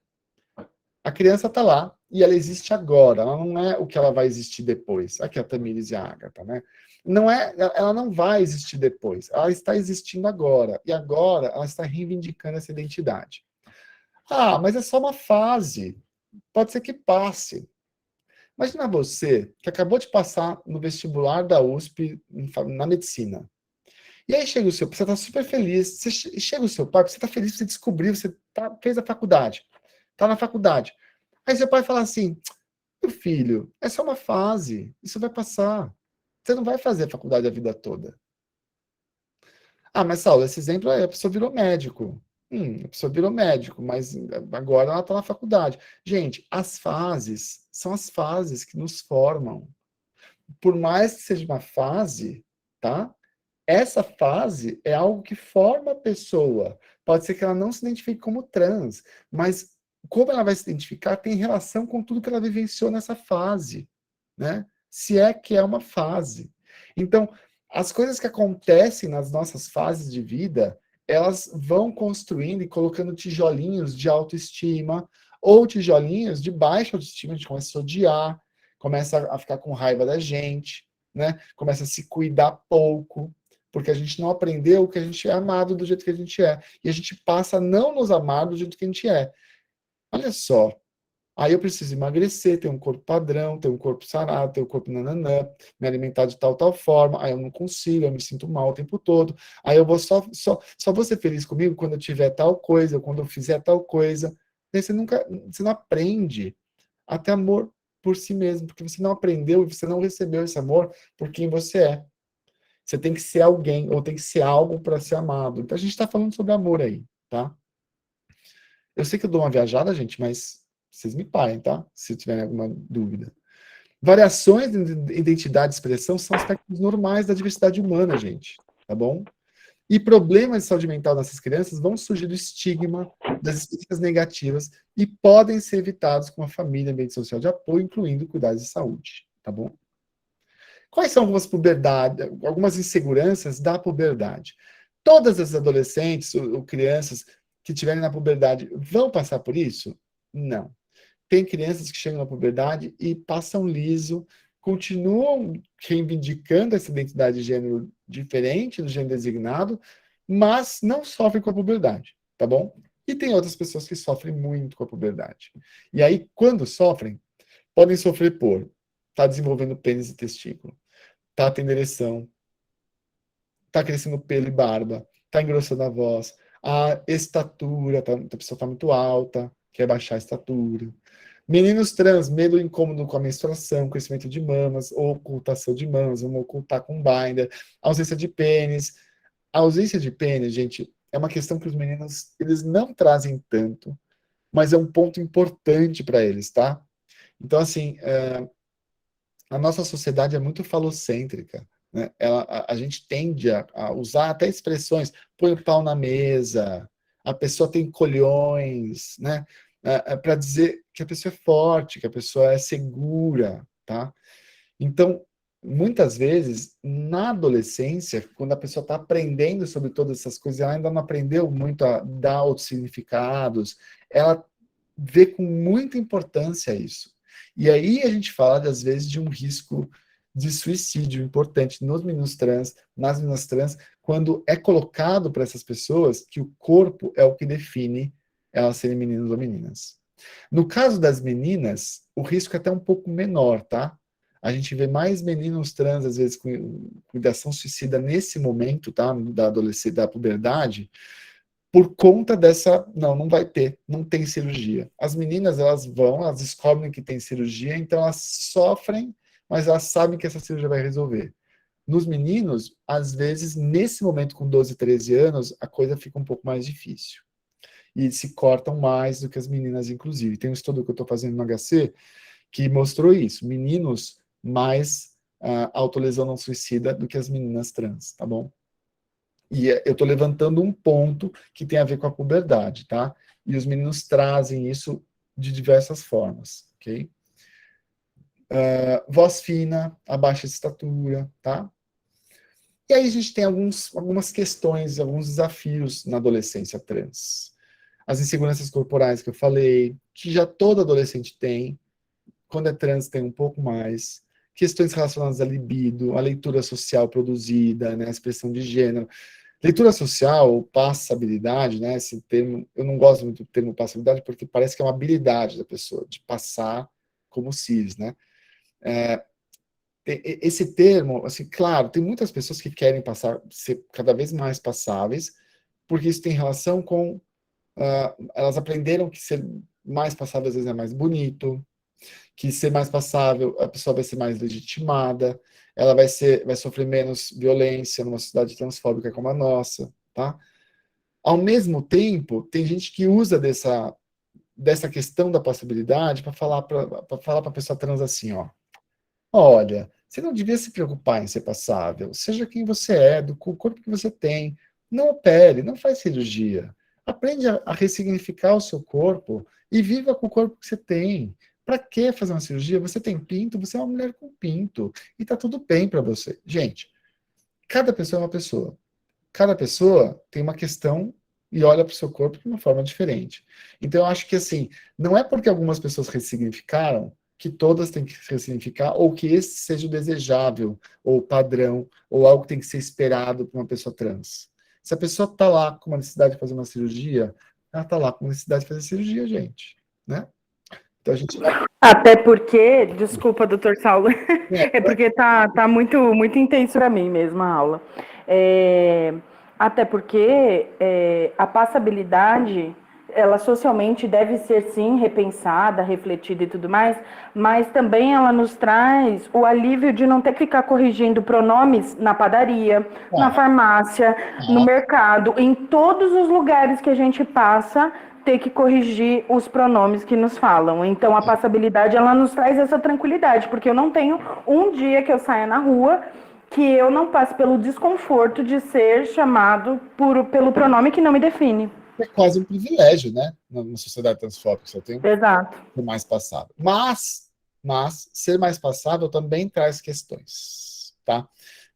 a criança está lá e ela existe agora, ela não é o que ela vai existir depois. Aqui a Tamires e a Agatha, né? Não é, ela não vai existir depois, ela está existindo agora, e agora ela está reivindicando essa identidade. Ah, mas é só uma fase, pode ser que passe. Imagina você, que acabou de passar no vestibular da USP, na medicina. E aí chega o seu, você está super feliz, chega o seu pai, você está feliz, você descobriu, você fez a faculdade, está na faculdade. Aí seu pai fala assim, meu filho, é só uma fase, isso vai passar. Você não vai fazer a faculdade a vida toda. Ah, mas Saulo, esse exemplo é a pessoa virou médico. A pessoa virou médico, mas agora ela está na faculdade. Gente, as fases são as fases que nos formam. Por mais que seja uma fase, tá? Essa fase é algo que forma a pessoa. Pode ser que ela não se identifique como trans, mas como ela vai se identificar tem relação com tudo que ela vivenciou nessa fase, né? Se é que é uma fase. Então, as coisas que acontecem nas nossas fases de vida, elas vão construindo e colocando tijolinhos de autoestima ou tijolinhos de baixa autoestima, a gente começa a odiar, começa a ficar com raiva da gente, né? Começa a se cuidar pouco, porque a gente não aprendeu que a gente é amado do jeito que a gente é. E a gente passa a não nos amar do jeito que a gente é. Olha só, aí eu preciso emagrecer, ter um corpo padrão, ter um corpo sarado, ter um corpo nananã, me alimentar de tal forma, aí eu não consigo, eu me sinto mal o tempo todo, aí eu vou só vou ser feliz comigo quando eu tiver tal coisa, ou quando eu fizer tal coisa. Aí você não aprende a ter amor por si mesmo, porque você não aprendeu, você não recebeu esse amor por quem você é. Você tem que ser alguém, ou tem que ser algo para ser amado. Então a gente está falando sobre amor aí, tá? Eu sei que eu dou uma viajada, gente, mas vocês me parem, tá? Se tiverem alguma dúvida. Variações de identidade e expressão são aspectos normais da diversidade humana, gente, tá bom? E problemas de saúde mental nessas crianças vão surgir do estigma, das experiências negativas e podem ser evitados com a família, ambiente social de apoio, incluindo cuidados de saúde, tá bom? Quais são algumas inseguranças da puberdade? Todas as adolescentes ou crianças que estiverem na puberdade vão passar por isso? Não. Tem crianças que chegam na puberdade e passam liso, continuam reivindicando essa identidade de gênero diferente do gênero designado, mas não sofrem com a puberdade, tá bom? E tem outras pessoas que sofrem muito com a puberdade. E aí, quando sofrem, podem sofrer por estar desenvolvendo pênis e testículo, tá tendo ereção, tá crescendo pelo e barba, tá engrossando a voz, a estatura, a pessoa tá muito alta, quer baixar a estatura. Meninos trans, medo incômodo com a menstruação, crescimento de mamas, ou ocultação de mamas, vamos ocultar com binder, ausência de pênis. A ausência de pênis, gente, é uma questão que os meninos, eles não trazem tanto, mas é um ponto importante para eles, tá? Então, assim, a nossa sociedade é muito falocêntrica, né? A gente tende a usar até expressões, põe o pau na mesa, a pessoa tem colhões, né? Para dizer que a pessoa é forte, que a pessoa é segura, tá? Então, muitas vezes, na adolescência, quando a pessoa está aprendendo sobre todas essas coisas, ela ainda não aprendeu muito a dar outros significados, ela vê com muita importância isso. E aí a gente fala, às vezes, de um risco de suicídio importante nos meninos trans, nas meninas trans, quando é colocado para essas pessoas que o corpo é o que define elas serem meninos ou meninas. No caso das meninas, o risco é até um pouco menor, tá? A gente vê mais meninos trans, às vezes, com ideação suicida nesse momento, tá? Da adolescência, da puberdade, por conta dessa, não vai ter, não tem cirurgia. As meninas, elas descobrem que tem cirurgia, então elas sofrem, mas elas sabem que essa cirurgia vai resolver. Nos meninos, às vezes, nesse momento, com 12, 13 anos, a coisa fica um pouco mais difícil. E se cortam mais do que as meninas, inclusive. Tem um estudo que eu estou fazendo no HC que mostrou isso. Meninos mais autolesão não suicida do que as meninas trans, tá bom? E eu estou levantando um ponto que tem a ver com a puberdade, tá? E os meninos trazem isso de diversas formas, ok? Voz fina, abaixa de estatura, tá? E aí a gente tem algumas questões, alguns desafios na adolescência trans. As inseguranças corporais que eu falei, que já todo adolescente tem, quando é trans tem um pouco mais. Questões relacionadas à libido, à leitura social produzida, né, a expressão de gênero. Leitura social, ou passabilidade, né, esse termo, eu não gosto muito do termo passabilidade, porque parece que é uma habilidade da pessoa, de passar como cis, né. Esse termo, assim, claro, tem muitas pessoas que querem ser cada vez mais passáveis, porque isso tem relação com elas aprenderam que ser mais passável às vezes é mais bonito, que ser mais passável, a pessoa vai ser mais legitimada, ela vai sofrer menos violência numa sociedade transfóbica como a nossa, tá? Ao mesmo tempo, tem gente que usa dessa questão da passabilidade para falar para a pessoa trans assim, ó, olha, você não devia se preocupar em ser passável, seja quem você é, do corpo que você tem, não opere, não faz cirurgia. Aprende a ressignificar o seu corpo e viva com o corpo que você tem. Para que fazer uma cirurgia? Você tem pinto, você é uma mulher com pinto. E tá tudo bem para você. Gente, cada pessoa é uma pessoa. Cada pessoa tem uma questão e olha para o seu corpo de uma forma diferente. Então, eu acho que, assim, não é porque algumas pessoas ressignificaram que todas têm que ressignificar ou que esse seja o desejável, ou padrão, ou algo que tem que ser esperado para uma pessoa trans. Se a pessoa está lá com uma necessidade de fazer uma cirurgia, ela está lá com necessidade de fazer cirurgia, gente, né? Então a gente vai... Até porque, desculpa, doutor Saulo, é porque tá muito, muito intenso para mim mesmo a aula. Até porque a passabilidade, ela socialmente deve ser, sim, repensada, refletida e tudo mais, mas também ela nos traz o alívio de não ter que ficar corrigindo pronomes na padaria, na farmácia, no mercado, em todos os lugares que a gente passa, ter que corrigir os pronomes que nos falam. Então, a passabilidade, ela nos traz essa tranquilidade, porque eu não tenho um dia que eu saia na rua que eu não passe pelo desconforto de ser chamado pelo pronome que não me define. É quase um privilégio, né? Na sociedade transfóbica, você tem Exato. Ser mais passável. Mas ser mais passável também traz questões, tá?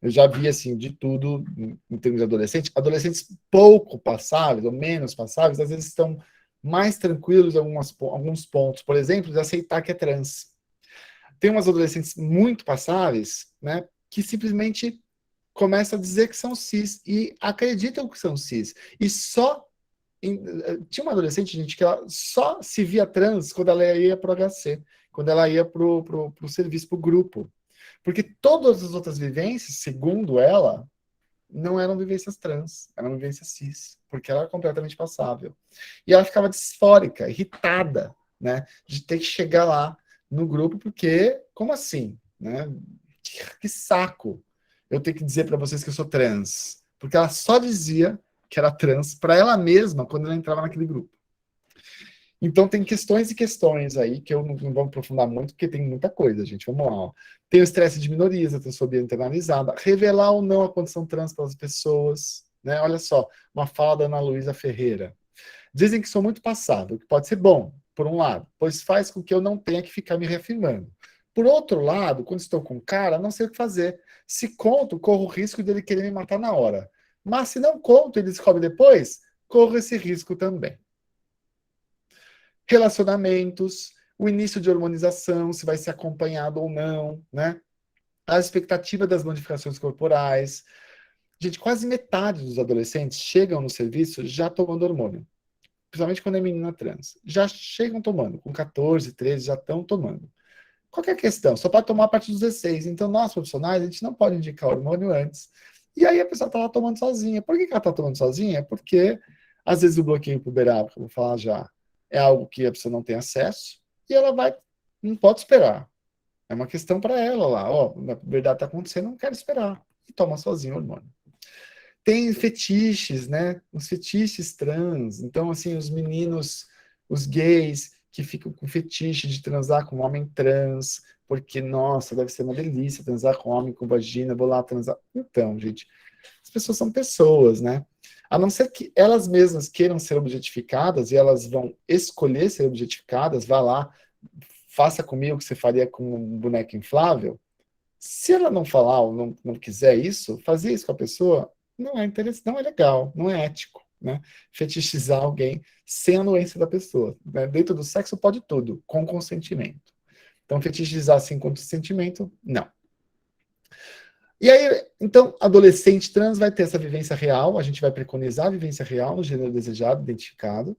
Eu já vi, assim, de tudo em termos de adolescente. Adolescentes pouco passáveis, ou menos passáveis, às vezes estão mais tranquilos em alguns pontos. Por exemplo, de aceitar que é trans. Tem umas adolescentes muito passáveis, né? Que simplesmente começam a dizer que são cis e acreditam que são cis. E tinha uma adolescente, gente, que ela só se via trans quando ela ia para o HC, quando ela ia para o serviço, para o grupo. Porque todas as outras vivências, segundo ela, não eram vivências trans, eram vivências cis, porque ela era completamente passável. E ela ficava disfórica, irritada, né, de ter que chegar lá no grupo, porque, como assim? Né? Que saco eu ter que dizer para vocês que eu sou trans. Porque ela só dizia que era trans para ela mesma quando ela entrava naquele grupo. Então tem questões e questões aí que eu não vou aprofundar muito, porque tem muita coisa, gente. Vamos lá. Ó. Tem o estresse de minorias, a transfobia internalizada, revelar ou não a condição trans para as pessoas. Né? Olha só, uma fala da Ana Luísa Ferreira. Dizem que sou muito passável, o que pode ser bom, por um lado, pois faz com que eu não tenha que ficar me reafirmando. Por outro lado, quando estou com o cara, não sei o que fazer. Se conto, corro o risco dele querer me matar na hora. Mas se não conto e descobre depois, corro esse risco também. Relacionamentos, o início de hormonização, se vai ser acompanhado ou não, né? A expectativa das modificações corporais. Gente, quase metade dos adolescentes chegam no serviço já tomando hormônio, principalmente quando é menina trans. Já chegam tomando, com 14, 13, já estão tomando. Qual que é a questão? Só pode tomar a partir dos 16. Então, nós, profissionais, a gente não pode indicar hormônio antes. E aí a pessoa está lá tomando sozinha. Por que ela está tomando sozinha? Porque, às vezes, o bloqueio puberal, que eu vou falar já, é algo que a pessoa não tem acesso, e ela não pode esperar. É uma questão para ela lá, ó, a puberdade está acontecendo, não quero esperar. E toma sozinho o hormônio. Tem fetiches, né? Os fetiches trans. Então, assim, os meninos, os gays, que ficam com fetiche de transar com um homem trans, porque, nossa, deve ser uma delícia transar com homem com vagina, vou lá transar. Então, gente, as pessoas são pessoas, né? A não ser que elas mesmas queiram ser objetificadas e elas vão escolher ser objetificadas, vá lá, faça comigo o que você faria com um boneco inflável. Se ela não falar ou não quiser isso, fazer isso com a pessoa não é interessante, não é legal, não é ético, né? Fetichizar alguém sem a anuência da pessoa. Né? Dentro do sexo pode tudo, com consentimento. Então, fetichizar sem consentimento, não. E aí, então, adolescente trans vai ter essa vivência real, a gente vai preconizar a vivência real no gênero desejado, identificado,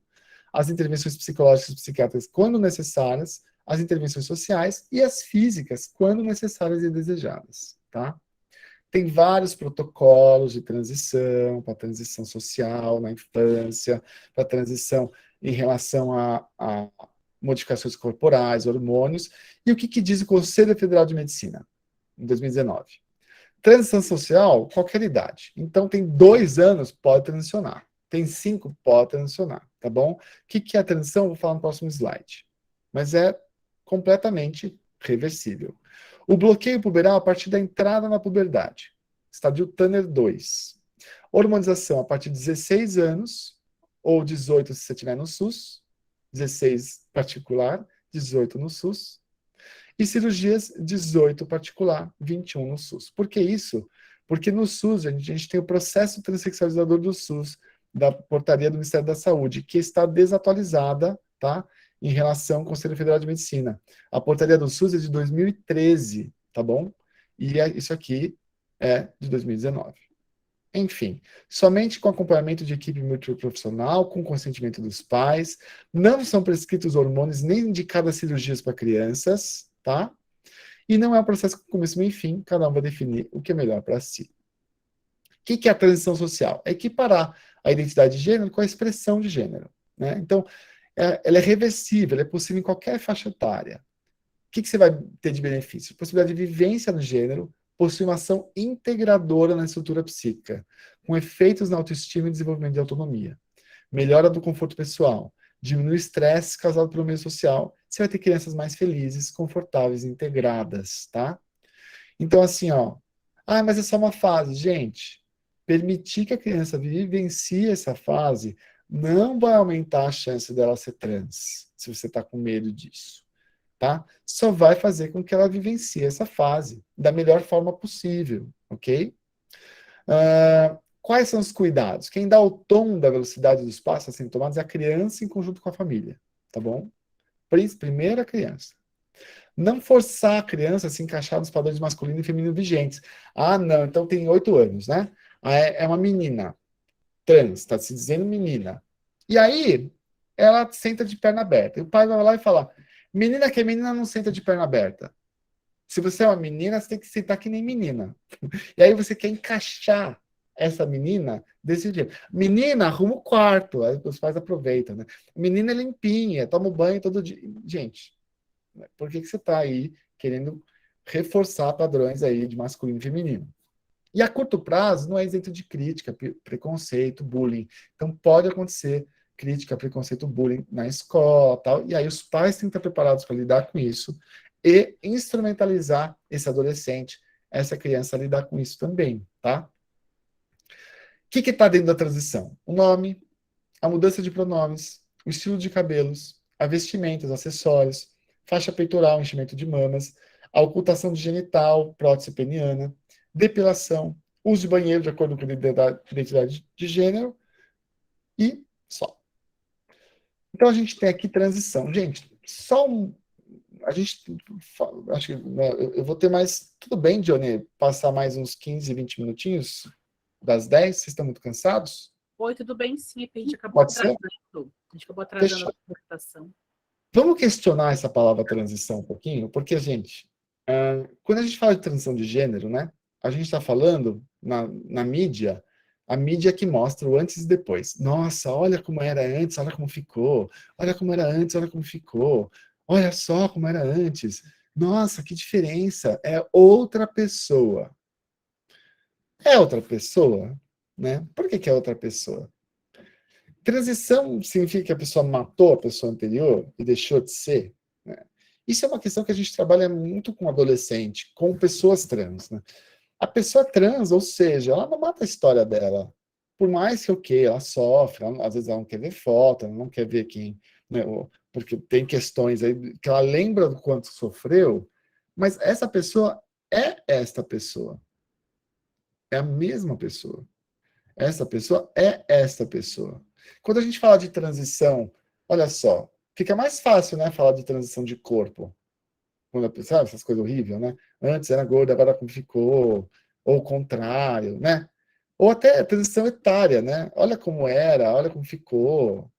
as intervenções psicológicas e psiquiátricas quando necessárias, as intervenções sociais e as físicas quando necessárias e desejadas, tá? Tem vários protocolos de transição, para transição social na infância, para transição em relação a modificações corporais, hormônios, e o que diz o Conselho Federal de Medicina, em 2019. Transição social, qualquer idade. Então, tem 2 anos, pode transicionar. Tem 5, pode transicionar, tá bom? O que é a transição? Vou falar no próximo slide. Mas é completamente reversível. O bloqueio puberal a partir da entrada na puberdade. Estadio Tanner 2. Hormonização a partir de 16 anos, ou 18 se você estiver no SUS. 16 particular, 18 no SUS. E cirurgias 18 particular, 21 no SUS. Por que isso? Porque no SUS, a gente tem o processo transexualizador do SUS, da portaria do Ministério da Saúde, que está desatualizada, tá? Em relação ao Conselho Federal de Medicina. A portaria do SUS é de 2013, tá bom? E isso aqui é de 2019. Enfim, somente com acompanhamento de equipe multiprofissional, com consentimento dos pais, não são prescritos hormônios nem indicadas cirurgias para crianças, tá? E não é um processo com começo, meio e fim, cada um vai definir o que é melhor para si. O que é a transição social? É equiparar a identidade de gênero com a expressão de gênero, né? Então, ela é reversível, ela é possível em qualquer faixa etária. O que você vai ter de benefício? Possibilidade de vivência no gênero, possui uma ação integradora na estrutura psíquica, com efeitos na autoestima e desenvolvimento de autonomia. Melhora do conforto pessoal, diminui o estresse causado pelo meio social, você vai ter crianças mais felizes, confortáveis, integradas, tá? Então, assim, ó, mas é só uma fase. Gente, permitir que a criança vivencie essa fase não vai aumentar a chance dela ser trans, se você está com medo disso, tá? Só vai fazer com que ela vivencie essa fase da melhor forma possível, ok? Quais são os cuidados? Quem dá o tom da velocidade dos passos a serem tomados é a criança em conjunto com a família, tá bom? Primeiro a criança. Não forçar a criança a se encaixar nos padrões masculino e feminino vigentes. Não, então tem 8 anos, né? É uma menina trans, está se dizendo menina. E aí, ela senta de perna aberta. E o pai vai lá e fala, menina que é menina não senta de perna aberta. Se você é uma menina, você tem que sentar que nem menina. E aí você quer encaixar essa menina desse jeito. Menina, arruma o quarto. Aí os pais aproveitam, né? Menina é limpinha, toma banho todo dia. Gente, por que você está aí querendo reforçar padrões aí de masculino e feminino? E a curto prazo não é isento de crítica, preconceito, bullying. Então pode acontecer crítica, preconceito, bullying na escola, tal. E aí os pais têm que estar preparados para lidar com isso e instrumentalizar esse adolescente, essa criança a lidar com isso também, tá? O que está dentro da transição? O nome, a mudança de pronomes, o estilo de cabelos, a vestimenta, os acessórios, faixa peitoral, enchimento de mamas, a ocultação de genital, prótese peniana, depilação, uso de banheiro de acordo com a identidade de gênero e só. Então a gente tem aqui transição. Gente, só a gente, acho que né, eu vou ter mais, tudo bem, Johnny, passar mais uns 15, 20 minutinhos das 10, vocês estão muito cansados? Oi, tudo bem? Sim, a gente acabou Pode ser? atrasando. A gente acabou atrasando Fechou. a apresentação. Vamos questionar essa palavra transição um pouquinho, porque, gente, quando a gente fala de transição de gênero, né, a gente está falando na mídia, a mídia que mostra o antes e depois. Nossa, olha como era antes, olha como ficou. Olha como era antes, olha como ficou. Olha só como era antes. Nossa, que diferença. É outra pessoa. É outra pessoa, né? Por que é outra pessoa? Transição significa que a pessoa matou a pessoa anterior e deixou de ser? Né? Isso é uma questão que a gente trabalha muito com adolescente, com pessoas trans. Né? A pessoa trans, ou seja, ela não mata a história dela. Por mais que, ok, ela sofre, às vezes ela não quer ver foto, ela não quer ver quem... Né, porque tem questões aí que ela lembra do quanto sofreu, mas essa pessoa é esta pessoa. É a mesma pessoa. Essa pessoa é esta pessoa. Quando a gente fala de transição, olha só, fica mais fácil, né, falar de transição de corpo. Quando a pessoa, sabe, essas coisas horríveis, né? Antes era gorda, agora como ficou, ou o contrário, né? Ou até a transição etária, né? Olha como era, olha como ficou.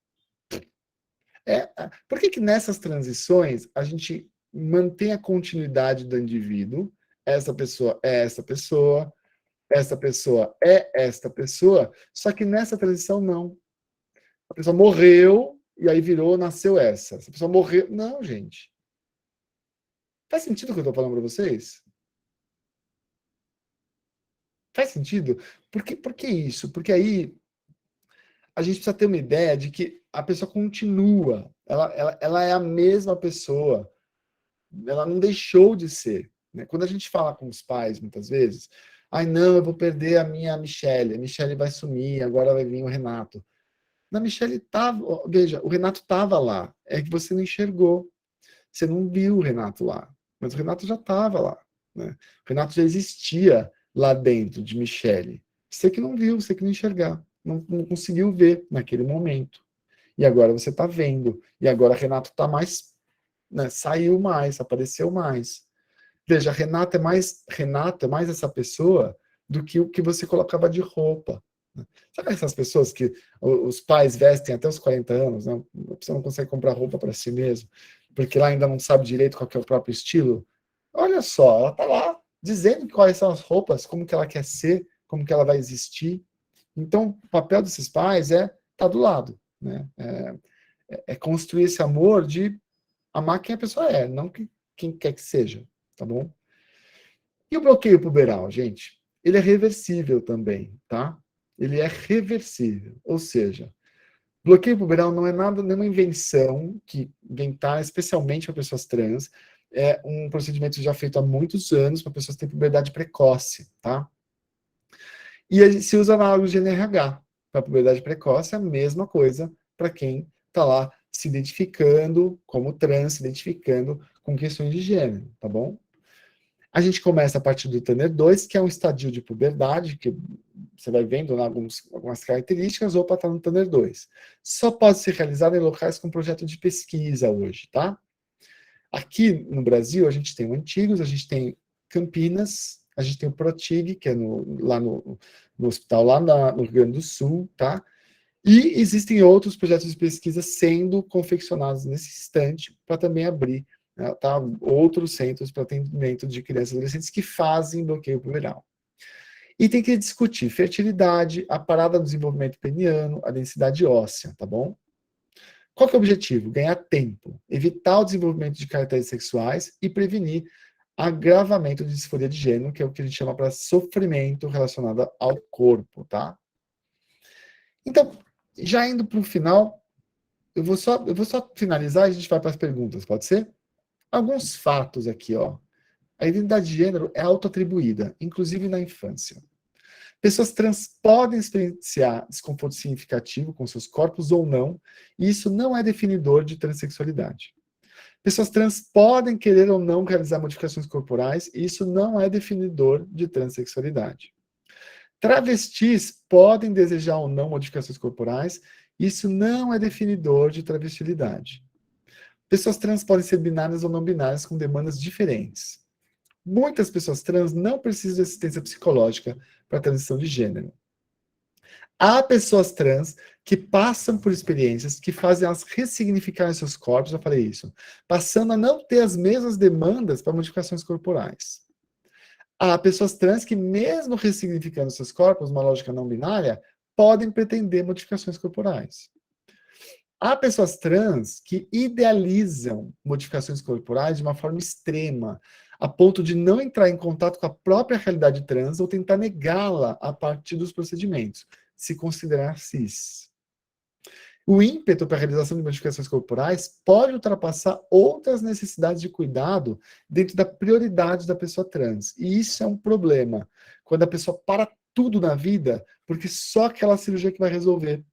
Por que nessas transições a gente mantém a continuidade do indivíduo? Essa pessoa é essa pessoa, essa pessoa é esta pessoa, só que nessa transição não. A pessoa morreu e aí virou, nasceu essa. Essa pessoa morreu. Não, gente. Faz sentido o que eu estou falando para vocês? Faz sentido? Por que isso? Porque aí a gente precisa ter uma ideia de que a pessoa continua. Ela é a mesma pessoa. Ela não deixou de ser. Né? Quando a gente fala com os pais, muitas vezes, ai, não, eu vou perder a minha Michele. A Michele vai sumir, agora vai vir o Renato. Na Michele estava... Veja, o Renato estava lá. É que você não enxergou. Você não viu o Renato lá. Mas o Renato já estava lá. Né? O Renato já existia lá dentro de Michele. Você que não viu, você que não enxergar. Não conseguiu ver naquele momento. E agora você está vendo. E agora Renato está mais... Né, saiu mais, apareceu mais. Veja, Renato é mais essa pessoa do que o que você colocava de roupa. Né? Sabe essas pessoas que os pais vestem até os 40 anos, né? A pessoa não consegue comprar roupa para si mesmo, porque lá ainda não sabe direito qual que é o próprio estilo? Olha só, ela está lá dizendo quais são as roupas, como que ela quer ser, como que ela vai existir. Então, o papel desses pais é estar do lado. Né? É construir esse amor de amar quem a pessoa é, não quem quer que seja, tá bom? E o bloqueio puberal, gente? Ele é reversível também, tá? Ele é reversível, ou seja, bloqueio puberal não é nada, nenhuma invenção que inventaram especialmente para pessoas trans, é um procedimento já feito há muitos anos para pessoas que têm puberdade precoce, tá? E a gente se usa análogos de NRH. Para puberdade precoce é a mesma coisa para quem está lá se identificando como trans, se identificando com questões de gênero, tá bom? A gente começa a partir do Tanner 2, que é um estadio de puberdade, que você vai vendo lá algumas características, ou para estar no Tanner 2. Só pode ser realizado em locais com projeto de pesquisa hoje, tá? Aqui no Brasil, a gente tem o Antigos, a gente tem Campinas, a gente tem o Protig, que é lá no hospital, lá no Rio Grande do Sul, tá? E existem outros projetos de pesquisa sendo confeccionados nesse instante para também abrir, né, tá, outros centros para atendimento de crianças e adolescentes que fazem bloqueio puberal. E tem que discutir fertilidade, a parada do desenvolvimento peniano, a densidade óssea, tá bom? Qual que é o objetivo? Ganhar tempo, evitar o desenvolvimento de caracteres sexuais e prevenir agravamento de disforia de gênero, que é o que a gente chama para sofrimento relacionado ao corpo, tá? Então, já indo para o final, eu vou só finalizar e a gente vai para as perguntas, pode ser? Alguns fatos aqui, ó. A identidade de gênero é autoatribuída, inclusive na infância. Pessoas trans podem experienciar desconforto significativo com seus corpos ou não, e isso não é definidor de transexualidade. Pessoas trans podem querer ou não realizar modificações corporais, e isso não é definidor de transexualidade. Travestis podem desejar ou não modificações corporais, isso não é definidor de travestilidade. Pessoas trans podem ser binárias ou não binárias com demandas diferentes. Muitas pessoas trans não precisam de assistência psicológica para a transição de gênero. Há pessoas trans que passam por experiências que fazem elas ressignificarem seus corpos, já falei isso, passando a não ter as mesmas demandas para modificações corporais. Há pessoas trans que, mesmo ressignificando seus corpos, uma lógica não binária, podem pretender modificações corporais. Há pessoas trans que idealizam modificações corporais de uma forma extrema, a ponto de não entrar em contato com a própria realidade trans ou tentar negá-la a partir dos procedimentos, se considerar cis. O ímpeto para a realização de modificações corporais pode ultrapassar outras necessidades de cuidado dentro da prioridade da pessoa trans. E isso é um problema, quando a pessoa para tudo na vida, porque só aquela cirurgia que vai resolver.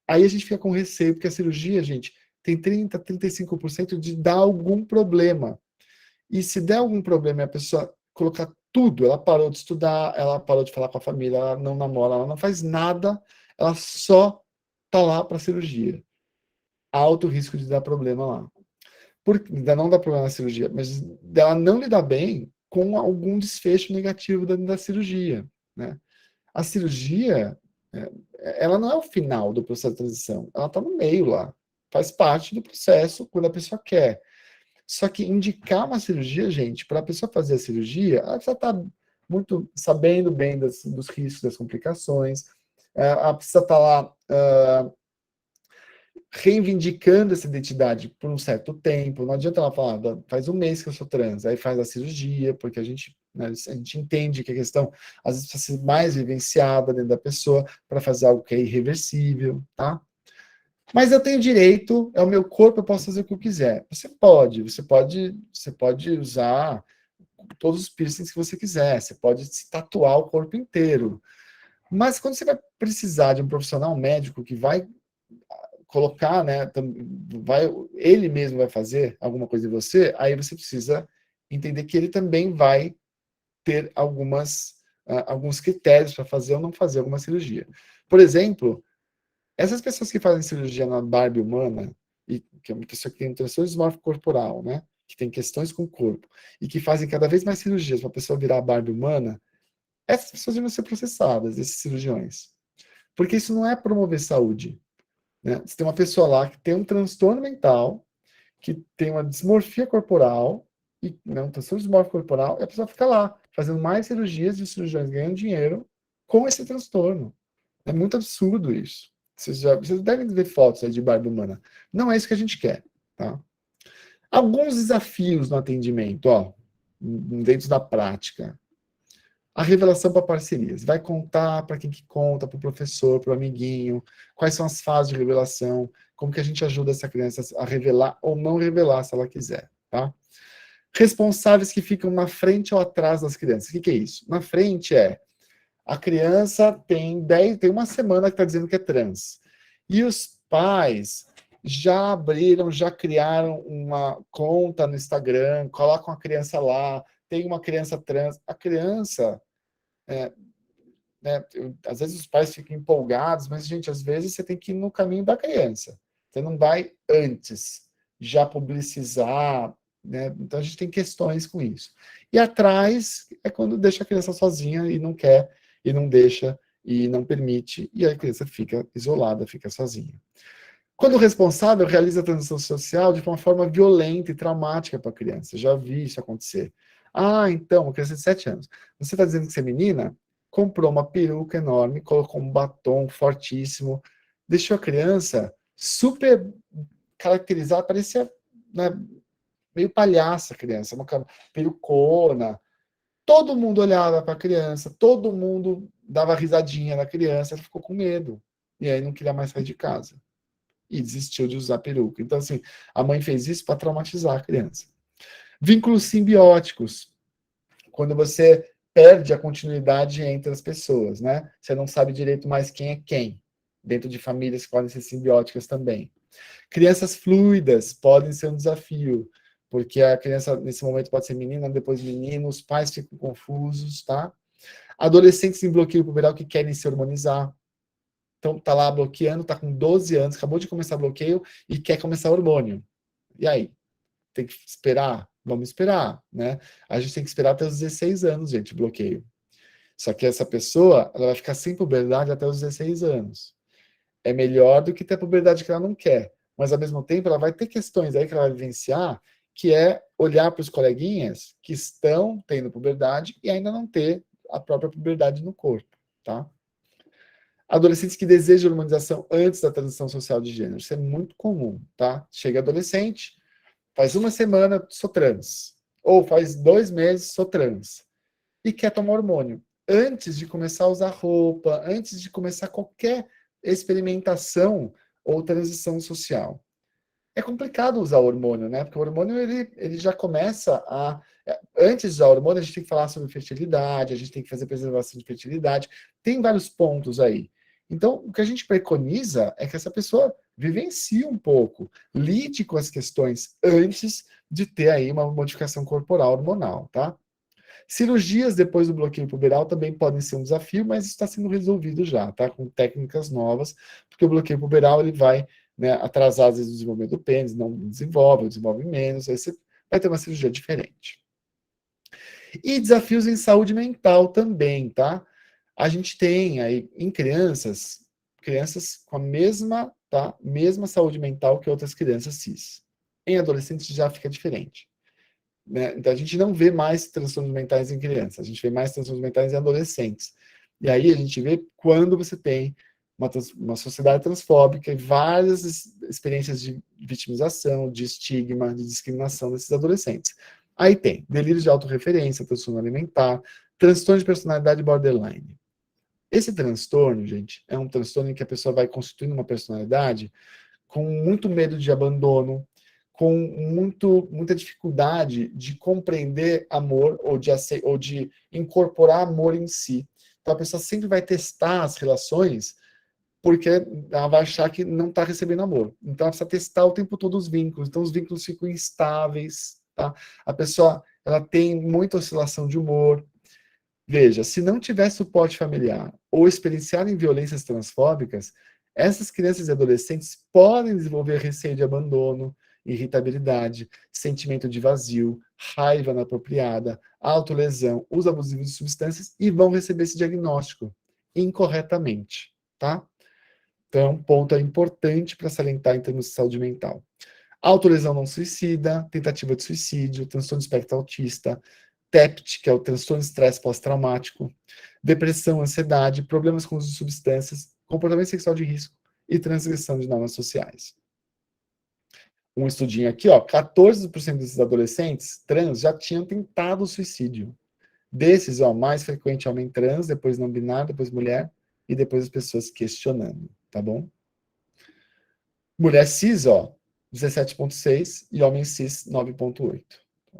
Aí a gente fica com receio, porque a cirurgia, gente, tem 30%, 35% de dar algum problema. E se der algum problema e a pessoa colocar tudo, ela parou de estudar, ela parou de falar com a família, ela não namora, ela não faz nada, ela só está lá para a cirurgia. Alto risco de dar problema lá. Ainda não dá problema na cirurgia, mas dela não lidar bem com algum desfecho negativo da cirurgia, né? A cirurgia, ela não é o final do processo de transição, ela está no meio lá. Faz parte do processo quando a pessoa quer. Só que indicar uma cirurgia, gente, para a pessoa fazer a cirurgia, ela precisa estar muito sabendo bem dos riscos, das complicações, ela precisa estar lá reivindicando essa identidade por um certo tempo. Não adianta ela falar, faz um mês que eu sou trans, aí faz a cirurgia, porque a gente entende que a questão, às vezes, precisa ser mais vivenciada dentro da pessoa para fazer algo que é irreversível, tá? Mas eu tenho direito, é o meu corpo, eu posso fazer o que eu quiser. Você pode usar todos os piercings que você quiser, você pode se tatuar o corpo inteiro. Mas quando você vai precisar de um profissional médico que vai colocar, né, ele mesmo vai fazer alguma coisa em você, aí você precisa entender que ele também vai ter alguns critérios para fazer ou não fazer alguma cirurgia. Por exemplo, essas pessoas que fazem cirurgia na Barbie humana, que é uma pessoa que tem um transtorno dismórfico corporal, né, que tem questões com o corpo, e que fazem cada vez mais cirurgias para a pessoa virar a Barbie humana, essas pessoas vão ser processadas, esses cirurgiões. Porque isso não é promover saúde, né? Você tem uma pessoa lá que tem um transtorno mental, que tem uma dismorfia corporal, um transtorno dismórfico corporal, e a pessoa fica lá, fazendo mais cirurgias, e os cirurgiões ganham dinheiro com esse transtorno. É muito absurdo isso. Vocês devem ver fotos aí de Barbie humana. Não é isso que a gente quer, tá? Alguns desafios no atendimento, dentro da prática. A revelação para parcerias. Vai contar para quem que conta, para o professor, para o amiguinho, quais são as fases de revelação, como que a gente ajuda essa criança a revelar ou não revelar, se ela quiser, tá? Responsáveis que ficam na frente ou atrás das crianças. O que é isso? Na frente a criança tem uma semana que está dizendo que é trans. E os pais já abriram, já criaram uma conta no Instagram, colocam a criança lá, tem uma criança trans. A criança, às vezes os pais ficam empolgados, mas, gente, às vezes você tem que ir no caminho da criança. Você não vai antes já publicizar, né? Então a gente tem questões com isso. E atrás é quando deixa a criança sozinha e não quer, e não deixa, e não permite, e a criança fica isolada, fica sozinha. Quando o responsável realiza a transição social de uma forma violenta e traumática para a criança, já vi isso acontecer. Então, uma criança de 7 anos. Você está dizendo que você é menina? Comprou uma peruca enorme, colocou um batom fortíssimo, deixou a criança super caracterizada, parecia, né, meio palhaça a criança, uma perucona. Todo mundo olhava para a criança, todo mundo dava risadinha na criança, ela ficou com medo. E aí não queria mais sair de casa. E desistiu de usar peruca. Então, assim, a mãe fez isso para traumatizar a criança. Vínculos simbióticos. Quando você perde a continuidade entre as pessoas, né? Você não sabe direito mais quem é quem. Dentro de famílias que podem ser simbióticas também. Crianças fluidas podem ser um desafio, porque a criança, nesse momento, pode ser menina, depois menino, os pais ficam confusos, tá? Adolescentes em bloqueio puberal que querem se hormonizar. Então, tá lá bloqueando, tá com 12 anos, acabou de começar bloqueio e quer começar hormônio. E aí? Tem que esperar? Vamos esperar, né? A gente tem que esperar até os 16 anos, gente, bloqueio. Só que essa pessoa, ela vai ficar sem puberdade até os 16 anos. É melhor do que ter a puberdade que ela não quer. Mas, ao mesmo tempo, ela vai ter questões aí que ela vai vivenciar, que é olhar para os coleguinhas que estão tendo puberdade e ainda não ter a própria puberdade no corpo, tá? Adolescentes que desejam hormonização antes da transição social de gênero. Isso é muito comum, tá? Chega adolescente, faz uma semana, sou trans. Ou faz 2 meses, sou trans. E quer tomar hormônio. Antes de começar a usar roupa, antes de começar qualquer experimentação ou transição social. É complicado usar hormônio, né? Porque o hormônio, ele já começa a... Antes de usar hormônio, a gente tem que falar sobre fertilidade, a gente tem que fazer preservação de fertilidade. Tem vários pontos aí. Então, o que a gente preconiza é que essa pessoa vivencie um pouco, lide com as questões antes de ter aí uma modificação corporal hormonal, tá? Cirurgias depois do bloqueio puberal também podem ser um desafio, mas está sendo resolvido já, tá? Com técnicas novas, porque o bloqueio puberal, ele vai, né, atrasar, às vezes, o desenvolvimento do pênis, não desenvolve, ou desenvolve menos, aí você vai ter uma cirurgia diferente. E desafios em saúde mental também, tá? A gente tem aí, em crianças com a mesma saúde mental que outras crianças cis. Em adolescentes já fica diferente. Né? Então, a gente não vê mais transtornos mentais em crianças, a gente vê mais transtornos mentais em adolescentes. E aí a gente vê quando você tem uma sociedade transfóbica e várias experiências de vitimização, de estigma, de discriminação desses adolescentes. Aí tem delírio de autorreferência, transtorno alimentar, transtorno de personalidade borderline. Esse transtorno, gente, é um transtorno em que a pessoa vai constituindo uma personalidade com muito medo de abandono, com muita dificuldade de compreender amor ou de incorporar amor em si. Então, a pessoa sempre vai testar as relações porque ela vai achar que não está recebendo amor. Então, ela precisa testar o tempo todo os vínculos. Então, os vínculos ficam instáveis, tá? A pessoa, ela tem muita oscilação de humor. Veja, se não tiver suporte familiar ou experienciarem violências transfóbicas, essas crianças e adolescentes podem desenvolver receio de abandono, irritabilidade, sentimento de vazio, raiva inapropriada, autolesão, uso abusivo de substâncias e vão receber esse diagnóstico incorretamente, tá? Então, é um ponto importante para salientar em termos de saúde mental. Autolesão não suicida, tentativa de suicídio, transtorno do espectro autista, TEPT, que é o transtorno de estresse pós-traumático, depressão, ansiedade, problemas com uso de substâncias, comportamento sexual de risco e transgressão de normas sociais. Um estudinho aqui, ó, 14% desses adolescentes trans já tinham tentado o suicídio. Desses, ó, mais frequente homem trans, depois não binário, depois mulher, e depois as pessoas questionando, tá bom? Mulher cis, ó, 17,6, e homem cis, 9,8.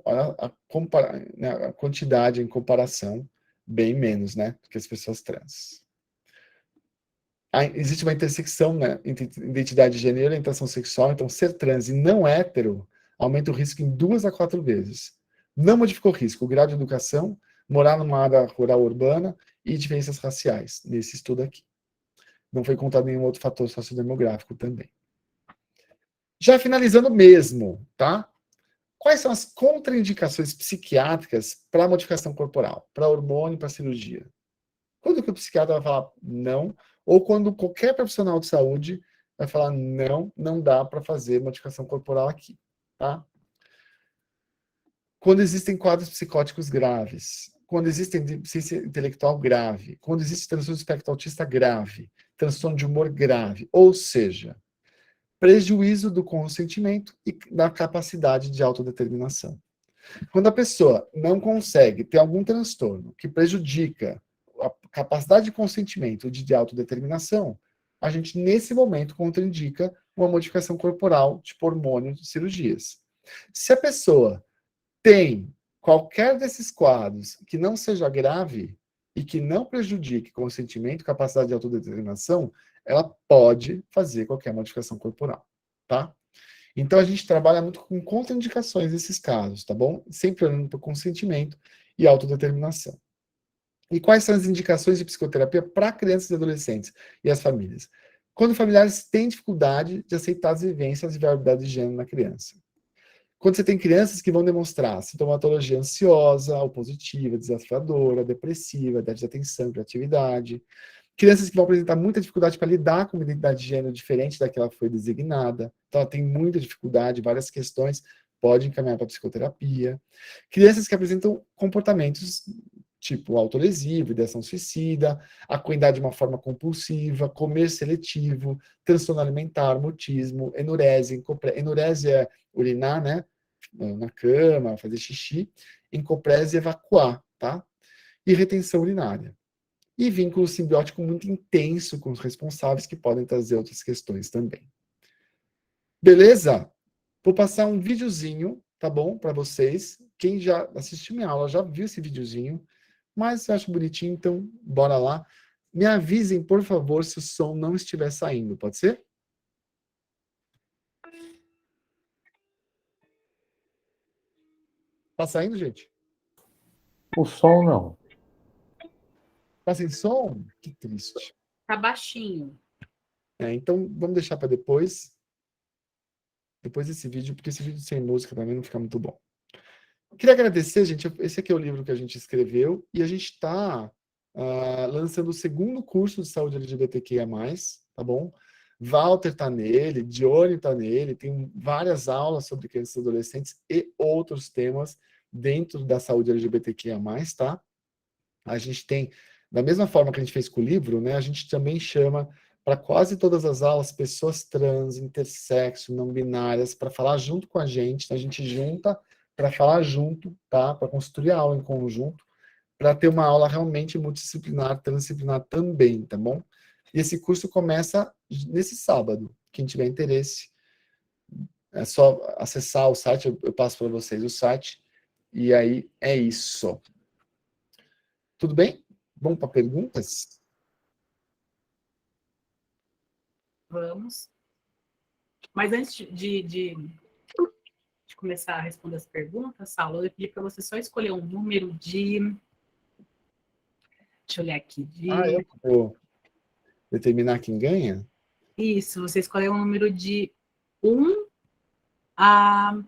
Olha a quantidade em comparação, bem menos, né, do que as pessoas trans. Existe uma intersecção, né, entre identidade de gênero e orientação sexual, então ser trans e não hétero aumenta o risco em 2 a 4 vezes. Não modificou o risco, o grau de educação, morar numa área rural urbana e diferenças raciais, nesse estudo aqui. Não foi contado nenhum outro fator sociodemográfico também. Já finalizando mesmo, tá? Quais são as contraindicações psiquiátricas para a modificação corporal, para hormônio, para cirurgia? Quando que o psiquiatra vai falar não, ou quando qualquer profissional de saúde vai falar não, não dá para fazer modificação corporal aqui, tá? Quando existem quadros psicóticos graves, quando existe deficiência intelectual grave, quando existe transtorno do espectro autista grave, transtorno de humor grave, ou seja, prejuízo do consentimento e da capacidade de autodeterminação. Quando a pessoa não consegue ter algum transtorno que prejudica a capacidade de consentimento e de autodeterminação, a gente, nesse momento, contraindica uma modificação corporal, tipo hormônio de cirurgias. Se a pessoa tem qualquer desses quadros que não seja grave e que não prejudique consentimento e capacidade de autodeterminação, ela pode fazer qualquer modificação corporal, tá? Então, a gente trabalha muito com contraindicações nesses casos, tá bom? Sempre olhando para o consentimento e autodeterminação. E quais são as indicações de psicoterapia para crianças e adolescentes e as famílias? Quando familiares têm dificuldade de aceitar as vivências de variabilidade de gênero na criança. Quando você tem crianças que vão demonstrar sintomatologia ansiosa, opositiva, desafiadora, depressiva, déficit de atenção, criatividade. Crianças que vão apresentar muita dificuldade para lidar com uma identidade de gênero diferente daquela que foi designada. Então, ela tem muita dificuldade, várias questões, pode encaminhar para psicoterapia. Crianças que apresentam comportamentos tipo autolesivo, ideação suicida, acuidar de uma forma compulsiva, comer seletivo, transtorno alimentar, mutismo, enurese. Enurese é urinar, né? Na cama, fazer xixi. Encoprese é evacuar, tá? E retenção urinária. E vínculo simbiótico muito intenso com os responsáveis, que podem trazer outras questões também. Beleza? Vou passar um videozinho, tá bom? Para vocês. Quem já assistiu minha aula já viu esse videozinho, mas eu acho bonitinho, então bora lá. Me avisem, por favor, se o som não estiver saindo, pode ser? Tá saindo, gente? O som não. Tá sem som? Que triste. Tá baixinho. Então, vamos deixar para depois. Depois desse vídeo, porque esse vídeo sem música para mim não fica muito bom. Queria agradecer, gente. Esse aqui é o livro que a gente escreveu e a gente está lançando o segundo curso de saúde LGBTQIA+, tá bom? Walter está nele, Dione está nele, tem várias aulas sobre crianças e adolescentes e outros temas dentro da saúde LGBTQIA+, tá? A gente tem, da mesma forma que a gente fez com o livro, né, a gente também chama para quase todas as aulas pessoas trans, intersexo, não binárias, para falar junto com a gente. Então, a gente junta para falar junto, tá? Para construir a aula em conjunto, para ter uma aula realmente multidisciplinar, transdisciplinar também, tá bom? E esse curso começa nesse sábado. Quem tiver interesse, é só acessar o site, eu passo para vocês o site, e aí é isso. Tudo bem? Vamos para perguntas? Vamos. Mas antes de começar a responder as perguntas, Saulo, eu pedi para você só escolher um número de... Deixa eu olhar aqui. Eu vou determinar quem ganha? Isso, você escolheu um número de 1 a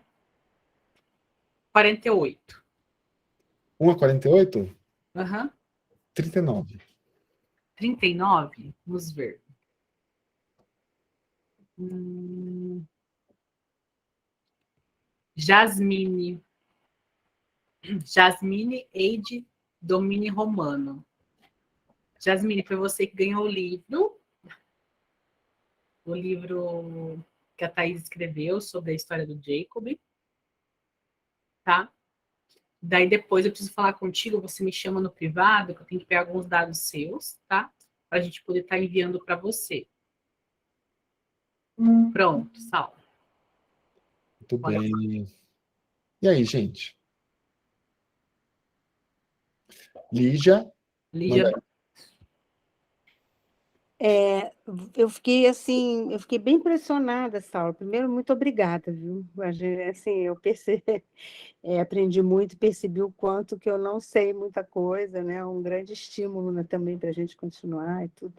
48. 1 a 48? Aham. 39. 39? Vamos ver. Jasmine. Jasmine Eide Domini Romano. Jasmine, foi você que ganhou o livro que a Thaís escreveu sobre a história do Jacob. Tá? Daí depois eu preciso falar contigo, você me chama no privado, que eu tenho que pegar alguns dados seus, tá? Para a gente poder estar enviando para você. Pronto, Saulo. Muito bem. E aí, gente? Lígia. Lígia. Eu fiquei bem impressionada, Saulo. Primeiro, muito obrigada, viu? Assim, eu aprendi muito, percebi o quanto que eu não sei muita coisa, né? Um grande estímulo, né, também para a gente continuar e tudo.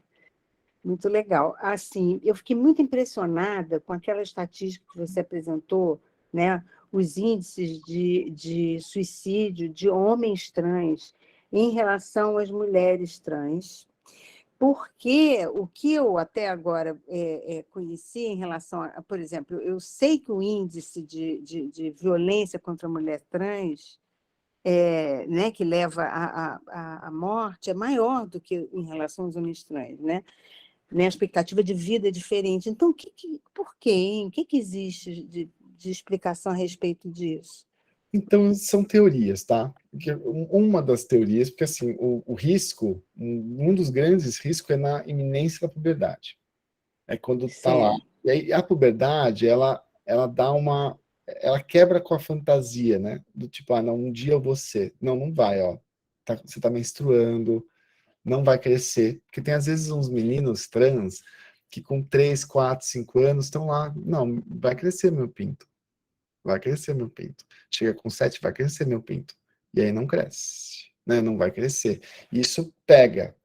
Muito legal. Assim, eu fiquei muito impressionada com aquela estatística que você apresentou, né? Os índices de suicídio de homens trans em relação às mulheres trans, porque o que eu até agora conheci em relação a, por exemplo, eu sei que o índice de violência contra a mulher trans, né, que leva à morte, é maior do que em relação aos homens trans, né? A expectativa de vida é diferente. Então, por quê, hein? O que existe de explicação a respeito disso? Então, são teorias, tá? Uma das teorias, porque assim, o risco, um dos grandes riscos é na iminência da puberdade. É quando tá lá. E aí, a puberdade, ela dá ela quebra com a fantasia, né? Do tipo, não, um dia eu vou ser. Não vai, ó. Você tá menstruando, não vai crescer. Porque tem, às vezes, uns meninos trans que com 3, 4, 5 anos estão lá. Não, vai crescer meu pinto. Vai crescer meu pinto. Chega com 7, vai crescer meu pinto. E aí não cresce, né? Não vai crescer. Isso pega.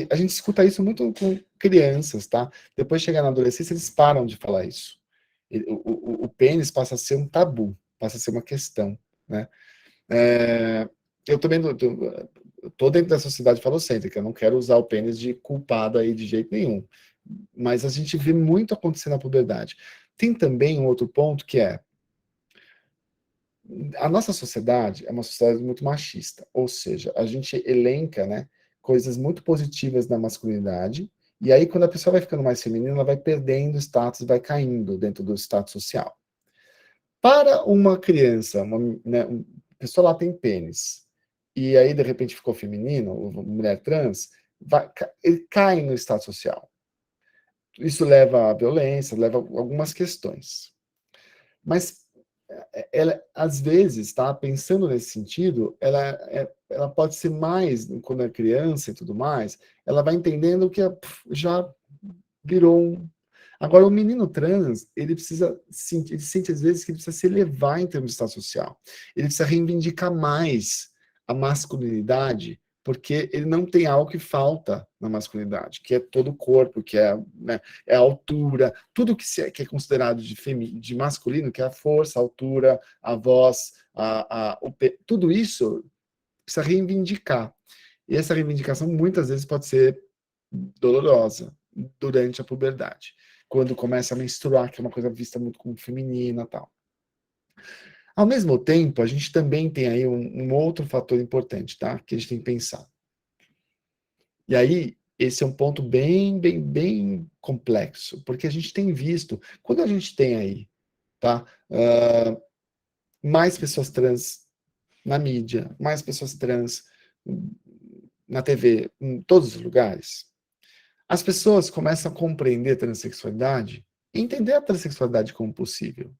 A gente escuta isso muito com crianças, tá? Depois de chegar na adolescência, eles param de falar isso. O pênis passa a ser um tabu. passa a ser uma questão, né? Eu também estou dentro da sociedade falocêntrica, eu não quero usar o pênis de culpado aí de jeito nenhum, mas a gente vê muito acontecer na puberdade. Tem também um outro ponto que é, a nossa sociedade é uma sociedade muito machista, ou seja, a gente elenca, né, coisas muito positivas na masculinidade, e aí quando a pessoa vai ficando mais feminina, ela vai perdendo status, vai caindo dentro do status social. Para uma criança, né, a pessoa lá tem pênis, e aí de repente ficou feminino, uma mulher trans, ele cai no status social. Isso leva à violência, leva a algumas questões. Mas ela, às vezes, tá, pensando nesse sentido, ela pode ser mais, quando é criança e tudo mais, ela vai entendendo que já virou um... Agora, o menino trans, ele sente às vezes que ele precisa se elevar em termos de status social. Ele precisa reivindicar mais a masculinidade, porque ele não tem algo que falta na masculinidade, que é todo o corpo, que é, né, é a altura, tudo que é considerado de masculino, que é a força, a altura, a voz, tudo isso precisa reivindicar. E essa reivindicação muitas vezes pode ser dolorosa durante a puberdade, quando começa a menstruar, que é uma coisa vista muito como feminina e tal. Ao mesmo tempo, a gente também tem aí um outro fator importante, tá? Que a gente tem que pensar. E aí, esse é um ponto bem complexo, porque a gente tem visto, quando a gente tem aí, tá? Mais pessoas trans na mídia, mais pessoas trans na TV, em todos os lugares, as pessoas começam a compreender a transexualidade e entender a transexualidade como possível.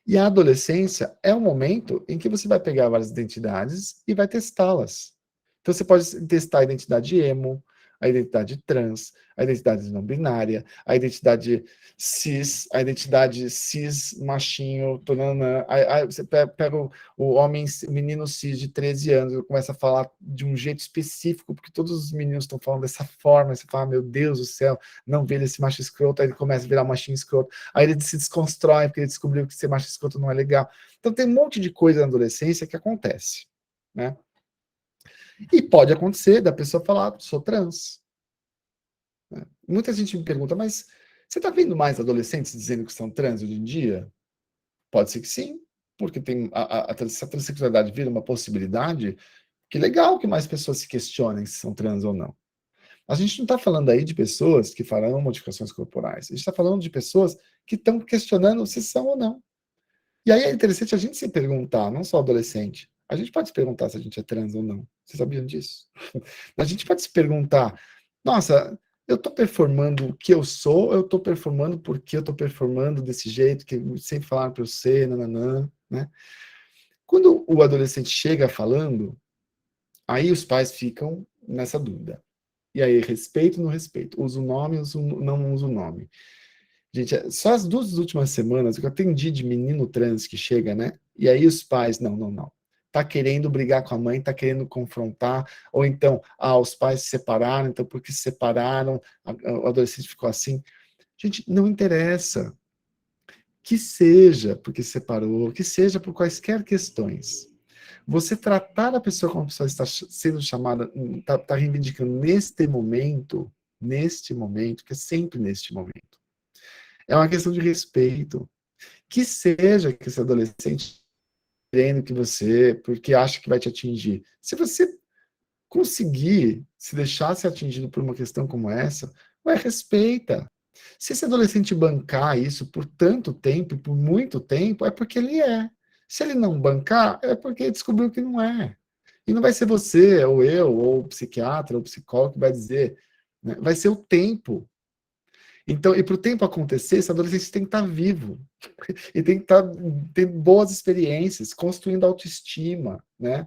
E a adolescência é o momento em que você vai pegar várias identidades e vai testá-las. Então você pode testar a identidade emo, a identidade trans, a identidade não binária, a identidade cis machinho, aí você pega o homem, o menino cis de 13 anos, e começa a falar de um jeito específico, porque todos os meninos estão falando dessa forma, você fala, meu Deus do céu, não vê esse macho escroto, aí ele começa a virar machinho escroto, aí ele se desconstrói, porque ele descobriu que ser macho escroto não é legal. Então tem um monte de coisa na adolescência que acontece, né? E pode acontecer da pessoa falar, sou trans. Muita gente me pergunta, mas você está vendo mais adolescentes dizendo que são trans hoje em dia? Pode ser que sim, porque tem a transexualidade vira uma possibilidade, que legal que mais pessoas se questionem se são trans ou não. A gente não está falando aí de pessoas que farão modificações corporais, a gente está falando de pessoas que estão questionando se são ou não. E aí é interessante a gente se perguntar, não só adolescente, a gente pode se perguntar se a gente é trans ou não. Vocês sabiam disso? A gente pode se perguntar, nossa, eu estou performando o que eu sou, eu estou performando porque eu estou performando desse jeito, que sempre falaram para eu ser, nananã, né? Quando o adolescente chega falando, aí os pais ficam nessa dúvida. E aí, respeito ou não respeito? Usa o nome ou não usa o nome? Gente, só as 2 últimas semanas que eu atendi de menino trans que chega, né? E aí os pais, não. Tá querendo brigar com a mãe, tá querendo confrontar, ou então, os pais se separaram, então porque se separaram, o adolescente ficou assim. Gente, não interessa. Que seja porque se separou, que seja por quaisquer questões. Você tratar a pessoa como a pessoa está sendo chamada, está reivindicando neste momento, que é sempre neste momento. É uma questão de respeito. Que seja que esse adolescente querendo que você, porque acha que vai te atingir. Se você conseguir se deixar ser atingido por uma questão como essa, respeita. Se esse adolescente bancar isso por tanto tempo, por muito tempo, é porque ele é. Se ele não bancar, é porque ele descobriu que não é. E não vai ser você, ou eu, ou o psiquiatra, ou o psicólogo que vai dizer. Né? Vai ser o tempo. Então, e para o tempo acontecer, esse adolescente tem que estar vivo. E tem que ter boas experiências, construindo autoestima, né?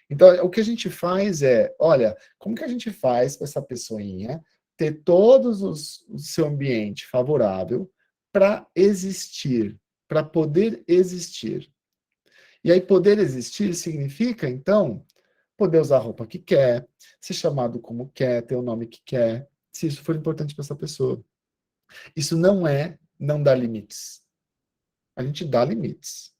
Então, o que a gente faz é, olha, como que a gente faz para essa pessoinha ter todos o seu ambiente favorável para existir, para poder existir. E aí, poder existir significa, então, poder usar a roupa que quer, ser chamado como quer, ter o nome que quer, se isso for importante para essa pessoa. Isso não dar limites. A gente dá limites.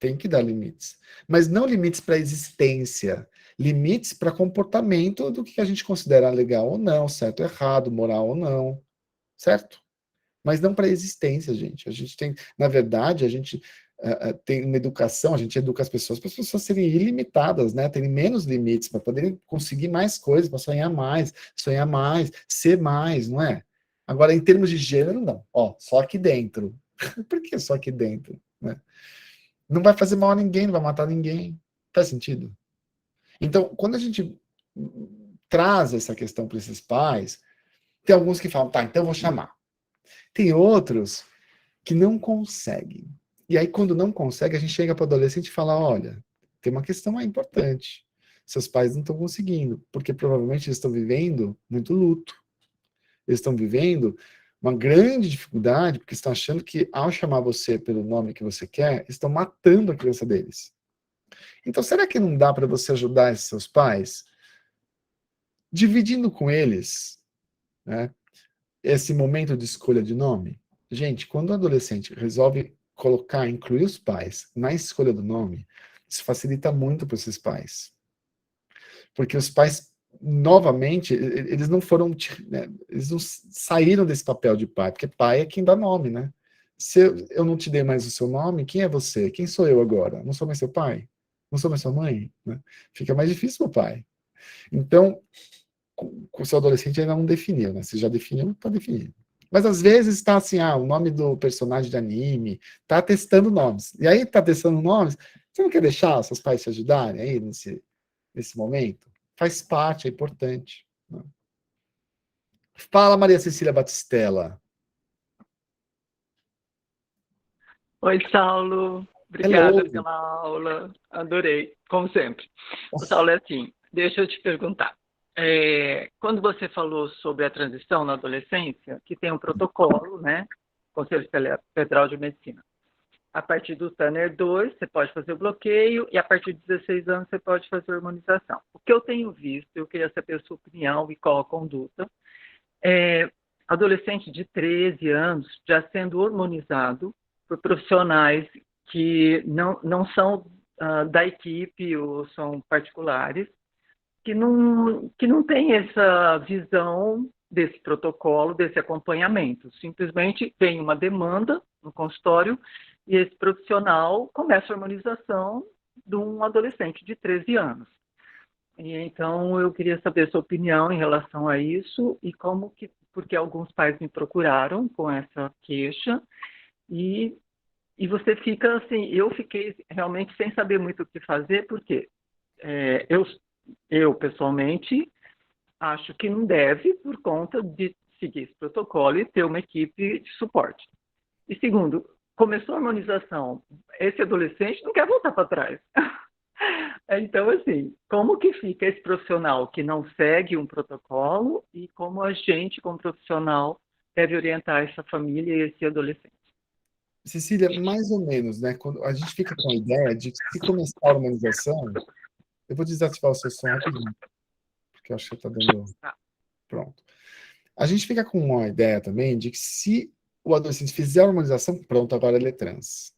Tem que dar limites. Mas não limites para existência. Limites para comportamento do que a gente considera legal ou não, certo ou errado, moral ou não. Certo? Mas não para existência, gente. A gente tem, na verdade, a gente tem uma educação, a gente educa as pessoas para as pessoas serem ilimitadas, né? Terem menos limites, para poderem conseguir mais coisas, para sonhar mais, ser mais, não é? Agora, em termos de gênero, não. Ó, só aqui dentro. Por que só aqui dentro? Né? Não vai fazer mal a ninguém, não vai matar ninguém. Faz sentido? Então, quando a gente traz essa questão para esses pais, tem alguns que falam, tá, então eu vou chamar. Tem outros que não conseguem. E aí, quando não consegue, a gente chega para o adolescente e fala, olha, tem uma questão aí importante. Seus pais não estão conseguindo, porque provavelmente eles estão vivendo muito luto. Eles estão vivendo uma grande dificuldade, porque estão achando que, ao chamar você pelo nome que você quer, estão matando a criança deles. Então, será que não dá para você ajudar esses seus pais? Dividindo com eles, né, esse momento de escolha de nome? Gente, quando o adolescente resolve incluir os pais na escolha do nome, isso facilita muito para esses pais. Porque os pais, novamente, eles não foram, né, eles não saíram desse papel de pai, porque pai é quem dá nome, né? Se eu não te dei mais o seu nome, quem é você? Quem sou eu agora? Não sou mais seu pai? Não sou mais sua mãe? Né? Fica mais difícil para o pai. Então, com o seu adolescente ainda não definiu, né? Se já definiu, está definido. Mas às vezes está assim, o nome do personagem de anime, está testando nomes. E aí está testando nomes, você não quer deixar seus pais te ajudarem aí nesse momento? Faz parte, é importante. Né? Fala, Maria Cecília Batistella. Oi, Saulo. Obrigada pela aula. Adorei, como sempre. O Saulo, é assim, deixa eu te perguntar. Quando você falou sobre a transição na adolescência, que tem um protocolo, né? Conselho Federal de Medicina. A partir do Tanner 2, você pode fazer o bloqueio, e a partir de 16 anos você pode fazer a hormonização. O que eu tenho visto, eu queria saber a sua opinião e qual a conduta, adolescente de 13 anos já sendo hormonizado por profissionais que não são da equipe ou são particulares, que não tem essa visão desse protocolo, desse acompanhamento. Simplesmente vem uma demanda no consultório e esse profissional começa a hormonização de um adolescente de 13 anos. E então eu queria saber a sua opinião em relação a isso e porque alguns pais me procuraram com essa queixa e você fica assim, eu fiquei realmente sem saber muito o que fazer, porque eu, pessoalmente, acho que não deve, por conta de seguir esse protocolo e ter uma equipe de suporte. E segundo, começou a harmonização, esse adolescente não quer voltar para trás. Então, assim, como que fica esse profissional que não segue um protocolo e como a gente, como profissional, deve orientar essa família e esse adolescente? Cecília, mais ou menos, né? Quando a gente fica com a ideia de que se começar a harmonização, eu vou desativar o seu som rapidinho, porque eu acho que está dando... Pronto. A gente fica com uma ideia também de que se o adolescente fizer a harmonização, pronto, agora ele é trans.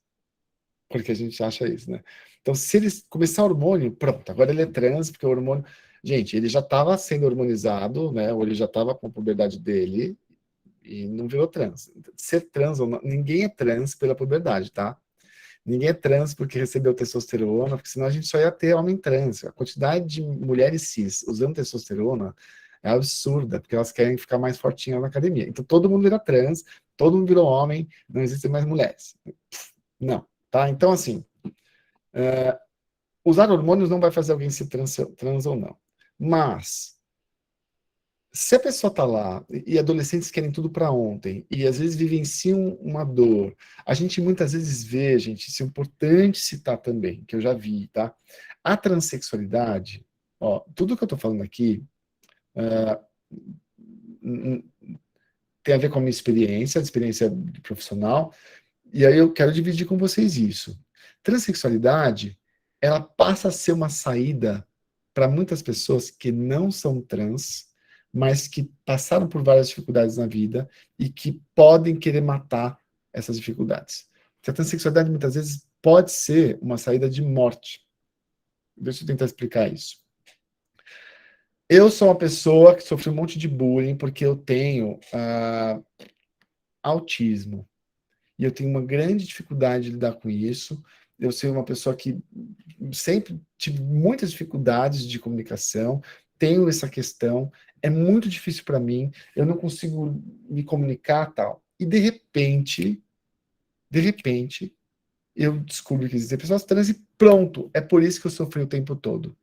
Porque a gente acha isso, né? Então, se ele começar o hormônio, pronto, agora ele é trans, porque o hormônio... Gente, ele já estava sendo hormonizado, né? Ou ele já estava com a puberdade dele e não virou trans. Ser trans ou não, ninguém é trans pela puberdade, tá? Ninguém é trans porque recebeu testosterona, porque senão a gente só ia ter homem trans. A quantidade de mulheres cis usando testosterona é absurda, porque elas querem ficar mais fortinhas na academia. Então todo mundo vira trans, todo mundo virou homem, não existem mais mulheres. Não, tá? Então, assim, usar hormônios não vai fazer alguém ser trans ou não. Mas, se a pessoa está lá, e adolescentes querem tudo para ontem, e às vezes vivenciam uma dor, a gente muitas vezes vê, gente, isso é importante citar também, que eu já vi, tá? A transexualidade, ó, tudo que eu estou falando aqui tem a ver com a minha experiência profissional, e aí eu quero dividir com vocês isso. Transexualidade, ela passa a ser uma saída para muitas pessoas que não são trans, mas que passaram por várias dificuldades na vida e que podem querer matar essas dificuldades. Porque a transexualidade muitas vezes pode ser uma saída de morte. Deixa eu tentar explicar isso. Eu sou uma pessoa que sofreu um monte de bullying porque eu tenho autismo. E eu tenho uma grande dificuldade de lidar com isso. Eu sou uma pessoa que sempre tive muitas dificuldades de comunicação, tenho essa questão, é muito difícil para mim, eu não consigo me comunicar tal. E de repente, eu descubro que existem pessoas trans e pronto, é por isso que eu sofri o tempo todo.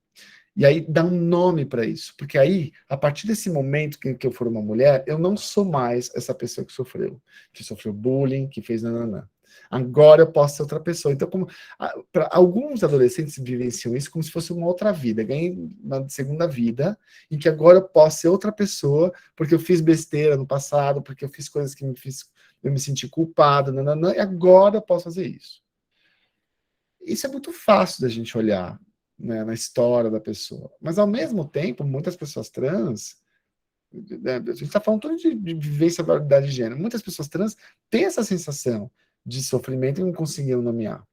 E aí dá um nome para isso, porque aí, a partir desse momento que eu for uma mulher, eu não sou mais essa pessoa que sofreu bullying, que fez nananã. Agora eu posso ser outra pessoa. Então, para alguns adolescentes vivenciam isso como se fosse uma outra vida. Ganhei uma segunda vida, em que agora eu posso ser outra pessoa, porque eu fiz besteira no passado, porque eu fiz coisas que eu me senti culpado, nananã, e agora eu posso fazer isso. Isso é muito fácil da gente olhar, né, na história da pessoa. Mas, ao mesmo tempo, muitas pessoas trans, né, a gente está falando tudo de vivência da variedade de gênero, muitas pessoas trans têm essa sensação de sofrimento e não conseguiram nomear.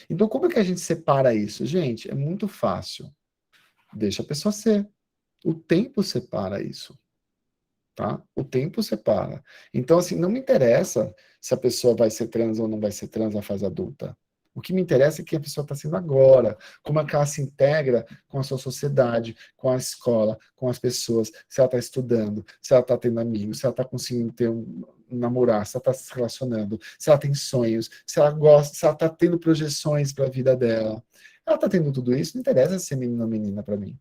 Então, como é que a gente separa isso? Gente, é muito fácil. Deixa a pessoa ser. O tempo separa isso. Tá? O tempo separa. Então, assim, não me interessa se a pessoa vai ser trans ou não vai ser trans na fase adulta. O que me interessa é que a pessoa está sendo agora, como é que ela se integra com a sua sociedade, com a escola, com as pessoas, se ela está estudando, se ela está tendo amigos, se ela está conseguindo ter namorar, se ela está se relacionando, se ela tem sonhos, se ela gosta, se ela está tendo projeções para a vida dela. Ela está tendo tudo isso, não interessa se é menino ou menina para mim.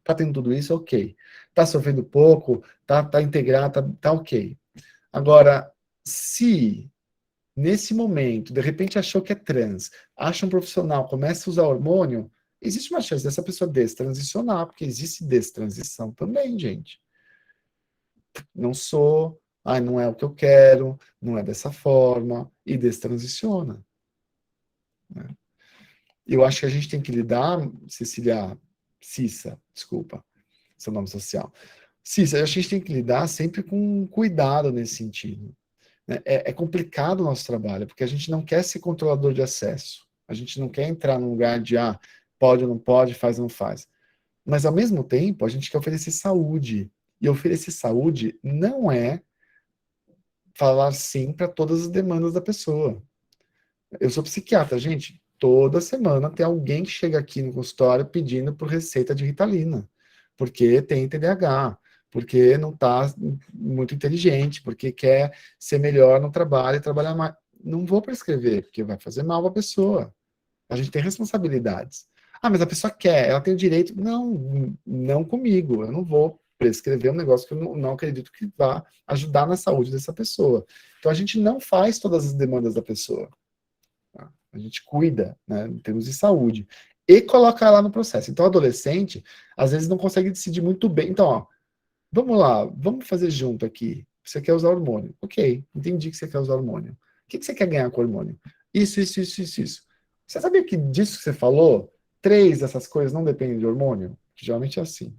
Está tendo tudo isso, ok. Está sofrendo pouco, tá integrado, tá ok. Agora, se nesse momento, de repente achou que é trans, acha um profissional, começa a usar hormônio, existe uma chance dessa pessoa destransicionar, porque existe destransição também, gente. Não sou, não é o que eu quero, não é dessa forma, e destransiciona. Né? Eu acho que a gente tem que lidar, Cissa, desculpa, seu nome social. Cissa, a gente tem que lidar sempre com cuidado nesse sentido. É complicado o nosso trabalho, porque a gente não quer ser controlador de acesso. A gente não quer entrar num lugar de, pode ou não pode, faz ou não faz. Mas, ao mesmo tempo, a gente quer oferecer saúde. E oferecer saúde não é falar sim para todas as demandas da pessoa. Eu sou psiquiatra, gente. Toda semana tem alguém que chega aqui no consultório pedindo por receita de Ritalina, porque tem TDAH, porque não está muito inteligente, porque quer ser melhor no trabalho e trabalhar mais. Não vou prescrever, porque vai fazer mal para a pessoa. A gente tem responsabilidades. Mas a pessoa quer, ela tem o direito. Não comigo. Eu não vou prescrever um negócio que eu não acredito que vá ajudar na saúde dessa pessoa. Então, a gente não faz todas as demandas da pessoa. Tá? A gente cuida, né, em termos de saúde. E coloca ela no processo. Então, o adolescente, às vezes, não consegue decidir muito bem. Então, vamos lá, vamos fazer junto aqui. Você quer usar hormônio. Ok, entendi que você quer usar hormônio. O que você quer ganhar com hormônio? Isso. Você sabia que disso que você falou, 3 dessas coisas não dependem de hormônio? Geralmente é assim.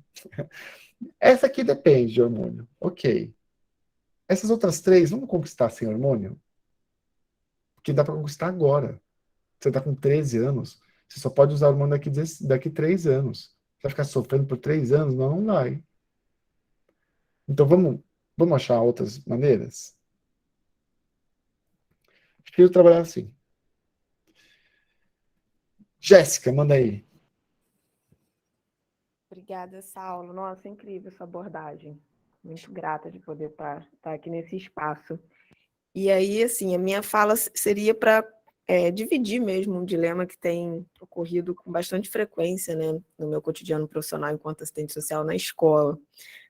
Essa aqui depende de hormônio. Ok. Essas outras 3, vamos conquistar sem hormônio? Porque dá para conquistar agora. Você está com 13 anos, você só pode usar hormônio daqui 3 anos. Você vai ficar sofrendo por 3 anos? Não vai. Então, vamos achar outras maneiras? Prefiro trabalhar assim. Jéssica, manda aí. Obrigada, Saulo. Nossa, incrível essa abordagem. Muito grata de poder estar aqui nesse espaço. E aí, assim, a minha fala seria para dividir mesmo um dilema que tem ocorrido com bastante frequência, né, no meu cotidiano profissional enquanto assistente social na escola,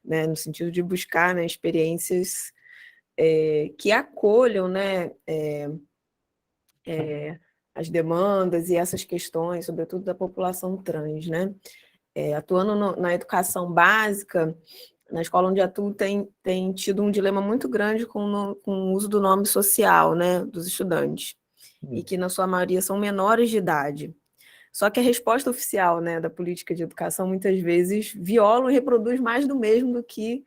né, no sentido de buscar, né, experiências que acolham, né, as demandas e essas questões, sobretudo da população trans, né? Atuando na educação básica, na escola onde atuo, tem tido um dilema muito grande com o uso do nome social, né, dos estudantes, e que, na sua maioria, são menores de idade. Só que a resposta oficial, né, da política de educação, muitas vezes, viola e reproduz mais do mesmo do que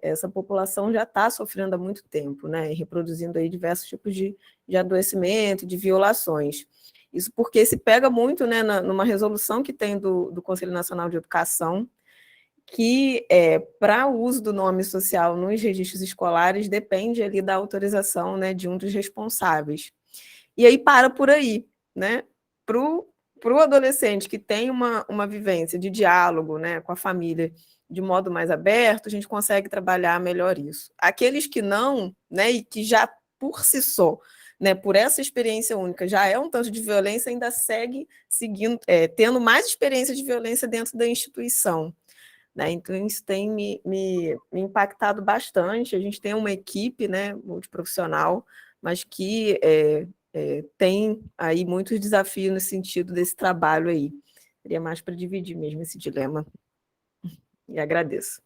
essa população já está sofrendo há muito tempo, né? E reproduzindo aí diversos tipos de adoecimento, de violações. Isso porque se pega muito, né, numa resolução que tem do Conselho Nacional de Educação, que para o uso do nome social nos registros escolares depende ali da autorização, né, de um dos responsáveis. E aí para por aí, né? Para o adolescente que tem uma vivência de diálogo, né, com a família de modo mais aberto, a gente consegue trabalhar melhor isso. Aqueles que não, né, e que já por si só, né, por essa experiência única, já é um tanto de violência, ainda segue seguindo, tendo mais experiência de violência dentro da instituição. Né? Então, isso tem me impactado bastante. A gente tem uma equipe, né, multiprofissional, mas que tem aí muitos desafios no sentido desse trabalho aí. Seria mais para dividir mesmo esse dilema. E agradeço.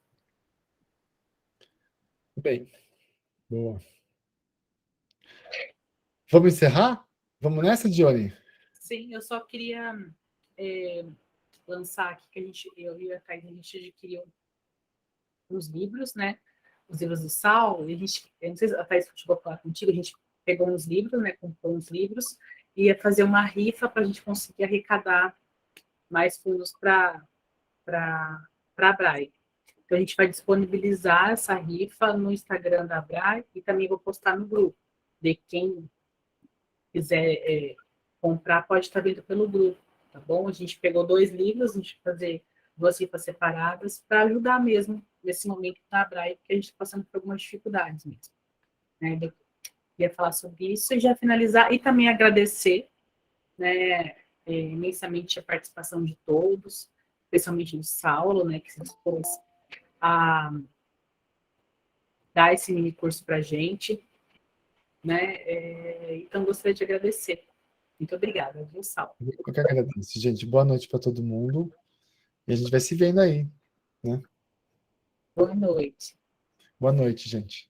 Bem, boa. Vamos encerrar? Vamos nessa, Dione? Sim, eu só queria lançar aqui que eu e a Thais, a gente adquiriu uns livros, né? Os livros do Saulo, e eu não sei se a Thais chegou a falar contigo, a gente pegou uns livros, né? Comprou uns livros, e ia fazer uma rifa para a gente conseguir arrecadar mais fundos para a Abrai. Então, a gente vai disponibilizar essa rifa no Instagram da Abrai e também vou postar no grupo. De quem quiser comprar, pode estar vendo pelo grupo, tá bom? A gente pegou 2 livros, a gente vai fazer 2 rifas separadas para ajudar mesmo nesse momento da Abrai, porque a gente está passando por algumas dificuldades mesmo. Né? Eu queria falar sobre isso e já finalizar, e também agradecer, né, imensamente a participação de todos, especialmente do Saulo, né, que se dispôs a dar esse mini curso para a gente, né? Então, gostaria de agradecer. Muito obrigada, viu, Saulo? Eu que agradeço, gente. Boa noite para todo mundo. E a gente vai se vendo aí, né? Boa noite. Boa noite, gente.